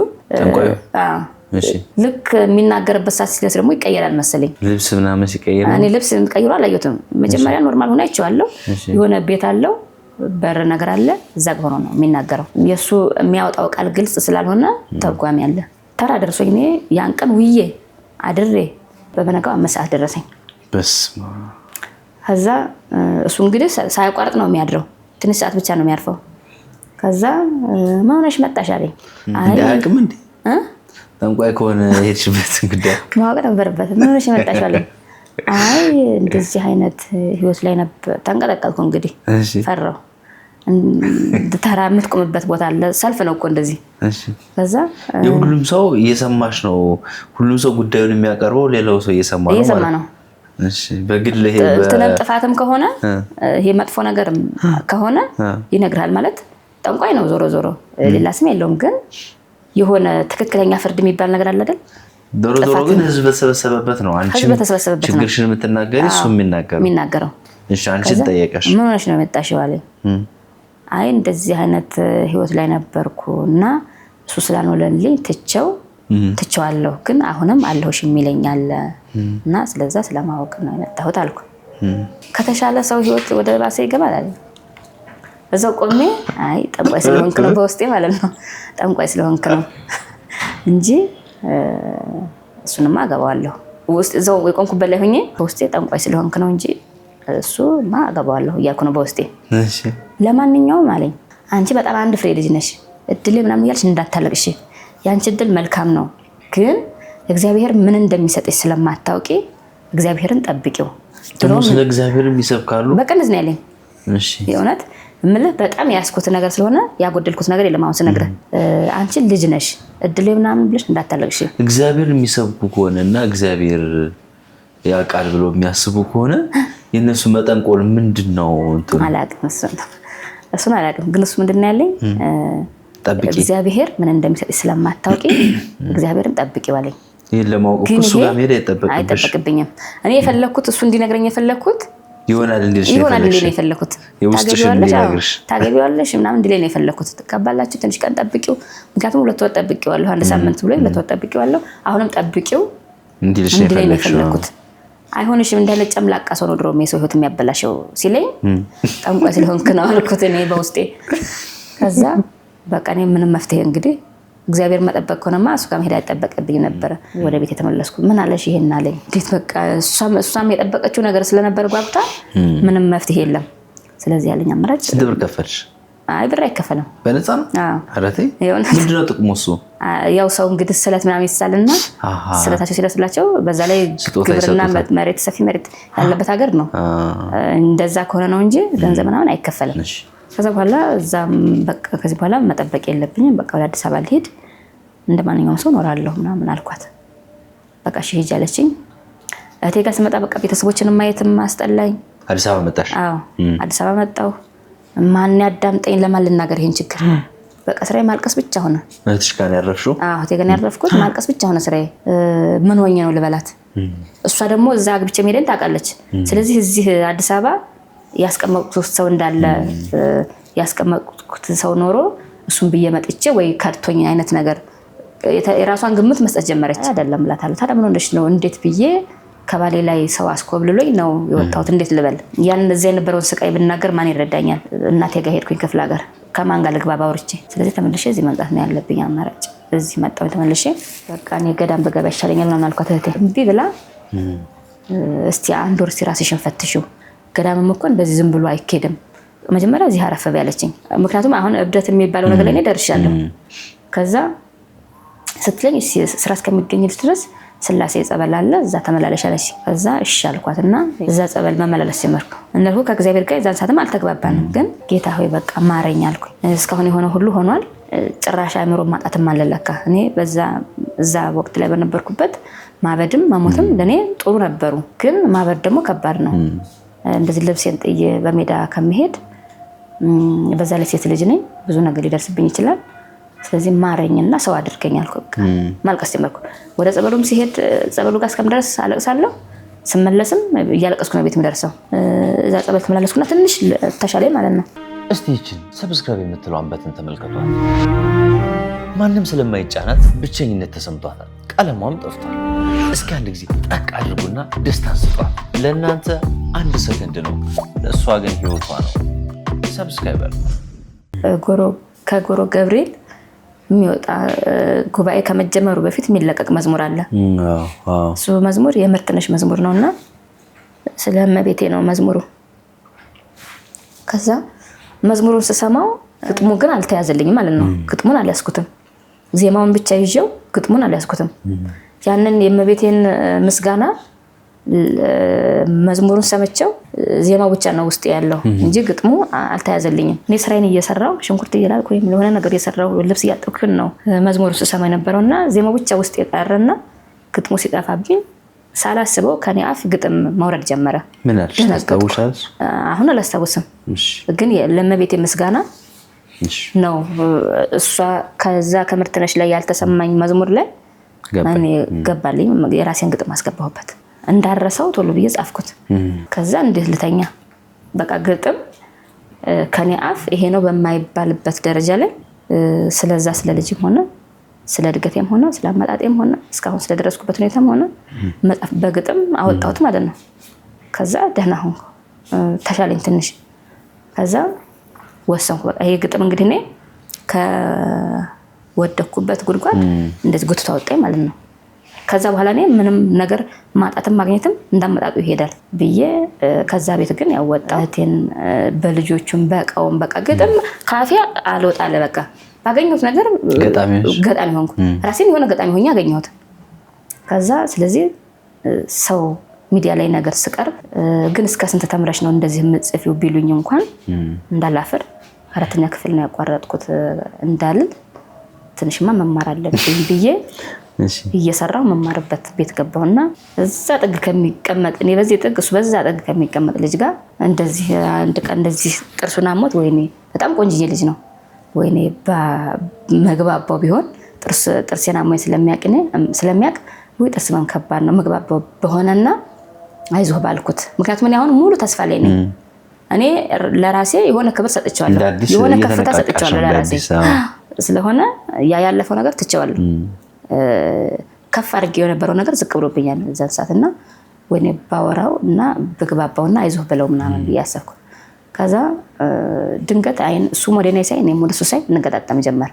ልክ የሚናገርበት ሰዓት ሲደርስ ደግሞ ይቀየራል መሰለኝ። ልብስ ምናምን ሲቀየር እኔ ልብስ ቀይሮ አላየሁትም። መጀመሪያ ኖርማል ሆነ አይቼዋለሁ። የሆነ ቤት አለው በር ነገር አለ እዛ ጋር ሆኖ ነው የሚናገረው። የሱ የሚያወጣው ቃል ግልጽ ስላልሆነ ተርጓሚ አለ። ተራ ደርሶኝ እኔ ያን ቀን ውዬ አድሬ በበነጋው 5 ሰዓት ደረሰኝ። በስመ ከዛ እሱ እንግዲህ ሳያቋርጥ ነው የሚያድረው። ትንሽ ሰዓት ብቻ ነው የሚያርፈው። ከዛ ምን ሆነሽ መጣሽ አለኝ። አያውቅም እንዴ ጠንቋይ ከሆነ ሄድሽበት ጉዳይ ማወቅ ነበረበት። ምን ሆነሽ መጣሽ አለኝ። አይ እንደዚህ አይነት ህይወት ላይ ነበር። ተንቀጠቀጥኩ እንግዲህ ፈራሁ። ተራ የምትቆምበት ቦታ አለ፣ ሰልፍ ነው እኮ እንደዚህ። ከዛ የሁሉም ሰው እየሰማሽ ነው። ሁሉም ሰው ጉዳዩን የሚያቀርበው ሌላው ሰው እየሰማ ነው። እሺ በግል ይሄ ጥፋትም ከሆነ ይሄ መጥፎ ነገር ከሆነ ይነግራል ማለት ጠንቋይ ነው። ዞሮ ዞሮ ሌላ ስም የለውም። ግን የሆነ ትክክለኛ ፍርድ የሚባል ነገር አለ አይደል? ዞሮ ግን ህዝብ በተሰበሰበበት ነው አንቺ ችግርሽን የምትናገሪ እሱ የሚናገረው። እሺ አንቺን ጠየቀሽ ምን ሆነሽ ነው የመጣሽው አለኝ። አይ እንደዚህ አይነት ህይወት ላይ ነበርኩ እና እሱ ስላልሆነልኝ ትቼዋለሁ፣ ግን አሁንም አለሁሽ የሚለኛል እና ስለዛ ስለማወቅ ነው የመጣሁት አልኩ። ከተሻለ ሰው ህይወት ወደ ራሴ ይገባል አለኝ። እዛው ቆሜ አይ ጠንቋይ ስለሆንክ ነው በውስጤ ማለት ነው። ጠንቋይ ስለሆንክ ነው እንጂ እሱንማ አገባዋለሁ። ውስጥ እዛው የቆምኩበት ላይ ሆኜ በውስጤ ጠንቋይ ስለሆንክ ነው እንጂ እሱማ አገባዋለሁ እያልኩ ነው በውስጤ። ለማንኛውም አለኝ አንቺ በጣም አንድ ፍሬ ልጅ ነሽ፣ እድሌ ምናምን እያልሽ እንዳታለቅሽ። ያንቺ እድል መልካም ነው፣ ግን እግዚአብሔር ምን እንደሚሰጥሽ ስለማታውቂ እግዚአብሔርን ጠብቂው። ደግሞ ስለ እግዚአብሔር ይሰብካሉ በቀንዝ ነው ያለኝ። የእውነት እምልህ በጣም ያስኩት ነገር ስለሆነ ያጎደልኩት ነገር የለም። አሁን ስነግርህ አንቺ ልጅ ነሽ እድሌ ምናምን ብለሽ እንዳታለቅሽ። እግዚአብሔር የሚሰብኩ ከሆነና እግዚአብሔር ያውቃል ብሎ የሚያስቡ ከሆነ የነሱ መጠንቆል ምንድነው? አላውቅም፣ እሱን አላውቅም። ግን እሱ ምንድነው ያለኝ እግዚአብሔር ምን እንደሚሰጥሽ ስለማታውቂ እግዚአብሔርን ጠብቂው አለኝ። ይሄን ለማወቅ እሱ ጋር መሄድ አይጠበቅብኝም። እኔ የፈለኩት እሱ እንዲነግረኝ የፈለኩት ይሆናል እንዴ ነው የፈለኩት። ታገቢዋለሽ ምናምን እንዲለኝ ነው የፈለኩት። ተቀባላችሁ ትንሽ ቀን ጠብቂው፣ ምክንያቱም 2 ወር ጠብቂዋለሁ፣ 1 ሳምንት ብሎ 2 ወር ጠብቂዋለሁ፣ አሁንም ጠብቂው እንዲለኝ ነው የፈለኩት። አይሆንሽም እንዳለ ጨምላቃ ሰው ነው ድሮ የሰው ህይወት የሚያበላሸው ሲለኝ ጠንቋይ ስለሆንክ ነው አልኩት እኔ በውስጤ። ከዛ በቃ እኔ ምንም መፍትሄ እንግዲህ እግዚአብሔር መጠበቅ ከሆነማ እሱ ጋር መሄድ አይጠበቅብኝ ነበር። ወደ ቤት የተመለስኩ። ምን አለሽ ይሄን አለኝ። እንዴት በቃ እሷም የጠበቀችው ነገር ስለነበር ጓጉታ ምንም መፍትሄ የለም። ስለዚህ ያለኝ አማራጭ ስንት ብር ከፈልሽ? አይ ብር አይከፈልም፣ በነፃ ነው። አረቴ ምንድነው ጥቅሙ? እሱ ያው ሰው እንግዲህ ስለት ምናምን ይሳልና ስለታቸው ሲደርስላቸው በዛ ላይ ግብርና መሬት ሰፊ መሬት ያለበት ሀገር ነው። እንደዛ ከሆነ ነው እንጂ ገንዘብ ምናምን አይከፈልም። ከዛ በኋላ እዛም በቃ ከዚህ በኋላ መጠበቅ የለብኝም፣ በቃ ወደ አዲስ አበባ ልሄድ እንደማንኛውም ሰው እኖራለሁ ምናምን አልኳት። በቃ እሺ ሂጅ አለችኝ። እህቴ ጋር ስመጣ በቃ ቤተሰቦችንም ማየትም አስጠላኝ። አዲስ አበባ መጣሽ? አዎ አዲስ አበባ መጣሁ። ማን ያዳምጠኝ? ለማን ልናገር ይሄን ችግር? በቃ ስራዬ ማልቀስ ብቻ ሆነ። እህትሽ ጋር ያረፍሽው? አዎ እህቴ ጋር ያረፍኩት ማልቀስ ብቻ ሆነ ስራዬ። ምን ሆኜ ነው ልበላት? እሷ ደግሞ እዛ አግብቼ መሄድን ታውቃለች። ስለዚህ እዚህ አዲስ አበባ ያስቀመጥኩት ሰው እንዳለ ያስቀመጥኩት ሰው ኖሮ እሱን ብዬ መጥቼ ወይ ከድቶኝ አይነት ነገር የራሷን ግምት መስጠት ጀመረች። አይደለም እላታለሁ። ታዲያ ምን ሆነሽ ነው? እንዴት ብዬ ከባሌ ላይ ሰው አስኮብልሎኝ ነው የወጣሁት፣ እንዴት ልበል? ያን እዚያ የነበረውን ስቃይ ብናገር ማን ይረዳኛል? እናቴ ጋር ሄድኩኝ ክፍለ ሀገር፣ ከማን ጋር ልግባ ባውርቼ። ስለዚህ ተመልሼ እዚህ መምጣት ነው ያለብኝ አማራጭ። እዚህ መጣሁ ተመልሼ። በቃ እኔ ገዳም ብገባ ይሻለኛል ምናምን አልኳት እህቴ። እምቢ ብላ እስቲ 1 ወር ራስሽን ፈትሺው፣ ገዳምም እኮ እንደዚህ ዝም ብሎ አይኬድም፣ መጀመሪያ እዚህ አረፈ ያለችኝ። ምክንያቱም አሁን እብደት የሚባለው ነገር ላይ ደርሻለሁ። ከዛ ስትለኝ ስራ እስከሚገኝልሽ ድረስ ስላሴ ጸበል አለ እዛ ተመላለሽ አለች። ከዛ እሺ አልኳትና እዛ ጸበል መመላለስ ጀመርኩ። እነሆ ከእግዚአብሔር ጋር የዛን ሰዓትም አልተግባባንም፣ ግን ጌታ ሆይ በቃ ማረኝ አልኩኝ። እስካሁን የሆነ ሁሉ ሆኗል። ጭራሽ አእምሮ ማጣትም አለለካ። እኔ እዛ ወቅት ላይ በነበርኩበት ማበድም መሞትም ለኔ ጥሩ ነበሩ፣ ግን ማበድ ደግሞ ከባድ ነው። እንደዚህ ልብሴን ጥዬ በሜዳ ከመሄድ በዛ ላይ ሴት ልጅ ነኝ፣ ብዙ ነገር ሊደርስብኝ ይችላል። ስለዚህ ማረኝና ሰው አድርገኝ አልኩ። ማልቀስ ጀመርኩ። ወደ ጸበሉም ሲሄድ ጸበሉ ጋር እስከምደርስ አለቅሳለሁ፣ ስመለስም እያለቀስኩ ነው ቤት የምደርሰው። እዛ ጸበል ተመላለስኩና ትንሽ ተሻለኝ ማለት ነው። እስቲ ይችን ሰብስክራይብ የምትለዋን በትን ተመልከቷት። ማንም ስለማይጫናት ብቸኝነት ተሰምቷታል፣ ቀለሟም ጠፍቷል። እስኪ አንድ ጊዜ ጠቅ አድርጉና ደስታን ስጧት። ለእናንተ 1 ሰከንድ ነው፣ ለእሷ ግን ህይወቷ ነው። ሰብስክራይበር ከጎሮ ገብርኤል የሚወጣ ጉባኤ ከመጀመሩ በፊት የሚለቀቅ መዝሙር አለ። እሱ መዝሙር የምርትነሽ መዝሙር ነውና ስለ እመቤቴ ነው መዝሙሩ። ከዛ መዝሙሩን ስሰማው ግጥሙ ግን አልተያዘልኝም ማለት ነው። ግጥሙን አልያዝኩትም፣ ዜማውን ብቻ ይዤው ግጥሙን አልያዝኩትም። ያንን የእመቤቴን ምስጋና መዝሙሩን ሰምቼው ዜማው ብቻ ነው ውስጥ ያለው እንጂ ግጥሙ አልተያዘልኝም። እኔ ስራዬን እየሰራው ሽንኩርት እየላልኩ ወይም የሆነ ነገር እየሰራው ልብስ እያጠብኩኝ ነው መዝሙሩን ስሰማ የነበረውና ዜማው ብቻ ውስጥ የቀረና ግጥሙ ሲጠፋብኝ ሳላስበው ከኔ አፍ ግጥም መውረድ ጀመረ። ምን አልታውሻለሽ? አሁን አላስታውስም፣ ግን ለእመቤቴ ምስጋና ነው። እሷ ከዛ ከምርትነሽ ላይ ያልተሰማኝ መዝሙር ላይ እኔ ገባልኝ። የራሴን ግጥም አስገባሁበት። እንዳረሰው ቶሎ ብዬ ጻፍኩት። ከዛ እንዴት ልተኛ በቃ ግጥም ከኔ አፍ ይሄ ነው በማይባልበት ደረጃ ላይ ስለዛ ስለ ልጅም ሆነ ስለ እድገቴም ሆነ ስለ አመጣጤም ሆነ እስካሁን ስለደረስኩበት ሁኔታም ሆነ መጻፍ በግጥም አወጣሁት ማለት ነው። ከዛ ደህና ሆንኩ፣ ተሻለኝ ትንሽ። ከዛ ወሰንኩ በቃ ይሄ ግጥም እንግዲህ እኔ ከወደኩበት ጉድጓድ እንደዚህ ጎትቶ አወጣኝ ማለት ነው። ከዛ በኋላ እኔ ምንም ነገር ማጣትም ማግኘትም እንዳመጣጡ ይሄዳል ብዬ ከዛ ቤት ግን ያወጣሁትን በልጆቹም በቃውም በቃ ግጥም ካፌ አልወጣለ። በቃ ባገኘሁት ነገር ገጣሚ ሆንኩ። ራሴን የሆነ ገጣሚ ሆኜ አገኘሁት። ከዛ ስለዚህ ሰው ሚዲያ ላይ ነገር ስቀርብ ግን እስከ ስንት ተምረሽ ነው እንደዚህ የምጽፊው ቢሉኝ እንኳን እንዳላፈር 4ኛ ክፍል ነው ያቋረጥኩት እንዳልል ትንሽማ መማር አለብኝ ብዬ እየሰራው መማርበት ቤት ገባውና እዛ ጥግ ከሚቀመጥ እኔ በዚህ ጥግ እሱ በዛ ጥግ ከሚቀመጥ ልጅ ጋር እንደዚህ አንድ ቀን እንደዚህ ጥርሱን አሞት፣ ወይኔ በጣም ቆንጅዬ ልጅ ነው፣ ወይኔ መግባባው ቢሆን ጥርሴን አሞኝ ስለሚያቅ ወይ ጥርስ መም ከባድ ነው መግባባው በሆነና አይዞህ ባልኩት። ምክንያቱም እኔ አሁን ሙሉ ተስፋ ላይ ነኝ። እኔ ለራሴ የሆነ ክብር ሰጥቻለሁ፣ የሆነ ከፍታ ሰጥቻለሁ ለራሴ ስለሆነ ያለፈው ነገር ትቼዋለሁ። ከፍ አድርጌ የነበረው ነገር ዝቅ ብሎብኛል እዛን ሰዓትና ወይኔ ባወራው እና በግባባውና አይዞህ ብለው ምናምን ያሰብኩ። ከዛ ድንገት አይን እሱ ወደ እኔ ሳይ እኔም ወደ እሱ ሳይ እንገጣጠም ጀመር።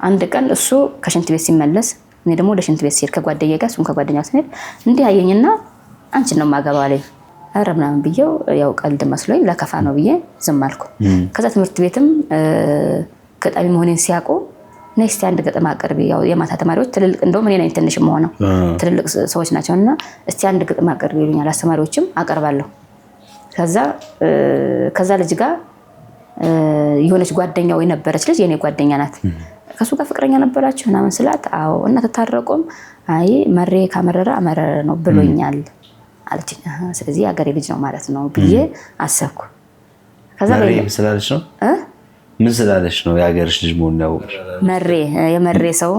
አንድ ቀን እሱ ከሽንት ቤት ሲመለስ እኔ ደግሞ ወደ ሽንት ቤት ሲሄድ ከጓደኛዬ ጋር እሱም ከጓደኛው ሲሄድ እንዲህ አየኝና አንቺን ነው የማገባው አለኝ። ኧረ ምናምን ብዬው ያው ቀልድ መስሎኝ ለከፋ ነው ብዬ ዝም አልኩ። ከዛ ትምህርት ቤትም ገጣሚ መሆኔን ሲያውቁ ነይ እስቲ አንድ ግጥም አቅርቢ። ያው የማታ ተማሪዎች ትልልቅ እንደውም እኔ ነኝ ትንሽ የምሆነው ትልልቅ ሰዎች ናቸውና እስቲ አንድ ግጥም አቅርቢ ይሉኛል። አስተማሪዎችም አቀርባለሁ። ከዛ ልጅ ጋር የሆነች ጓደኛው የነበረች ልጅ የኔ ጓደኛ ናት። ከሱ ጋር ፍቅረኛ ነበራችሁ ምናምን ስላት አዎ እና ተታረቁም። አይ መሬ ካመረረ አመረረ ነው ብሎኛል አለችኝ። ስለዚህ አገሬ ልጅ ነው ማለት ነው ብዬ አሰብኩ። ከዛ መሬ ስላለች ነው ምን ስላለሽ ነው የሀገርሽ ልጅ መሆን ያወቅሽ? የመሬ ሰው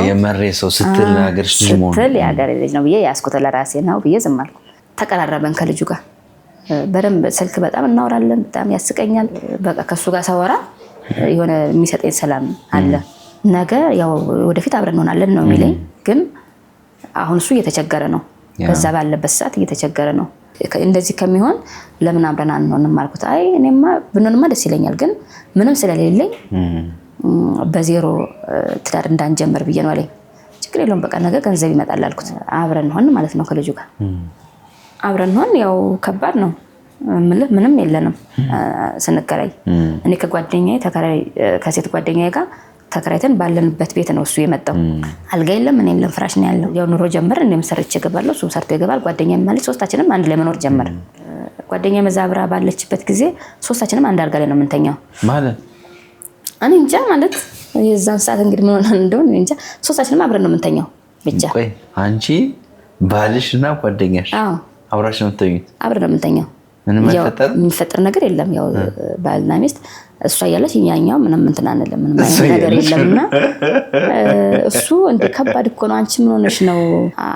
የመሬ ሰው ስትል የሀገርሽ ልጅ መሆን ስትል የሀገሬ ልጅ ነው ብዬ ያስኩት ለራሴ ነው ብዬ ዝም አልኩ። ተቀራረበን ከልጁ ጋር በደንብ ስልክ በጣም እናወራለን። በጣም ያስቀኛል። በቃ ከሱ ጋር ሳወራ የሆነ የሚሰጠኝ ሰላም አለ። ነገ ያው ወደፊት አብረን እንሆናለን ነው የሚለኝ። ግን አሁን እሱ እየተቸገረ ነው። በዛ ባለበት ሰዓት እየተቸገረ ነው። እንደዚህ ከሚሆን ለምን አብረን አንሆንም አልኩት። አይ እኔማ ብንሆንማ ደስ ይለኛል፣ ግን ምንም ስለሌለኝ በዜሮ ትዳር እንዳንጀምር ብዬ ነው አለኝ። ችግር የለውም በቃ ነገ ገንዘብ ይመጣል አልኩት። አብረን ሆን ማለት ነው ከልጁ ጋር አብረን ሆን። ያው ከባድ ነው ምንም የለንም ስንከራይ። እኔ ከሴት ጓደኛዬ ጋር ተከራይተን ባለንበት ቤት ነው እሱ የመጣው። አልጋ የለም ምን የለም ፍራሽ ነው ያለው። ያው ኑሮ ጀመር። እኔም ሰርቼ እገባለሁ እሱም ሰርቶ ይገባል። ጓደኛዬ ማለት ሶስታችንም አንድ ላይ መኖር ጀመር። ጓደኛዬ መዛብራ ባለችበት ጊዜ ሶስታችንም አንድ አልጋ ላይ ነው የምንተኛው ማለት እኔ እንጃ ማለት የዛን ሰዓት እንግዲህ ምን ሆነ እንደሆነ እንጃ ሶስታችንም አብረን ነው የምንተኛው ብቻ። ቆይ አንቺ ባልሽና ጓደኛሽ አብራችሁ ነው የምትተኙት? አብረን ነው የምንተኛው። የሚፈጠር ነገር የለም። ያው ባልና ሚስት እሷ እያለች እኛኛው ምንም እንትን አንልም። ምንም አይነት ነገር የለምና እሱ እንደ ከባድ እኮ ነው። አንቺ ምን ሆነሽ ነው?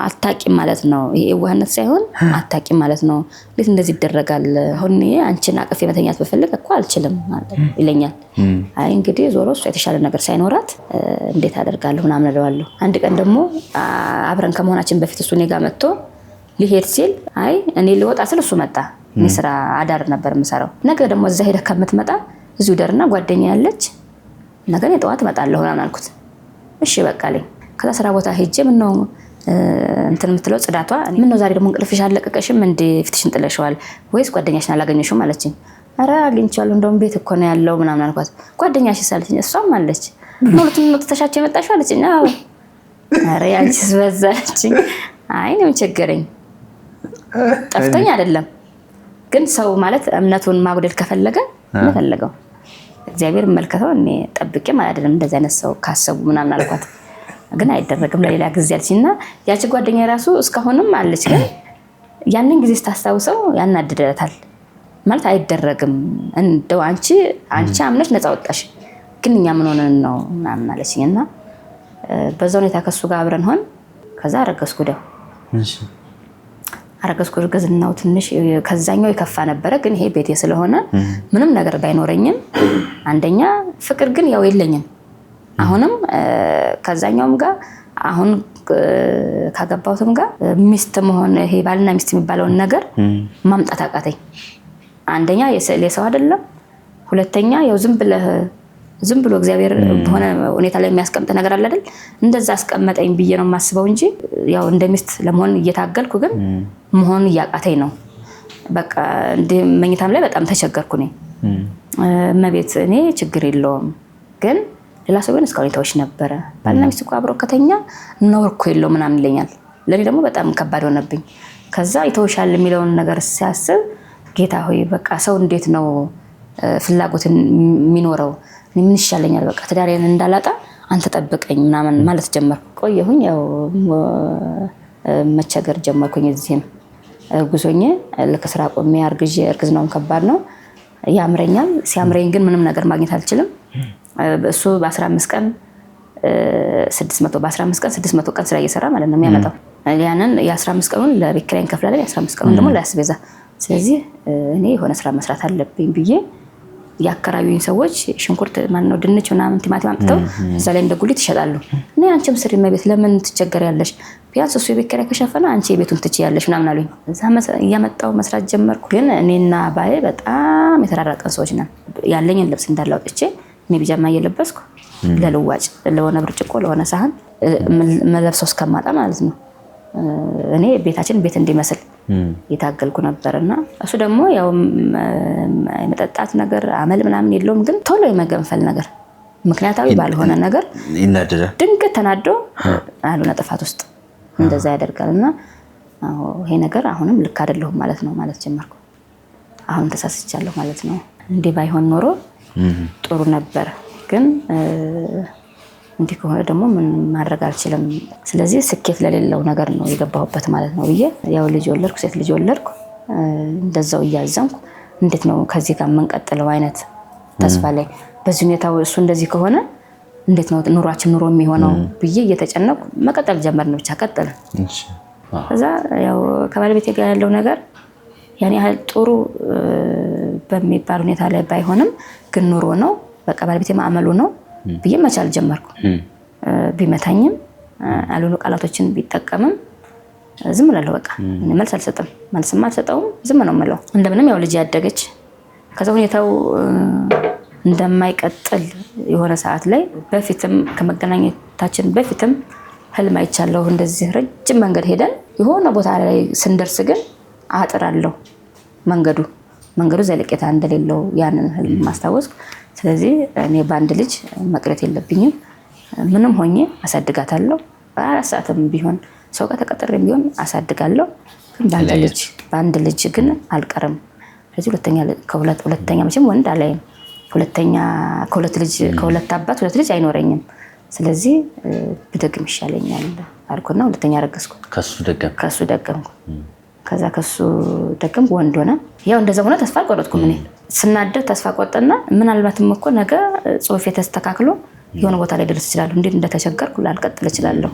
አታቂም ማለት ነው። ይሄ ዋህነት ሳይሆን አታቂም ማለት ነው። እንዴት እንደዚህ ይደረጋል? አሁን አንቺን አቅፌ መተኛት በፈልግ እኮ አልችልም ማለት ይለኛል። አይ እንግዲህ ዞሮ እሷ የተሻለ ነገር ሳይኖራት እንዴት አደርጋለሁ ምናምን እለዋለሁ። አንድ ቀን ደግሞ አብረን ከመሆናችን በፊት እሱ እኔ ጋር መጥቶ ሊሄድ ሲል አይ እኔ ልወጣ ስል እሱ መጣ። እኔ ስራ አዳር ነበር የምሰራው። ነገ ደግሞ እዛ ሄደህ ከምትመጣ እዚሁ ደርና ጓደኛ ያለች ነገ ጠዋት እመጣለሁ ምናምን አልኩት። እሺ በቃ አለኝ። ከዛ ስራ ቦታ ሄጄ ምን ነው እንትን የምትለው ጽዳቷ ምን ነው ዛሬ ደግሞ እንቅልፍሽ አለቀቀሽም እንዴ ፊትሽን ጥለሽዋል ወይስ ጓደኛሽን አላገኘሽም አለችኝ። ኧረ አግኝቻለሁ እንደውም ቤት እኮ ነው ያለው ምናምን አልኳት። ጓደኛሽስ አለችኝ። እሷም አለች። ሁለቱም ነው ተሻቸው የመጣሽው አለችኝ። አዎ። ኧረ ያንቺስ በዛችኝ። አይ ነው ቸገረኝ። ጠፍተኝ አይደለም ግን ሰው ማለት እምነቱን ማጉደል ከፈለገ ለፈለገው እግዚአብሔር መልከተው እኔ ጠብቄ ማለት አይደለም እንደዚህ አይነት ሰው ካሰቡ ምናምን አልኳት። ግን አይደረግም ለሌላ ጊዜ አልሽና ያቺ ጓደኛ ራሱ እስካሁንም አለች። ግን ያንን ጊዜ ስታስታውሰው ያናድደታል ማለት አይደረግም። እንደው አንቺ አምነሽ ነፃ ወጣሽ፣ ግን እኛ ምን ሆነን ነው ምናምን አለችኝና በዛ ሁኔታ ከሱ ጋር አብረን ሆን። ከዛ አረገዝኩ ደው አረገዝኩ። እርግዝናው ትንሽ ከዛኛው የከፋ ነበረ። ግን ይሄ ቤቴ ስለሆነ ምንም ነገር ባይኖረኝም አንደኛ ፍቅር ግን ያው የለኝም። አሁንም ከዛኛውም ጋር አሁን ካገባሁትም ጋር ሚስት መሆን ይሄ ባልና ሚስት የሚባለውን ነገር ማምጣት አቃተኝ። አንደኛ የሰው አይደለም፣ ሁለተኛ ያው ዝም ብሎ እግዚአብሔር በሆነ ሁኔታ ላይ የሚያስቀምጥ ነገር አለ አይደል? እንደዛ አስቀመጠኝ ብዬ ነው የማስበው እንጂ ያው እንደ ሚስት ለመሆን እየታገልኩ ግን መሆን እያቃተኝ ነው። በቃ እንደ መኝታም ላይ በጣም ተቸገርኩ ነኝ። እመቤት እኔ ችግር የለውም ግን ሌላ ሰው ግን እስካሁን የተወሽ ነበረ። ባልና ሚስት እኮ አብሮ ከተኛ ነው እኮ የለው ምናምን ይለኛል። ለኔ ደግሞ በጣም ከባድ ሆነብኝ። ከዛ ይተውሻል የሚለውን ነገር ሲያስብ ጌታ ሆይ በቃ ሰው እንዴት ነው ፍላጎትን የሚኖረው? ምን ይሻለኛል? በቃ ትዳሬን እንዳላጣ አንተ ጠብቀኝ ምናምን ማለት ጀመርኩ። ቆየሁኝ ያው መቸገር ጀመርኩኝ። እዚህም ጉዞኜ ለከስራ ቆሜ አርግዤ እርግዝናውን ከባድ ነው ያምረኛል። ሲያምረኝ ግን ምንም ነገር ማግኘት አልችልም። እሱ በ15 ቀን 600 ቀን ስራ እየሰራ ማለት ነው የሚያመጣው። ያንን የ15 ቀኑን ለቤት ኪራይ እንከፍላለን፣ የ15 ቀኑን ደግሞ ለአስቤዛ። ስለዚህ እኔ የሆነ ስራ መስራት አለብኝ ብዬ ያከራዩኝ ሰዎች ሽንኩርት ማነው ድንች ምናምን ቲማቲም አምጥተው እዛ ላይ እንደ ጉሊት ይሸጣሉ። እኔ አንቺም ስሪ መቤት ለምን ትቸገሪያለሽ? ቢያንስ እሱ የቤት ኪራይ ከሸፈነ አንቺ የቤቱን ትችያለሽ ምናምን አሉኝ። እዛ እያመጣው መስራት ጀመርኩ። ግን እኔና ባሌ በጣም የተራራቀን ሰዎች ነን። ያለኝን ልብስ እንዳለ አውጥቼ እኔ ቢጃማ እየለበስኩ ለልዋጭ ለሆነ ብርጭቆ ለሆነ ሳህን መለብሰው እስከማጣ ማለት ነው። እኔ ቤታችን ቤት እንዲመስል የታገልኩ ነበርና እሱ ደግሞ ያው የመጠጣት ነገር አመል ምናምን የለውም። ግን ቶሎ የመገንፈል ነገር ምክንያታዊ ባልሆነ ነገር ይናደዳል። ድንገት ተናዶ አልሆነ ጥፋት ውስጥ እንደዛ ያደርጋልና ይሄ ነገር አሁንም ልክ አይደለሁም ማለት ጀመርኩ። አሁን ተሳስቻለሁ ማለት ነው። እንዴ ባይሆን ኖሮ ጥሩ ነበር። ግን እንዲህ ከሆነ ደግሞ ምን ማድረግ አልችልም። ስለዚህ ስኬት ለሌለው ነገር ነው የገባሁበት ማለት ነው ብዬ ያው ልጅ ወለድኩ፣ ሴት ልጅ ወለድኩ። እንደዛው እያዘንኩ እንዴት ነው ከዚህ ጋር የምንቀጥለው አይነት ተስፋ ላይ በዚህ ሁኔታው እሱ እንደዚህ ከሆነ እንዴት ነው ኑሯችን ኑሮ የሚሆነው ብዬ እየተጨነቁ መቀጠል ጀመርን። ብቻ ቀጠልን። ከዛ ያው ከባለቤቴ ጋር ያለው ነገር ያኔ ያህል ጥሩ በሚባል ሁኔታ ላይ ባይሆንም ግን ኑሮ ነው በቃ ባለቤቴ ማዕመሉ ነው ብዬ መቻል ጀመርኩ። ቢመታኝም አሉሉ ቃላቶችን ቢጠቀምም ዝም እላለሁ። በቃ መልስ አልሰጥም፣ መልስም አልሰጠውም፣ ዝም ነው የምለው። እንደምንም ያው ልጅ ያደገች ከዛ ሁኔታው እንደማይቀጥል የሆነ ሰዓት ላይ በፊትም ከመገናኘታችን በፊትም ህልም አይቻለሁ። እንደዚህ ረጅም መንገድ ሄደን የሆነ ቦታ ላይ ስንደርስ ግን አጥራለሁ መንገዱ ዘለቄታ እንደሌለው ያንን ህልም ማስታወስኩ። ስለዚህ እኔ በአንድ ልጅ መቅረት የለብኝም። ምንም ሆኜ አሳድጋታለሁ። 4 ሰዓትም ቢሆን ሰው ጋር ተቀጥሬም ቢሆን አሳድጋለሁ። ግን በአንድ ልጅ ግን አልቀርም። ስለዚህ ሁለተኛ መቼም ወንድ አላይም። ከሁለት አባት 2 ልጅ አይኖረኝም። ስለዚህ ብደግም ይሻለኛል አልኩና ሁለተኛ ረገዝኩ። ከሱ ደገምኩ። ከዛ ከሱ ደገምኩ፣ ወንድ ሆነ። ያው እንደዛ ሆነ። ተስፋ አልቆረጥኩም። እኔ ስናደር ተስፋ ቆርጥና ምናልባትም እኮ ነገ ጽሁፌ ተስተካክሎ የሆነ ቦታ ላይ ደርስ እችላለሁ። እንዴት እንደተቸገርኩ ላልቀጥል እችላለሁ።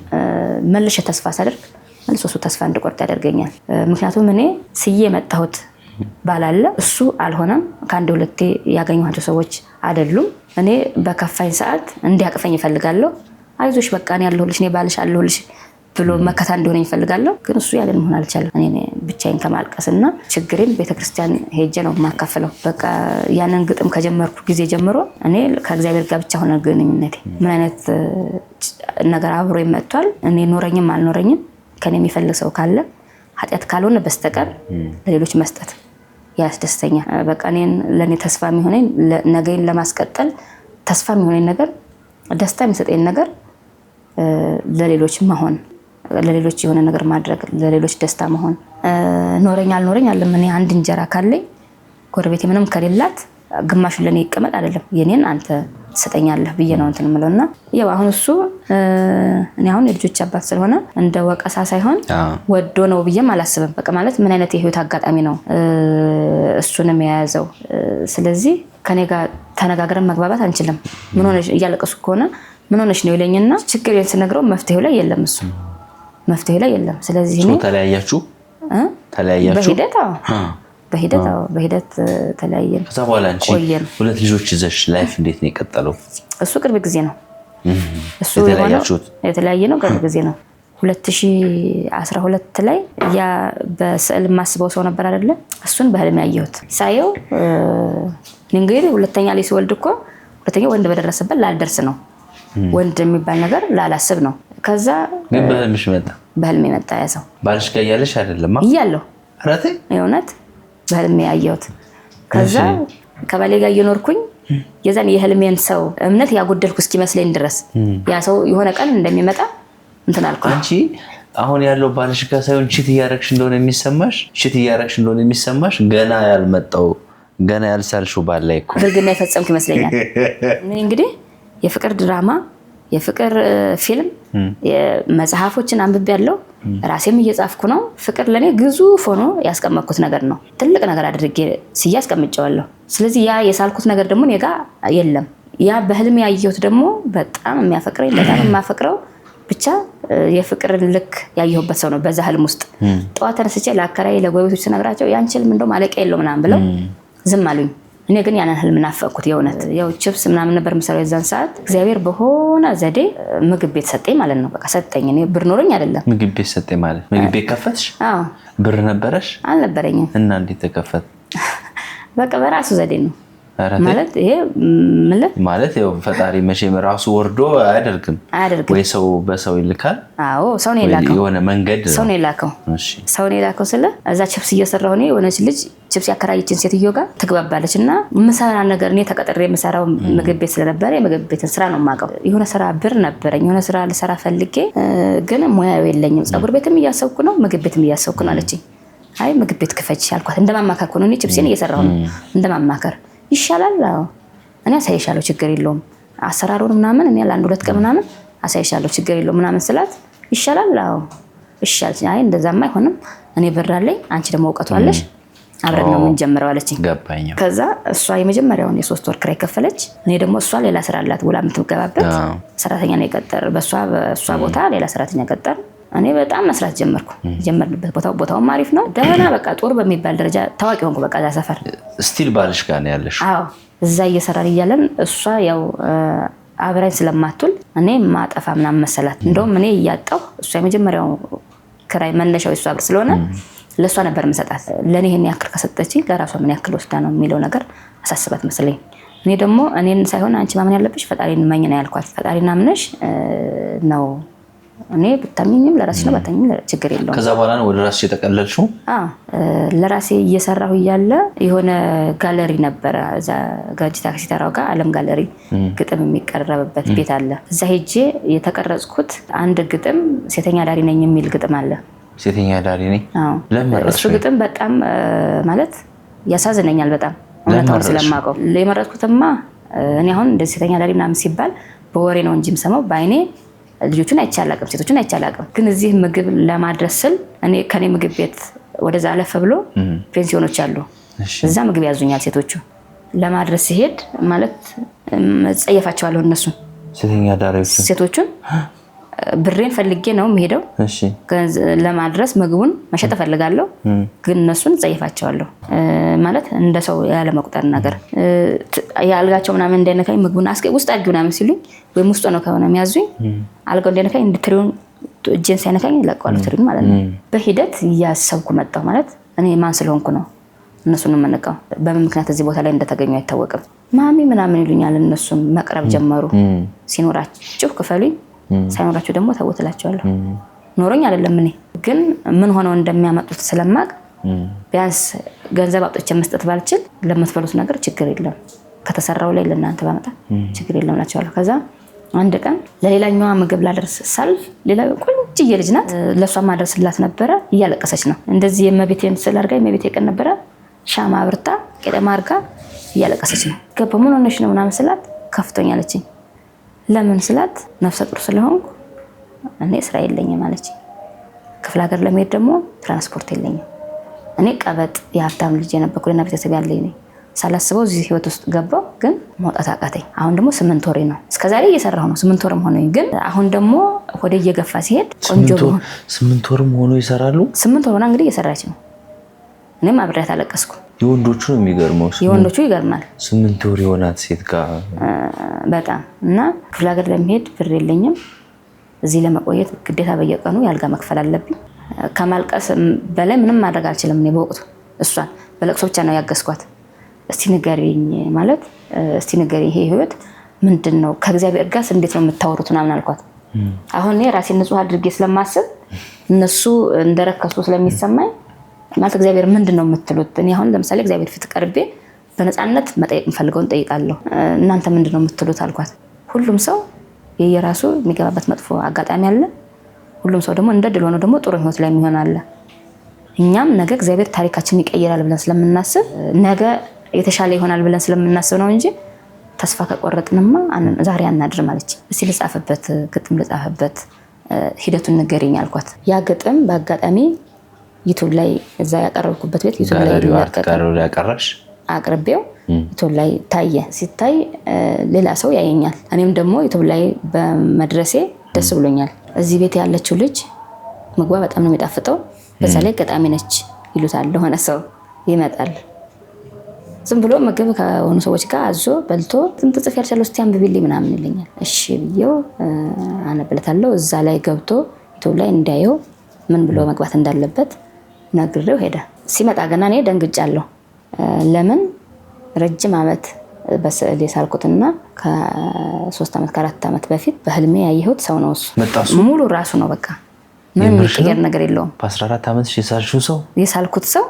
መልሼ ተስፋ ሳደርግ መልሶ እሱ ተስፋ እንድቆርጥ ያደርገኛል። ምክንያቱም እኔ ስዬ የመጣሁት ባላለ እሱ አልሆነም። ከአንድ ሁለቴ ያገኘኋቸው ሰዎች አይደሉም። እኔ በከፋኝ ሰዓት እንዲያቅፈኝ እፈልጋለሁ። አይዞሽ በቃ እኔ ያለሁልሽ፣ እኔ ባልሽ አለሁልሽ ብሎ መከታ እንደሆነ ይፈልጋለሁ። ግን እሱ ያለን መሆን አልቻለም። እኔ ብቻዬን ከማልቀስና ችግሬን ቤተክርስቲያን ሄጄ ነው የማካፍለው። በቃ ያንን ግጥም ከጀመርኩ ጊዜ ጀምሮ እኔ ከእግዚአብሔር ጋር ብቻ ሆነ ግንኙነቴ። ምን አይነት ነገር አብሮ መጥቷል። እኔ ኖረኝም አልኖረኝም ከኔ የሚፈልግ ሰው ካለ ኃጢአት ካልሆነ በስተቀር ለሌሎች መስጠት ያስደስተኛል። በቃ ለእኔ ተስፋ የሚሆነኝ ነገን ለማስቀጠል ተስፋ የሚሆነኝ ነገር፣ ደስታ የሚሰጠኝ ነገር ለሌሎች መሆን፣ ለሌሎች የሆነ ነገር ማድረግ፣ ለሌሎች ደስታ መሆን። ኖረኝ አልኖረኝ አለም እኔ አንድ እንጀራ ካለኝ ጎረቤቴ ምንም ከሌላት ግማሹን ለኔ ይቀመጥ አይደለም የኔን አንተ ትሰጠኛለህ ብዬ ነው እንትን የምለውና ያው አሁን እሱ እኔ አሁን የልጆች አባት ስለሆነ እንደ ወቀሳ ሳይሆን ወዶ ነው ብዬም አላስብም። በቃ ማለት ምን አይነት የህይወት አጋጣሚ ነው እሱንም የያዘው። ስለዚህ ከኔ ጋር ተነጋግረን መግባባት አንችልም። ምን ሆነሽ እያለቀሱ ከሆነ ምን ሆነሽ ነው ይለኝና ችግሬን ስነግረው መፍትሄው ላይ የለም፣ እሱ መፍትሄው ላይ የለም። ስለዚህ እኔ ተለያያችሁ በሂደት ተለያየን። ከዛ በኋላ አንቺ 2 ልጆች ይዘሽ ላይፍ እንዴት ነው የቀጠለው? እሱ ቅርብ ጊዜ ነው እሱ የተለያየ ነው፣ ቅርብ ጊዜ ነው። 2012 ላይ ያ በስዕል ማስበው ሰው ነበር አይደለ? እሱን በህልም ያየሁት ሳየው እንግዲህ ሁለተኛ ላይ ሲወልድ እኮ ሁለተኛ ወንድ በደረሰበት ላልደርስ ነው፣ ወንድ የሚባል ነገር ላላስብ ነው። ከዛ ግን በህልምሽ መጣ? በህልም መጣ ያ ሰው። ባልሽ ጋር ያለሽ አይደለም እያለሁ አራቴ የእውነት በህልም ያየሁት። ከዛ ከባሌ ጋር እየኖርኩኝ የዛን የህልሜን ሰው እምነት ያጎደልኩ እስኪመስለኝ ድረስ ያ ሰው የሆነ ቀን እንደሚመጣ እንትን አልኩ። አንቺ አሁን ያለው ባልሽ ጋር ሳይሆን ቺት እያረግሽ እንደሆነ የሚሰማሽ ገና ያልመጣው ገና ያልሳልሽው ባል ላይ እኮ ብልግና የፈጸምኩ ይመስለኛል። እኔ እንግዲህ የፍቅር ድራማ፣ የፍቅር ፊልም፣ መጽሐፎችን አንብቤያለሁ፣ ራሴም እየጻፍኩ ነው። ፍቅር ለኔ ግዙፍ ሆኖ ያስቀመጥኩት ነገር ነው። ትልቅ ነገር አድርጌ አስቀምጬዋለሁ። ስለዚህ ያ የሳልኩት ነገር ደግሞ እኔ ጋር የለም። ያ በህልም ያየሁት ደግሞ በጣም የሚያፈቅረኝ፣ በጣም የማፈቅረው ብቻ የፍቅር ልክ ያየሁበት ሰው ነው። በዛ ህልም ውስጥ ጠዋት ተነስቼ ለአከራይ ለጎረቤቶች ስነግራቸው ያን ህልም እንደው ማለቂያ የለውም ምናምን ብለው ዝም አሉኝ። እኔ ግን ያንን ህልም ናፈቅኩት። የእውነት ያው ቺፕስ ምናምን ነበር የምሰራው የዛን ሰዓት። እግዚአብሔር በሆነ ዘዴ ምግብ ቤት ሰጠኝ ማለት ነው። በቃ ሰጠኝ። እኔ ብር ኖሮኝ አይደለም። ምግብ ቤት ሰጠኝ ማለት ምግብ ቤት ከፈትሽ? አዎ። ብር ነበረሽ? አልነበረኝም። እና እንዴት ተከፈተ? በቃ በራሱ ዘዴ ነው ማለት ይሄ ማለት ያው ፈጣሪ መቼም ራሱ ወርዶ አያደርግም ወይ ሰው በሰው ይልካል። አዎ ሰው ነው የላከው፣ የሆነ መንገድ ሰው ነው የላከው። እሺ ሰው ነው የላከው ስለ እዛ ቺፕስ እየሰራሁ እኔ የሆነች ልጅ ቺፕስ ያከራየችን ሴትዮ ጋር ትግባባለች እና ምሳራ ነገር እኔ ተቀጥሬ የምሰራው ምግብ ቤት ስለነበረ የምግብ ቤትን ስራ ነው የማውቀው። የሆነ ስራ ብር ነበረኝ፣ የሆነ ስራ ልሰራ ፈልጌ ግን ሙያው የለኝም። ፀጉር ቤትም እያሰብኩ ነው፣ ምግብ ቤትም እያሰብኩ ነው አለችኝ። አይ ምግብ ቤት ክፈች አልኳት። እንደማማከር እኮ ነው እኔ ቺፕስን እየሰራሁ ነው እንደማማከር ይሻላል። አዎ እኔ አሳይሻለሁ ችግር የለውም አሰራሩን ምናምን እኔ ለአንድ 2 ቀን ምናምን አሳይሻለሁ ችግር የለውም ምናምን ስላት ይሻላል። አዎ ይሻል። አይ እንደዛማ አይሆንም እኔ ብር አለኝ አንቺ ደግሞ እውቀቱ አለሽ አብረን ነው የምንጀምረው አለችኝ። ገባኝ። ከዛ እሷ የመጀመሪያውን የ3 ወር ክራይ ከፈለች። እኔ ደግሞ እሷ ሌላ ስራ አላት ውላ የምትገባበት ሰራተኛ ነው የቀጠር። በሷ ቦታ ሌላ ሰራተኛ ቀጠር። እኔ በጣም መስራት ጀመርኩ። ጀመርንበት ቦታውም አሪፍ ነው። ደህና በቃ ጦር በሚባል ደረጃ ታዋቂ ሆንኩ። በቃ እዛ ሰፈር ስቲል ባልሽ ጋር ነው ያለሽ? አዎ እዛ እየሰራን እያለን እሷ ያው አብራኝ ስለማትውል እኔ ማጠፋ ምናምን መሰላት። እንደውም እኔ እያጣሁ እሷ የመጀመሪያው ክራይ መነሻው እሷ ብር ስለሆነ ለሷ ነበር መሰጣት። ለኔ ይሄን ያክል ከሰጠችኝ ለራሷ ምን ያክል ወስዳ ነው የሚለው ነገር አሳስባት መስለኝ። እኔ ደግሞ እኔን ሳይሆን አንቺ ማመን ያለብሽ ፈጣሪን ማመን ነው ያልኳት። ፈጣሪና አምነሽ ነው እኔ ብታምኚም ለራስሽ ነው ባታምኚም ችግር የለውም። ከዛ በኋላ ነው ወደ ራስሽ የተቀለልሽው? ለራሴ እየሰራሁ እያለ የሆነ ጋለሪ ነበረ እዛ ጋጂ ታክሲ ተራው ጋር አለም ጋለሪ ግጥም የሚቀርብበት ቤት አለ። እዛ ሄጄ የተቀረጽኩት አንድ ግጥም ሴተኛ ዳሪ ነኝ የሚል ግጥም አለ። ሴተኛ ዳሪ ነኝ? እሱ ግጥም በጣም ማለት ያሳዝነኛል በጣም እውነታውን ስለማውቀው። የመረጥኩትማ እኔ አሁን እንደዚህ ሴተኛ ዳሪ ምናምን ሲባል በወሬ ነው እንጂ የምሰማው በአይኔ ልጆቹን አይቻላቅም፣ ሴቶቹን አይቻላቅም። ግን እዚህ ምግብ ለማድረስ ስል እኔ ከኔ ምግብ ቤት ወደዛ አለፈ ብሎ ፔንሲዮኖች አሉ። እዛ ምግብ ያዙኛል ሴቶቹ። ለማድረስ ሲሄድ ማለት ጸየፋቸዋለሁ እነሱን ሴተኛ ዳሪዎች ሴቶቹን። ብሬን ፈልጌ ነው የምሄደው ለማድረስ ምግቡን መሸጥ ፈልጋለሁ፣ ግን እነሱን ጸየፋቸዋለሁ። ማለት እንደ ሰው ያለ መቁጠር ነገር ያልጋቸው ምናምን እንዳይነካኝ ምግቡን ውስጥ አድርጊው ምናምን ሲሉኝ ወይም ውስጥ ነው ከሆነ የሚያዙኝ አልጋው እንዳይነካኝ እንድትሪውን እጄን ሳይነካኝ ለቀዋለሁ ትሪውን ማለት ነው። በሂደት እያሰብኩ መጣሁ። ማለት እኔ ማን ስለሆንኩ ነው እነሱን የምንቀው? በምን ምክንያት እዚህ ቦታ ላይ እንደተገኙ አይታወቅም። ማሚ ምናምን ይሉኛል። እነሱን መቅረብ ጀመሩ። ሲኖራችሁ ክፈሉኝ፣ ሳይኖራችሁ ደግሞ ተውትላቸዋለሁ። ኖሮኝ አይደለም እኔ ግን ምን ሆነው እንደሚያመጡት ስለማቅ ቢያንስ ገንዘብ አውጥቼ መስጠት ባልችል ለምትበሉት ነገር ችግር የለም ከተሰራው ላይ ለእናንተ ባመጣ ችግር የለም እላቸዋለሁ። ከዛ አንድ ቀን ለሌላኛዋ ምግብ ላደርስ ሳልፍ ሌላ ቆንጆዬ ልጅ ናት፣ ለሷ ማድረስላት ነበረ። እያለቀሰች ነው እንደዚህ የመቤቴን ስል አድርጋ የመቤቴ ቀን ነበረ ሻማ አብርታ ቄጠማ አድርጋ እያለቀሰች ነው። ገባ ምን ሆነሽ ነው ምናምን ስላት ከፍቶኝ አለችኝ። ለምን ስላት ነፍሰ ጡር ስለሆንኩ እኔ ስራ የለኝም አለችኝ። ክፍለ ሀገር ለመሄድ ደግሞ ትራንስፖርት የለኝም። እኔ ቀበጥ የሀብታም ልጅ የነበርኩና ቤተሰብ ያለኝ ነኝ። ሳላስበው እዚህ ህይወት ውስጥ ገባሁ፣ ግን መውጣት አቃተኝ። አሁን ደግሞ 8 ወሬ ነው። እስከዛሬ እየሰራሁ ነው 8 ወርም ሆነኝ፣ ግን አሁን ደግሞ ወደ እየገፋ ሲሄድ ቆንጆ 8 ወርም ሆኖ ይሰራሉ። 8 ወር ሆና እንግዲህ እየሰራች ነው። እኔም አብሬያት አለቀስኩ። የወንዶቹ ነው የሚገርመው። የወንዶቹ ይገርማል። 8 ወር የሆናት ሴት ጋር በጣም እና ክፍለ ሀገር ለመሄድ ብር የለኝም። እዚህ ለመቆየት ግዴታ በየቀኑ ያልጋ መክፈል አለብኝ። ከማልቀስ በላይ ምንም ማድረግ አልችልም። እኔ በወቅቱ እሷን በለቅሶ ብቻ ነው ያገዝኳት። እስቲ ንገሪኝ ማለት እስቲ ንገሪኝ፣ ይሄ ህይወት ምንድነው? ከእግዚአብሔር ጋርስ እንዴት ነው የምታወሩት ምናምን አልኳት። አሁን እኔ ራሴን ንጹህ አድርጌ ስለማስብ እነሱ እንደረከሱ ስለሚሰማኝ ማለት እግዚአብሔር ምንድነው የምትሉት? እኔ አሁን ለምሳሌ እግዚአብሔር ፊት ቀርቤ በነፃነት መጠየቅ የምፈልገውን ጠይቃለሁ። እናንተ ምንድነው የምትሉት አልኳት። ሁሉም ሰው የየራሱ የሚገባበት መጥፎ አጋጣሚ አለ። ሁሉም ሰው ደግሞ እንደ ድል ሆኖ ደግሞ ጥሩ ህይወት ላይ የሚሆን አለ። እኛም ነገ እግዚአብሔር ታሪካችንን ይቀይራል ብለን ስለምናስብ ነገ የተሻለ ይሆናል ብለን ስለምናስብ ነው እንጂ ተስፋ ከቆረጥንማ ዛሬ አናድር ማለች። እስቲ ልጻፍበት ግጥም ልጻፍበት ሂደቱን ንገሪኝ አልኳት። ያ ግጥም በአጋጣሚ ዩቲዩብ ላይ እዛ ያቀረብኩበት ቤት ዩቲዩብ ላይ ያቀረብሽ አቅርቤው ዩቲዩብ ላይ ታየ። ሲታይ ሌላ ሰው ያየኛል። እኔም ደግሞ ዩቲዩብ ላይ በመድረሴ ደስ ብሎኛል። እዚህ ቤት ያለችው ልጅ ምግቧ በጣም ነው የሚጣፍጠው፣ በዛ ላይ ገጣሚ ነች ይሉታል። ሆነ ሰው ይመጣል ዝም ብሎ ምግብ ከሆኑ ሰዎች ጋር አዞ በልቶ ዝም ትጽፍ ያልቻለው እስቲ አንብቢልኝ ምናምን ይለኛል። እሺ ብዬው አነብለታለሁ። እዛ ላይ ገብቶ ዩቲዩብ ላይ እንዳየው ምን ብሎ መግባት እንዳለበት ነግሬው ሄደ። ሲመጣ ገና እኔ ደንግጫለሁ። ለምን ረጅም ዓመት በስዕል የሳልኩትና ከ3 ዓመት ከ4 ዓመት በፊት በህልሜ ያየሁት ሰው ነው። እሱ ሙሉ ራሱ ነው። በቃ ምንም የሚቀየር ነገር የለውም። በ14 ዓመት የሳልኩት ሰው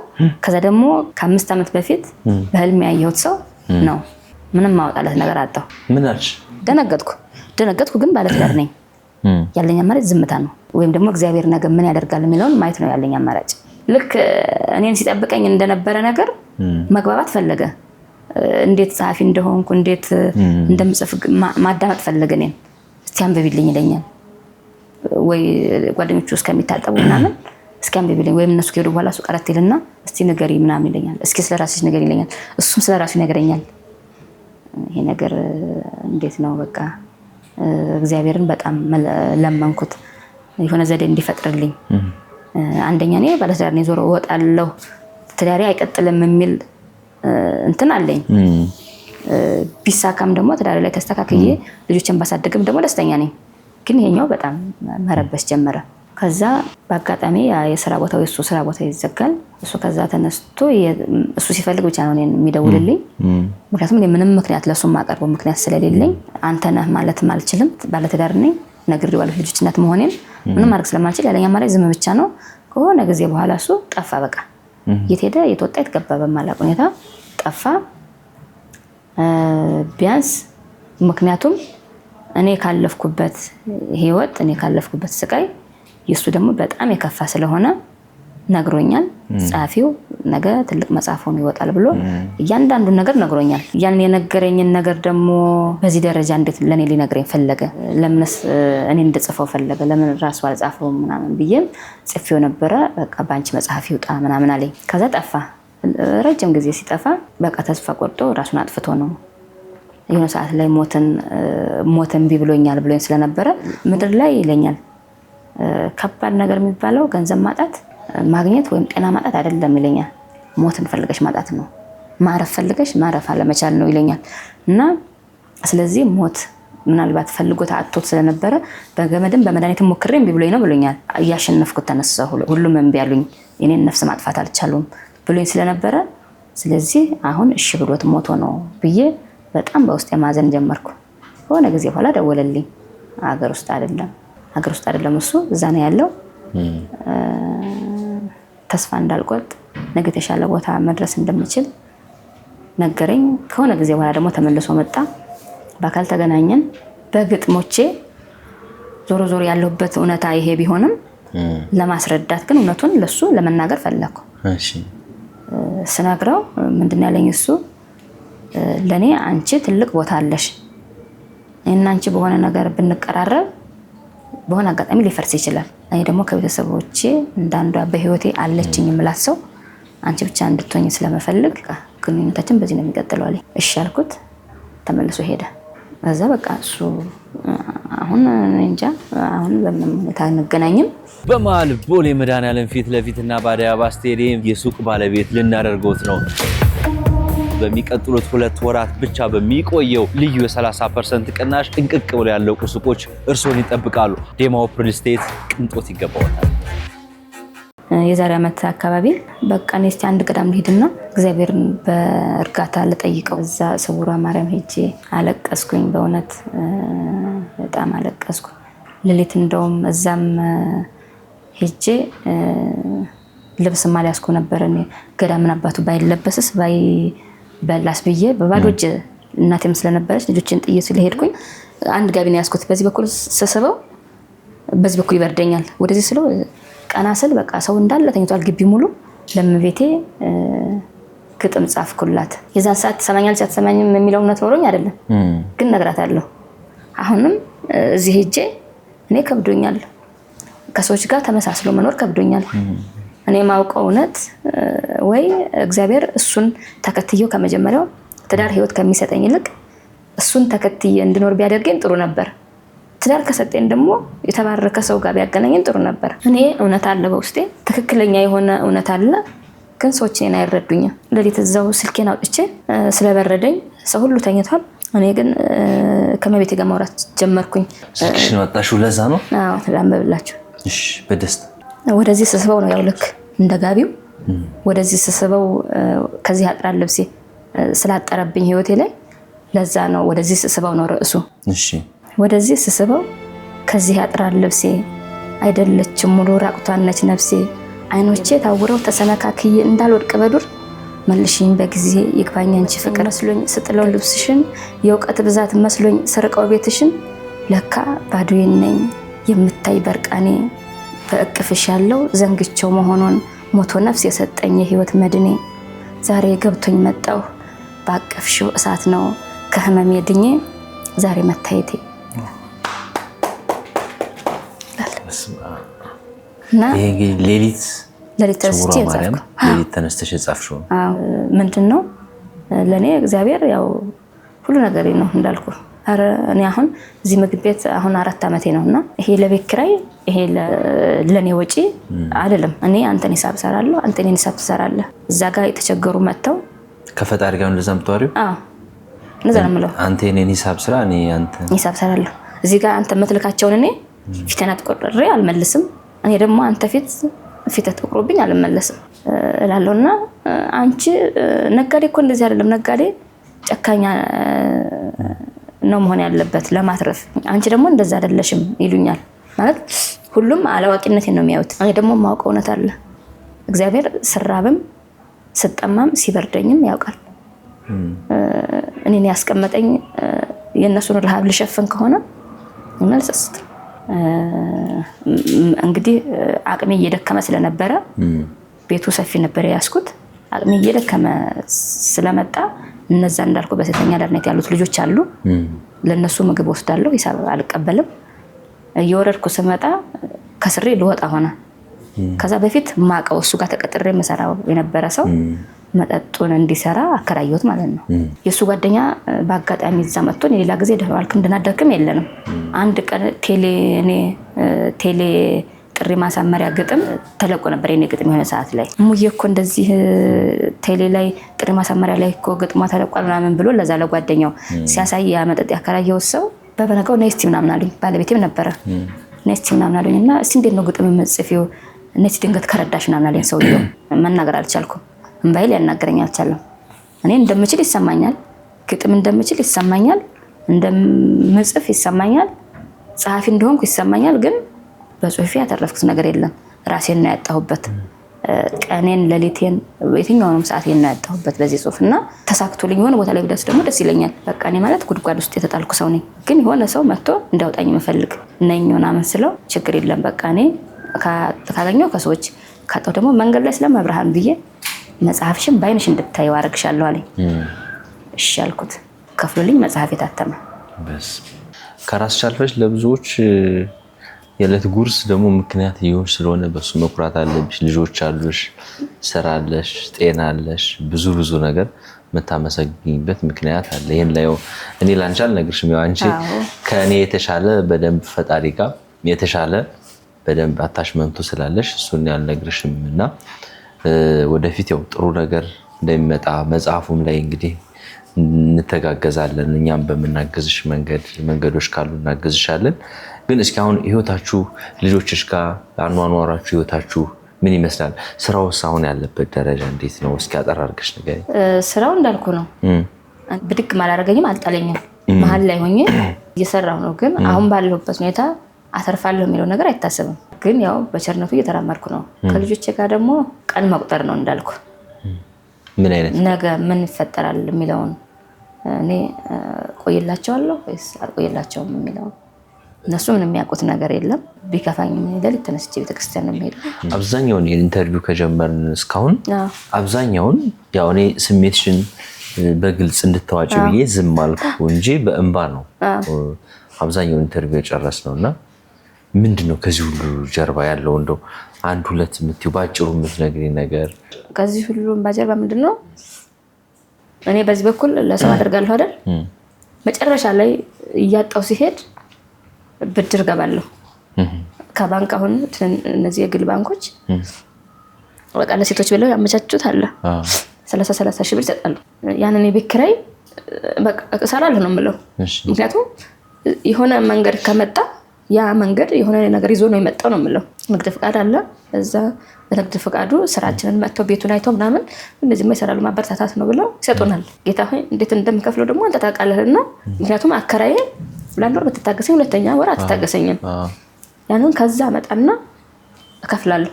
ከዛ ደግሞ ከ5 ዓመት በፊት በህልሜ ያየሁት ሰው ነው። ምንም ማውጣለት ነገር አጣሁ። ምን አልሽ? ደነገጥኩ። ግን ባለትዳር ነኝ። ያለኝ አማራጭ ዝምታ ነው፣ ወይም ደግሞ እግዚአብሔር ነገ ምን ያደርጋል የሚለውን ማየት ነው ያለኝ አማራጭ። ልክ እኔን ሲጠብቀኝ እንደነበረ ነገር መግባባት ፈለገ። እንዴት ጸሐፊ እንደሆንኩ እንዴት እንደምጽፍ ማዳመጥ ፈለገ። እኔን እስቲ አንብቢልኝ ይለኛል። ወይ ጓደኞቹ እስከሚታጠቡ ምናምን እስኪ አንብቢልኝ ወይም እነሱ ከሄዱ በኋላ እሱ ቀረት ይልና እስቲ ንገሪ ምናምን ይለኛል። እስኪ ስለራስሽ ንገሪ ይለኛል። እሱም ስለራሱ ይነግረኛል። ይሄ ነገር እንዴት ነው በቃ እግዚአብሔርን በጣም ለመንኩት የሆነ ዘዴ እንዲፈጥርልኝ። አንደኛ እኔ ባለትዳር ነኝ ዞሮ እወጣለሁ ትዳሬ አይቀጥልም የሚል እንትን አለኝ። ቢሳካም ደግሞ ትዳሬ ላይ ተስተካክዬ ልጆችን ባሳድግም ደግሞ ደስተኛ ነኝ። ግን ይሄኛው በጣም መረበስ ጀመረ። ከዛ በአጋጣሚ የስራ ቦታው የሱ ስራ ቦታ ይዘጋል። እሱ ከዛ ተነስቶ እሱ ሲፈልግ ብቻ ነው እኔን የሚደውልልኝ። ምክንያቱም ምንም ምክንያት ለሱ ማቀርበው ምክንያት ስለሌለኝ አንተ ነህ ማለትም አልችልም። ባለትዳር ነኝ ነግሬዋለሁ ልጆች እናት መሆኔን ምንም ማድረግ ስለማልችል ያለኛ ማለት ዝም ብቻ ነው። ከሆነ ጊዜ በኋላ እሱ ጠፋ። በቃ የት ሄደ የት ወጣ የት ገባ በማላውቅ ሁኔታ ጠፋ። ቢያንስ ምክንያቱም እኔ ካለፍኩበት ህይወት እኔ ካለፍኩበት ስቃይ የሱ ደግሞ በጣም የከፋ ስለሆነ ነግሮኛል። ጻፊው ነገ ትልቅ መጽሐፍ ሆኖ ይወጣል ብሎ እያንዳንዱን ነገር ነግሮኛል። ያን የነገረኝን ነገር ደግሞ በዚህ ደረጃ እንዴት ለኔ ሊነግረኝ ፈለገ? ለምንስ እኔ እንድጽፈው ፈለገ? ለምን ራሱ አልጻፈው ምናምን ብዬም ጽፌው ነበረ። በቃ ባንቺ መጽሐፍ ይውጣ ምናምን አለኝ። ከዛ ጠፋ። ረጅም ጊዜ ሲጠፋ በቃ ተስፋ ቆርጦ ራሱን አጥፍቶ ነው። የሆነ ሰዓት ላይ ሞተን ቢብሎኛል ብሎኝ ስለነበረ ምድር ላይ ይለኛል ከባድ ነገር የሚባለው ገንዘብ ማጣት ማግኘት ወይም ጤና ማጣት አይደለም ይለኛል። ሞትን ፈልገሽ ማጣት ነው። ማረፍ ፈልገሽ ማረፍ አለመቻል ነው ይለኛል። እና ስለዚህ ሞት ምናልባት ፈልጎት አጥቶት ስለነበረ በገመድም በመድኃኒትም ሞክሬም ቢብሎኝ ነው ብሎኛል። እያሸነፍኩት ተነሳሁ። ሁሉም እምቢ አሉኝ። የኔን ነፍስ ማጥፋት አልቻሉም ብሎኝ ስለነበረ ስለዚህ አሁን እሺ ብሎት ሞቶ ነው ብዬ በጣም በውስጥ የማዘን ጀመርኩ። ሆነ ጊዜ በኋላ ደወለልኝ። ሀገር ውስጥ አይደለም እሱ እዛ ነው ያለው። ተስፋ እንዳልቆርጥ ነገ የተሻለ ቦታ መድረስ እንደምችል ነገረኝ። ከሆነ ጊዜ በኋላ ደግሞ ተመልሶ መጣ። በአካል ተገናኘን። በግጥሞቼ ዞሮ ያለሁበት እውነታ ይሄ ቢሆንም ለማስረዳት ግን እውነቱን ለሱ ለመናገር ፈለኩ። ስነግረው ምንድን ያለኝ እሱ ለኔ አንቺ ትልቅ ቦታ አለሽ እና አንቺ በሆነ ነገር ብንቀራረብ በሆነ አጋጣሚ ሊፈርስ ይችላል። እኔ ደግሞ ከቤተሰቦቼ እንዳንዷ በህይወቴ አለችኝ የምላት ሰው አንቺ ብቻ እንድትሆኝ ስለመፈልግ ግንኙነታችን በዚህ ነው የሚቀጥለው አለኝ። እሺ አልኩት። ተመልሶ ሄደ። ከዛ በቃ እሱ አሁን እንጃ አሁን በምንም ሁኔታ አንገናኝም። በመሃል ቦሌ መድኃኔዓለም ፊት ለፊትና በአዲስ አበባ ስቴዲየም የሱቅ ባለቤት ልናደርገውት ነው። በሚቀጥሉት 2 ወራት ብቻ በሚቆየው ልዩ የ30% ቅናሽ ጥንቅቅ ብለው ያለቁ ሱቆች እርስዎን ይጠብቃሉ። ዴማ ሪል ስቴት ቅንጦት ይገባዎታል። የዛሬ ዓመት አካባቢ በቃ እኔ እስቲ አንድ ቀዳም ልሂድና እግዚአብሔርን በእርጋታ ልጠይቀው። እዛ ስውሯ ማርያም ሄጄ አለቀስኩኝ። በእውነት በጣም አለቀስኩ። ሌሊት እንደውም እዛም ሄጄ ልብስ ማሊያስኩ ነበር። እኔ ገዳምን አባቱ ባይለበስስ በላስ ብዬ በባዶ እጅ እናቴም ስለነበረች ልጆችን ጥዬ ስለሄድኩኝ አንድ ጋቢ ነው ያስኩት። በዚህ በኩል ስስበው በዚህ በኩል ይበርደኛል። ወደዚህ ስለው ቀና ስል በቃ ሰው እንዳለ ተኝቷል ግቢ ሙሉ። ለምቤቴ ግጥም ጻፍኩላት። የዛን ሰዓት ትሰማኛለች አትሰማኝም የሚለው እውነት ኖሮኝ አይደለም፣ ግን ነግራታለሁ። አሁንም እዚህ ሄጄ እኔ ከብዶኛል፣ ከሰዎች ጋር ተመሳስሎ መኖር ከብዶኛል። እኔ ማውቀው እውነት ወይ እግዚአብሔር እሱን ተከትየው ከመጀመሪያው ትዳር ህይወት ከሚሰጠኝ ይልቅ እሱን ተከትየ እንድኖር ቢያደርገኝ ጥሩ ነበር። ትዳር ከሰጠኝ ደግሞ የተባረከ ሰው ጋር ቢያገናኘኝ ጥሩ ነበር። እኔ እውነት አለ በውስጤ ትክክለኛ የሆነ እውነት አለ፣ ግን ሰዎች እኔን አይረዱኝም። ሌሊት እዛው ስልኬን አውጥቼ ስለበረደኝ ሰው ሁሉ ተኝቷል። እኔ ግን ከመቤቴ ጋር ማውራት ጀመርኩኝ። ስልክሽን ወጣሽው ለዛ ነው? አዎ ላንብብላችሁ። እሺ በደስታ ወደዚህ ስስበው ነው ያው ልክ እንደ ጋቢው ወደዚህ ስስበው ከዚህ አጥራል ልብሴ ስላጠረብኝ ህይወቴ ላይ ለዛ ነው ወደዚህ ስስበው ነው ርዕሱ። እሺ ወደዚህ ስስበው ከዚህ አጥራል ልብሴ አይደለችም ሙሉ ራቁቷን ነች ነፍሴ። አይኖቼ ታውረው ተሰነካክዬ እንዳልወድቅ በዱር መልሽኝ በጊዜ ይግባኝ አንቺ ፍቅር መስሎኝ ስጥለው ልብስሽን የእውቀት ብዛት መስሎኝ ስርቀው ቤትሽን ለካ ባዶዬን ነኝ የምታይ በርቃኔ በእቅፍሽ ያለው ዘንግቸው መሆኑን ሞቶ ነፍስ የሰጠኝ የህይወት መድኔ ዛሬ ገብቶኝ መጣሁ ባቀፍሽው እሳት ነው ከህመሜ ድኜ ዛሬ መታየቴ። እና ይሄ እንግዲህ ሌሊት ተነስቼ ጻፍኩ። ሌሊት ተነስተሽ ጻፍሽው? አዎ ምንድነው ለኔ እግዚአብሔር ያው ሁሉ ነገር ነው እንዳልኩ። አረ እኔ አሁን እዚህ ምግብ ቤት አሁን 4 ዓመቴ ነውና ይሄ ለቤት ኪራይ ይሄ ለኔ ወጪ አይደለም። እኔ አንተን ሂሳብ ሰራለሁ፣ አንተ እኔን ሂሳብ ትሰራለህ። እዛ ጋር የተቸገሩ መተው ከፈጣሪ ጋር እንደዛም ተዋሪው? አዎ እንደዛ ነው የምለው። አንተ እኔን ሂሳብ ስራ፣ እኔ አንተ ሂሳብ ሰራለሁ። እዚህ ጋር አንተ የምትልካቸውን እኔ ፊቴን አትቆጥሬ አልመልስም። እኔ ደግሞ አንተ ፊት ተቆጥሮብኝ አልመለስም እላለሁና አንቺ ነጋዴ እኮ እንደዚህ አይደለም፣ ነጋዴ ጨካኛ ነው መሆን ያለበት ለማትረፍ። አንቺ ደግሞ እንደዛ አይደለሽም ይሉኛል። ማለት ሁሉም አላዋቂነቴን ነው የሚያዩት። እኔ ደግሞ ማውቀው እውነት አለ። እግዚአብሔር ስራብም ስጠማም ሲበርደኝም ያውቃል። እኔን ያስቀመጠኝ የእነሱን ረሃብ ልሸፍን ከሆነ መልሰስት እንግዲህ አቅሜ እየደከመ ስለነበረ ቤቱ ሰፊ ነበር ያስኩት። አቅሜ እየደከመ ስለመጣ እነዛ እንዳልኩ በሴተኛ አዳሪነት ያሉት ልጆች አሉ። ለነሱ ምግብ ወስዳለሁ፣ ሂሳብ አልቀበልም። እየወረድኩ ስመጣ ከስሬ ልወጣ ሆነ። ከዛ በፊት ማቀው እሱ ጋር ተቀጥሬ መሰራው የነበረ ሰው መጠጡን እንዲሰራ አከራየሁት ማለት ነው። የሱ ጓደኛ በአጋጣሚ እዛ መጥቶ ሌላ ጊዜ ደህዋልክ እንድናደርክም የለንም። አንድ ቀን ቴሌ ጥሪ ማሳመሪያ ግጥም ተለቆ ነበር። የኔ ግጥም የሆነ ሰዓት ላይ ሙዬ እኮ እንደዚህ ቴሌ ላይ ጥሪ ማሳመሪያ ላይ እኮ ግጥሟ ተለቋል ምናምን ብሎ ለዛ ለጓደኛው ሲያሳይ ያ መጠጥ ያከራየው ሰው በበነጋው ነስቲ ምናምን አሉኝ። ባለቤቴም ነበረ ነስቲ ምናምን አሉኝና እስቲ እንዴት ነው ግጥም የምጽፊው? ነስቲ ድንገት ከረዳሽ ምናምን አለኝ። ሰውየው መናገር አልቻልኩም። እምባይል ያናገረኝ አልቻለም። እኔ እንደምችል ይሰማኛል፣ ግጥም እንደምችል ይሰማኛል፣ እንደምጽፍ ይሰማኛል፣ ጸሐፊ እንደሆንኩ ይሰማኛል። ግን በጽሁፌ ያተረፍኩት ነገር የለም። ራሴን ነው ያጣሁበት። ቀኔን ሌሊቴን የትኛውንም ሰዓቴን ነው ያጣሁበት በዚህ ጽሁፍና ተሳክቶልኝ የሆነ ቦታ ላይ ብደርስ ደግሞ ደስ ይለኛል። በቃ እኔ ማለት ጉድጓድ ውስጥ የተጣልኩ ሰው ነኝ። ግን የሆነ ሰው መጥቶ እንዳውጣኝ የምፈልግ ነኝ ምናምን ስለው ችግር የለም በቃ እኔ ካገኘው ከሰዎች ካጣሁ ደግሞ መንገድ ላይ ስለመብርሃን ብዬ መጽሐፍሽን በአይንሽ እንድታየው አደርግሻለሁ አለኝ። እሺ አልኩት። ከፍሎልኝ መጽሐፍ የታተመ። ከራስ ቻልፈሽ ለብዙዎች የዕለት ጉርስ ደግሞ ምክንያት ይሆን ስለሆነ በሱ መኩራት አለብሽ። ልጆች አሉሽ፣ ስራ አለሽ፣ ጤና አለሽ፣ ብዙ ነገር የምታመሰግኝበት ምክንያት አለ። ይሄን ላይ እኔ ላንቺ አልነግርሽም። ያው አንቺ ከእኔ የተሻለ በደንብ ፈጣሪ ጋር የተሻለ በደንብ አታችመንቱ ስላለሽ እሱን ያልነግርሽም እና ወደፊት ያው ጥሩ ነገር እንደሚመጣ መጽሐፉም ላይ እንግዲህ እንተጋገዛለን። እኛም በምናገዝሽ መንገዶች ካሉ እናገዝሻለን። ግን እስኪ አሁን ህይወታችሁ ልጆችሽ ጋር አኗኗራችሁ ህይወታችሁ ምን ይመስላል? ስራውስ አሁን ያለበት ደረጃ እንዴት ነው? እስኪ አጠር አድርገሽ ንገሪኝ። ስራው እንዳልኩ ነው። ብድግ አላደረገኝም፣ አልጣለኝም። መሀል ላይ ሆኜ እየሰራሁ ነው። ግን አሁን ባለሁበት ሁኔታ አተርፋለሁ የሚለው ነገር አይታሰብም። ግን ያው በቸርነቱ እየተራመድኩ ነው። ከልጆቼ ጋር ደግሞ ቀን መቁጠር ነው እንዳልኩ። ምን አይነት ነገ ምን ይፈጠራል የሚለውን እኔ ቆይላቸዋለሁ ወይስ አልቆይላቸውም የሚለውን እነሱ ምን የሚያውቁት ነገር የለም። ቢከፋኝ ሌሊት ተነስቼ ቤተክርስቲያን ነው የምሄደው። አብዛኛውን ኢንተርቪው ከጀመርን እስካሁን አብዛኛውን ያው እኔ ስሜትሽን በግልጽ እንድታዋጭ ብዬ ዝም አልኩ እንጂ በእንባ ነው አብዛኛውን ኢንተርቪው የጨረስነውና ምንድነው ከዚህ ሁሉ ጀርባ ያለው እንደው አንድ ሁለት የምትይው ባጭሩ የምትነግሪኝ ነገር? ከዚህ ሁሉ ባጀርባ ምንድነው? እኔ በዚህ በኩል ለሰው አደርጋለሁ አይደል? መጨረሻ ላይ እያጣው ሲሄድ ብድር ገባለሁ ከባንክ። አሁን እነዚህ የግል ባንኮች በቃ ለሴቶች ብለው ያመቻቹት አለ 30 ሺህ ብር ይሰጣሉ። ያንን የቤት ኪራይ በቃ እሰራለሁ ነው የምለው። ምክንያቱም የሆነ መንገድ ከመጣ ያ መንገድ የሆነ ነገር ይዞ ነው የመጣው ነው የምለው። ንግድ ፍቃድ አለ እዛ። በንግድ ፍቃዱ ስራችንን መጥተው ቤቱን አይተው ምናምን እንደዚህ ይሰራሉ። ማበረታታት ነው ብለው ይሰጡናል። ጌታ ሆይ እንዴት እንደምከፍለው ደግሞ አንተ ታውቃለህና፣ ምክንያቱም አከራዬ ለአንድ ወር ብትታገሰኝ ሁለተኛ ወር አትታገሰኝም። ያንን ከዛ መጣና እከፍላለሁ።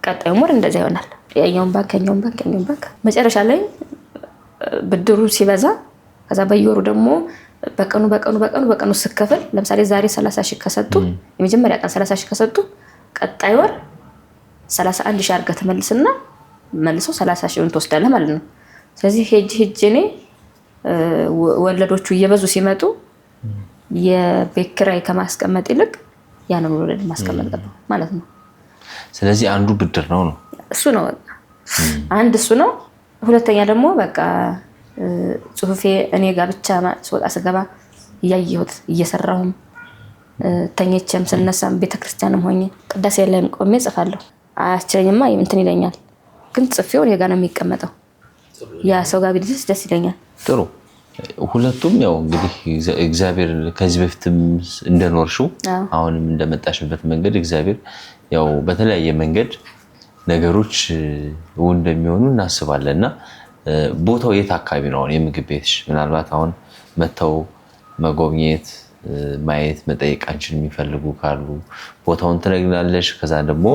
ቀጣዩ ወር እንደዛ ይሆናል። ያኛውን ባንክ መጨረሻ ላይ ብድሩ ሲበዛ ከዛ በየወሩ ደግሞ በቀኑ ስከፍል ለምሳሌ ዛሬ 30 ሺህ ከሰጡ የመጀመሪያ ቀን 30 ሺህ ከሰጡ ቀጣይ ወር 31 ሺህ አድርገህ ትመልስና መልሰው 30 ሺህን ትወስዳለህ ማለት ነው። ስለዚህ ሄጅ እኔ ወለዶቹ እየበዙ ሲመጡ የቤት ኪራይ ከማስቀመጥ ይልቅ ያንን ወለድ ማስቀመጥ ነው ማለት ነው። ስለዚህ አንዱ ብድር ነው እሱ ነው በቃ አንድ እሱ ነው። ሁለተኛ ደግሞ በቃ ጽሁፌ እኔ ጋር ብቻ ስወጣ ስገባ እያየሁት እየሰራሁም ተኝቼም ስነሳም ቤተክርስቲያንም ሆኜ ቅዳሴ ላይ ቆሜ ጽፋለሁ። አያስችለኝማ እንትን ይለኛል፣ ግን ጽፌው እኔ ጋር ነው የሚቀመጠው። ያ ሰው ጋር ቢደርስ ደስ ይለኛል። ጥሩ። ሁለቱም ያው እንግዲህ እግዚአብሔር ከዚህ በፊትም እንደኖርሽው አሁንም እንደመጣሽበት መንገድ እግዚአብሔር ያው በተለያየ መንገድ ነገሮች እንደሚሆኑ እናስባለንና ቦታው የት አካባቢ ነው የምግብ ቤትሽ? ምናልባት አሁን መተው መጎብኘት ማየት መጠየቃችን የሚፈልጉ ካሉ ቦታውን ትነግሪናለሽ። ከዛ ደግሞ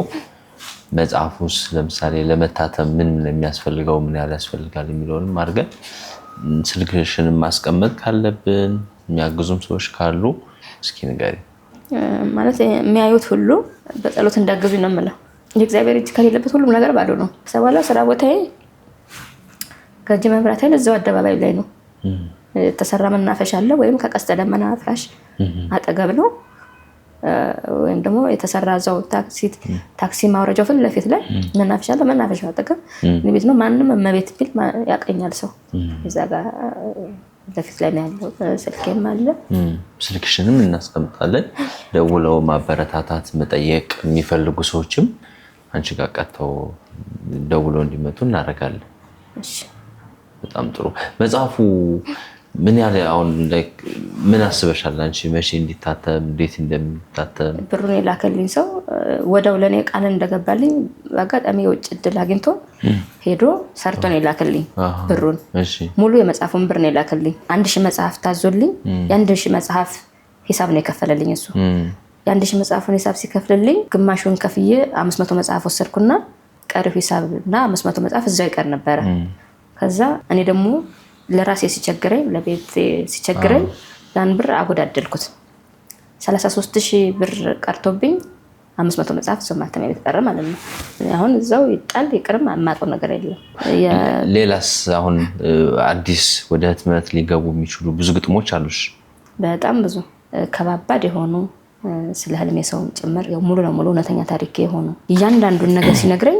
መጽሐፉስ ለምሳሌ ለመታተም ምን የሚያስፈልገው ምን ያህል ያስፈልጋል የሚለውንም አድርገን ስልክሽንም ማስቀመጥ ካለብን የሚያግዙም ሰዎች ካሉ እስኪ ንገሪ። ማለት የሚያዩት ሁሉ በጸሎት እንዳገዙኝ ነው የምለው። የእግዚአብሔር እጅ ከሌለበት ሁሉም ነገር ባዶ ነው። ሰባላ ስራ ቦታዬ ከእጅ መብራት ኃይል እዛው አደባባይ ላይ ነው የተሰራ መናፈሻ አለ፣ ወይም ከቀስተ ደመና ፍራሽ አጠገብ ነው፣ ወይም ደግሞ የተሰራ እዛው ታክሲ ማውረጃው ፊት ለፊት ላይ መናፈሻ አለ። መናፈሻው አጠገብ ቤት ነው። ማንም እመቤት ቢል ያቀኛል ሰው። እዛ ጋር ለፊት ላይ ነው ያለው። ስልኬም አለ። ስልክሽንም እናስቀምጣለን። ደውለው ማበረታታት መጠየቅ የሚፈልጉ ሰዎችም አንቺ ጋር ቀጥተው ደውለው እንዲመጡ እናደርጋለን። እሺ፣ በጣም ጥሩ። መጽሐፉ ምን ያለ አሁን ምን አስበሻል አንቺ መቼ እንዲታተም እንዴት እንደሚታተም? ብሩን የላከልኝ ሰው ወደው ለኔ ቃል እንደገባልኝ በአጋጣሚ የውጭ እድል አግኝቶ ሄዶ ሰርቶ ነው የላከልኝ ብሩን። ሙሉ የመጽሐፉን ብር ነው የላከልኝ። 1000 መጽሐፍ ታዞልኝ የ1000 መጽሐፍ ሂሳብ ነው የከፈለልኝ እሱ። የ1000 መጽሐፉን ሂሳብ ሲከፍልልኝ ግማሹን ከፍዬ 500 መጽሐፍ ወሰድኩና ቀሪው ሂሳብና 500 መጽሐፍ እዛው ይቀር ነበረ። ከዛ እኔ ደግሞ ለራሴ ሲቸግረኝ ለቤት ሲቸግረኝ ያን ብር አጎዳደልኩት። 33000 ብር ቀርቶብኝ 500 መጽሐፍ ማተሚያ ቤት ቀረ ማለት ነው። አሁን እዛው ይጣል ይቅርም አማጣው ነገር የለም። ሌላስ አሁን አዲስ ወደ ህትመት ሊገቡ የሚችሉ ብዙ ግጥሞች አሉሽ? በጣም ብዙ ከባባድ የሆኑ ስለ ህልም የሰውን ጭምር ሙሉ ለሙሉ እውነተኛ ታሪክ የሆኑ እያንዳንዱን ነገር ሲነግረኝ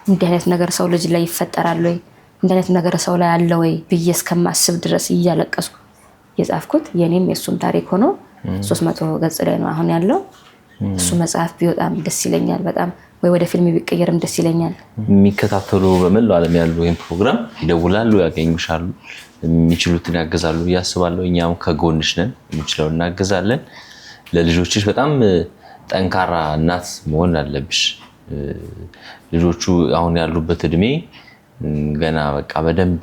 እንዲህ አይነት ነገር ሰው ልጅ ላይ ይፈጠራል ወይ እንዲህ አይነት ነገር ሰው ላይ አለ ወይ ብዬ እስከማስብ ድረስ እያለቀስኩ የጻፍኩት የኔም የሱም ታሪክ ሆኖ 300 ገጽ ላይ ነው አሁን ያለው። እሱ መጽሐፍ ቢወጣም ደስ ይለኛል በጣም፣ ወይ ወደ ፊልም ቢቀየርም ደስ ይለኛል። የሚከታተሉ በመላው ዓለም ያሉ ይሄን ፕሮግራም ይደውላሉ፣ ያገኙሻሉ፣ የሚችሉትን ያገዛሉ ያስባሉ። እኛም ከጎንሽ ነን፣ የሚችለው እናገዛለን። ለልጆችሽ በጣም ጠንካራ እናት መሆን አለብሽ። ልጆቹ አሁን ያሉበት እድሜ ገና በቃ በደንብ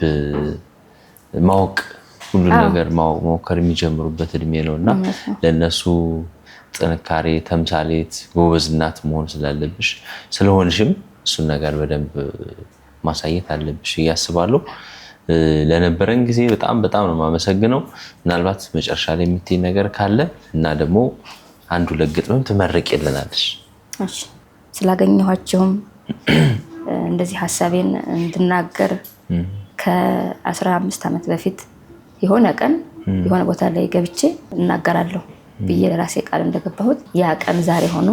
ማወቅ ሁሉ ነገር ማወቅ የሚጀምሩበት እድሜ ነውና ለነሱ ጥንካሬ ተምሳሌት ጎበዝ እናት መሆን ስላለብሽ ስለሆንሽም እሱን ነገር በደንብ ማሳየት አለብሽ እያስባለሁ። ለነበረን ጊዜ በጣም በጣም ነው የማመሰግነው። ምናልባት መጨረሻ ላይ የምትይ ነገር ካለ እና ደግሞ አንዱ ለግጥምም ትመርቂልናለሽ? እሺ፣ ስላገኘኋቸውም እንደዚህ ሐሳቤን እንድናገር ከ15 ዓመት በፊት የሆነ ቀን የሆነ ቦታ ላይ ገብቼ እናገራለሁ ብዬ ለራሴ ቃል እንደገባሁት ያ ቀን ዛሬ ሆኖ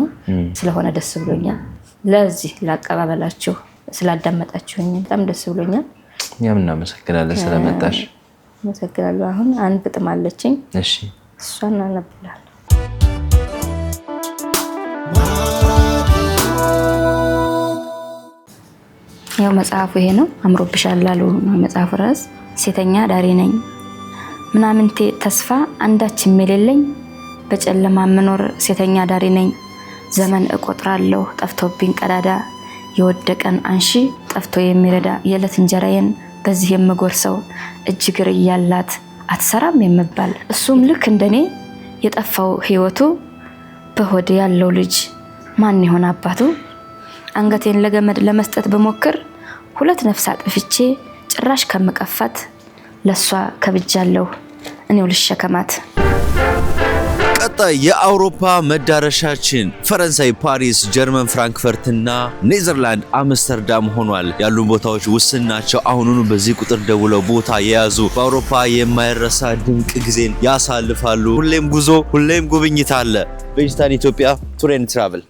ስለሆነ ደስ ብሎኛል። ለዚህ ላቀባበላችሁ ስላዳመጣችሁኝ በጣም ደስ ብሎኛል። እኛም እናመሰግናለን ስለመጣሽ። አመሰግናለሁ። አሁን አንድ ግጥም አለችኝ። እሺ፣ እሷን አነብላለሁ። ያው መጽሐፉ ይሄ ነው። አምሮብሻል አሉ መጽሐፉ ራስ። ሴተኛ ዳሪ ነኝ ምናምንቴ ተስፋ አንዳችም የሌለኝ፣ በጨለማ መኖር ሴተኛ ዳሪ ነኝ። ዘመን እቆጥራለሁ ጠፍቶብኝ ቀዳዳ፣ የወደቀን አንሺ ጠፍቶ የሚረዳ፣ የዕለት እንጀራዬን በዚህ የምጎርሰው፣ እጅግር እያላት አትሰራም የምባል፣ እሱም ልክ እንደኔ የጠፋው ህይወቱ፣ በሆድ ያለው ልጅ ማን ይሆን አባቱ? አንገቴን ለገመድ ለመስጠት በሞክር 2 ነፍስ አጥፍቼ ጭራሽ ከመቀፋት፣ ለሷ ከብጃለሁ እኔው ልሸከማት። ቀጣይ የአውሮፓ መዳረሻችን ፈረንሳይ ፓሪስ፣ ጀርመን ፍራንክፈርት እና ኔዘርላንድ አምስተርዳም ሆኗል። ያሉን ቦታዎች ውስን ናቸው። አሁኑኑ በዚህ ቁጥር ደውለው ቦታ የያዙ በአውሮፓ የማይረሳ ድንቅ ጊዜን ያሳልፋሉ። ሁሌም ጉዞ፣ ሁሌም ጉብኝት አለ። ቬጂታን ኢትዮጵያ ቱር ኤንድ ትራቭል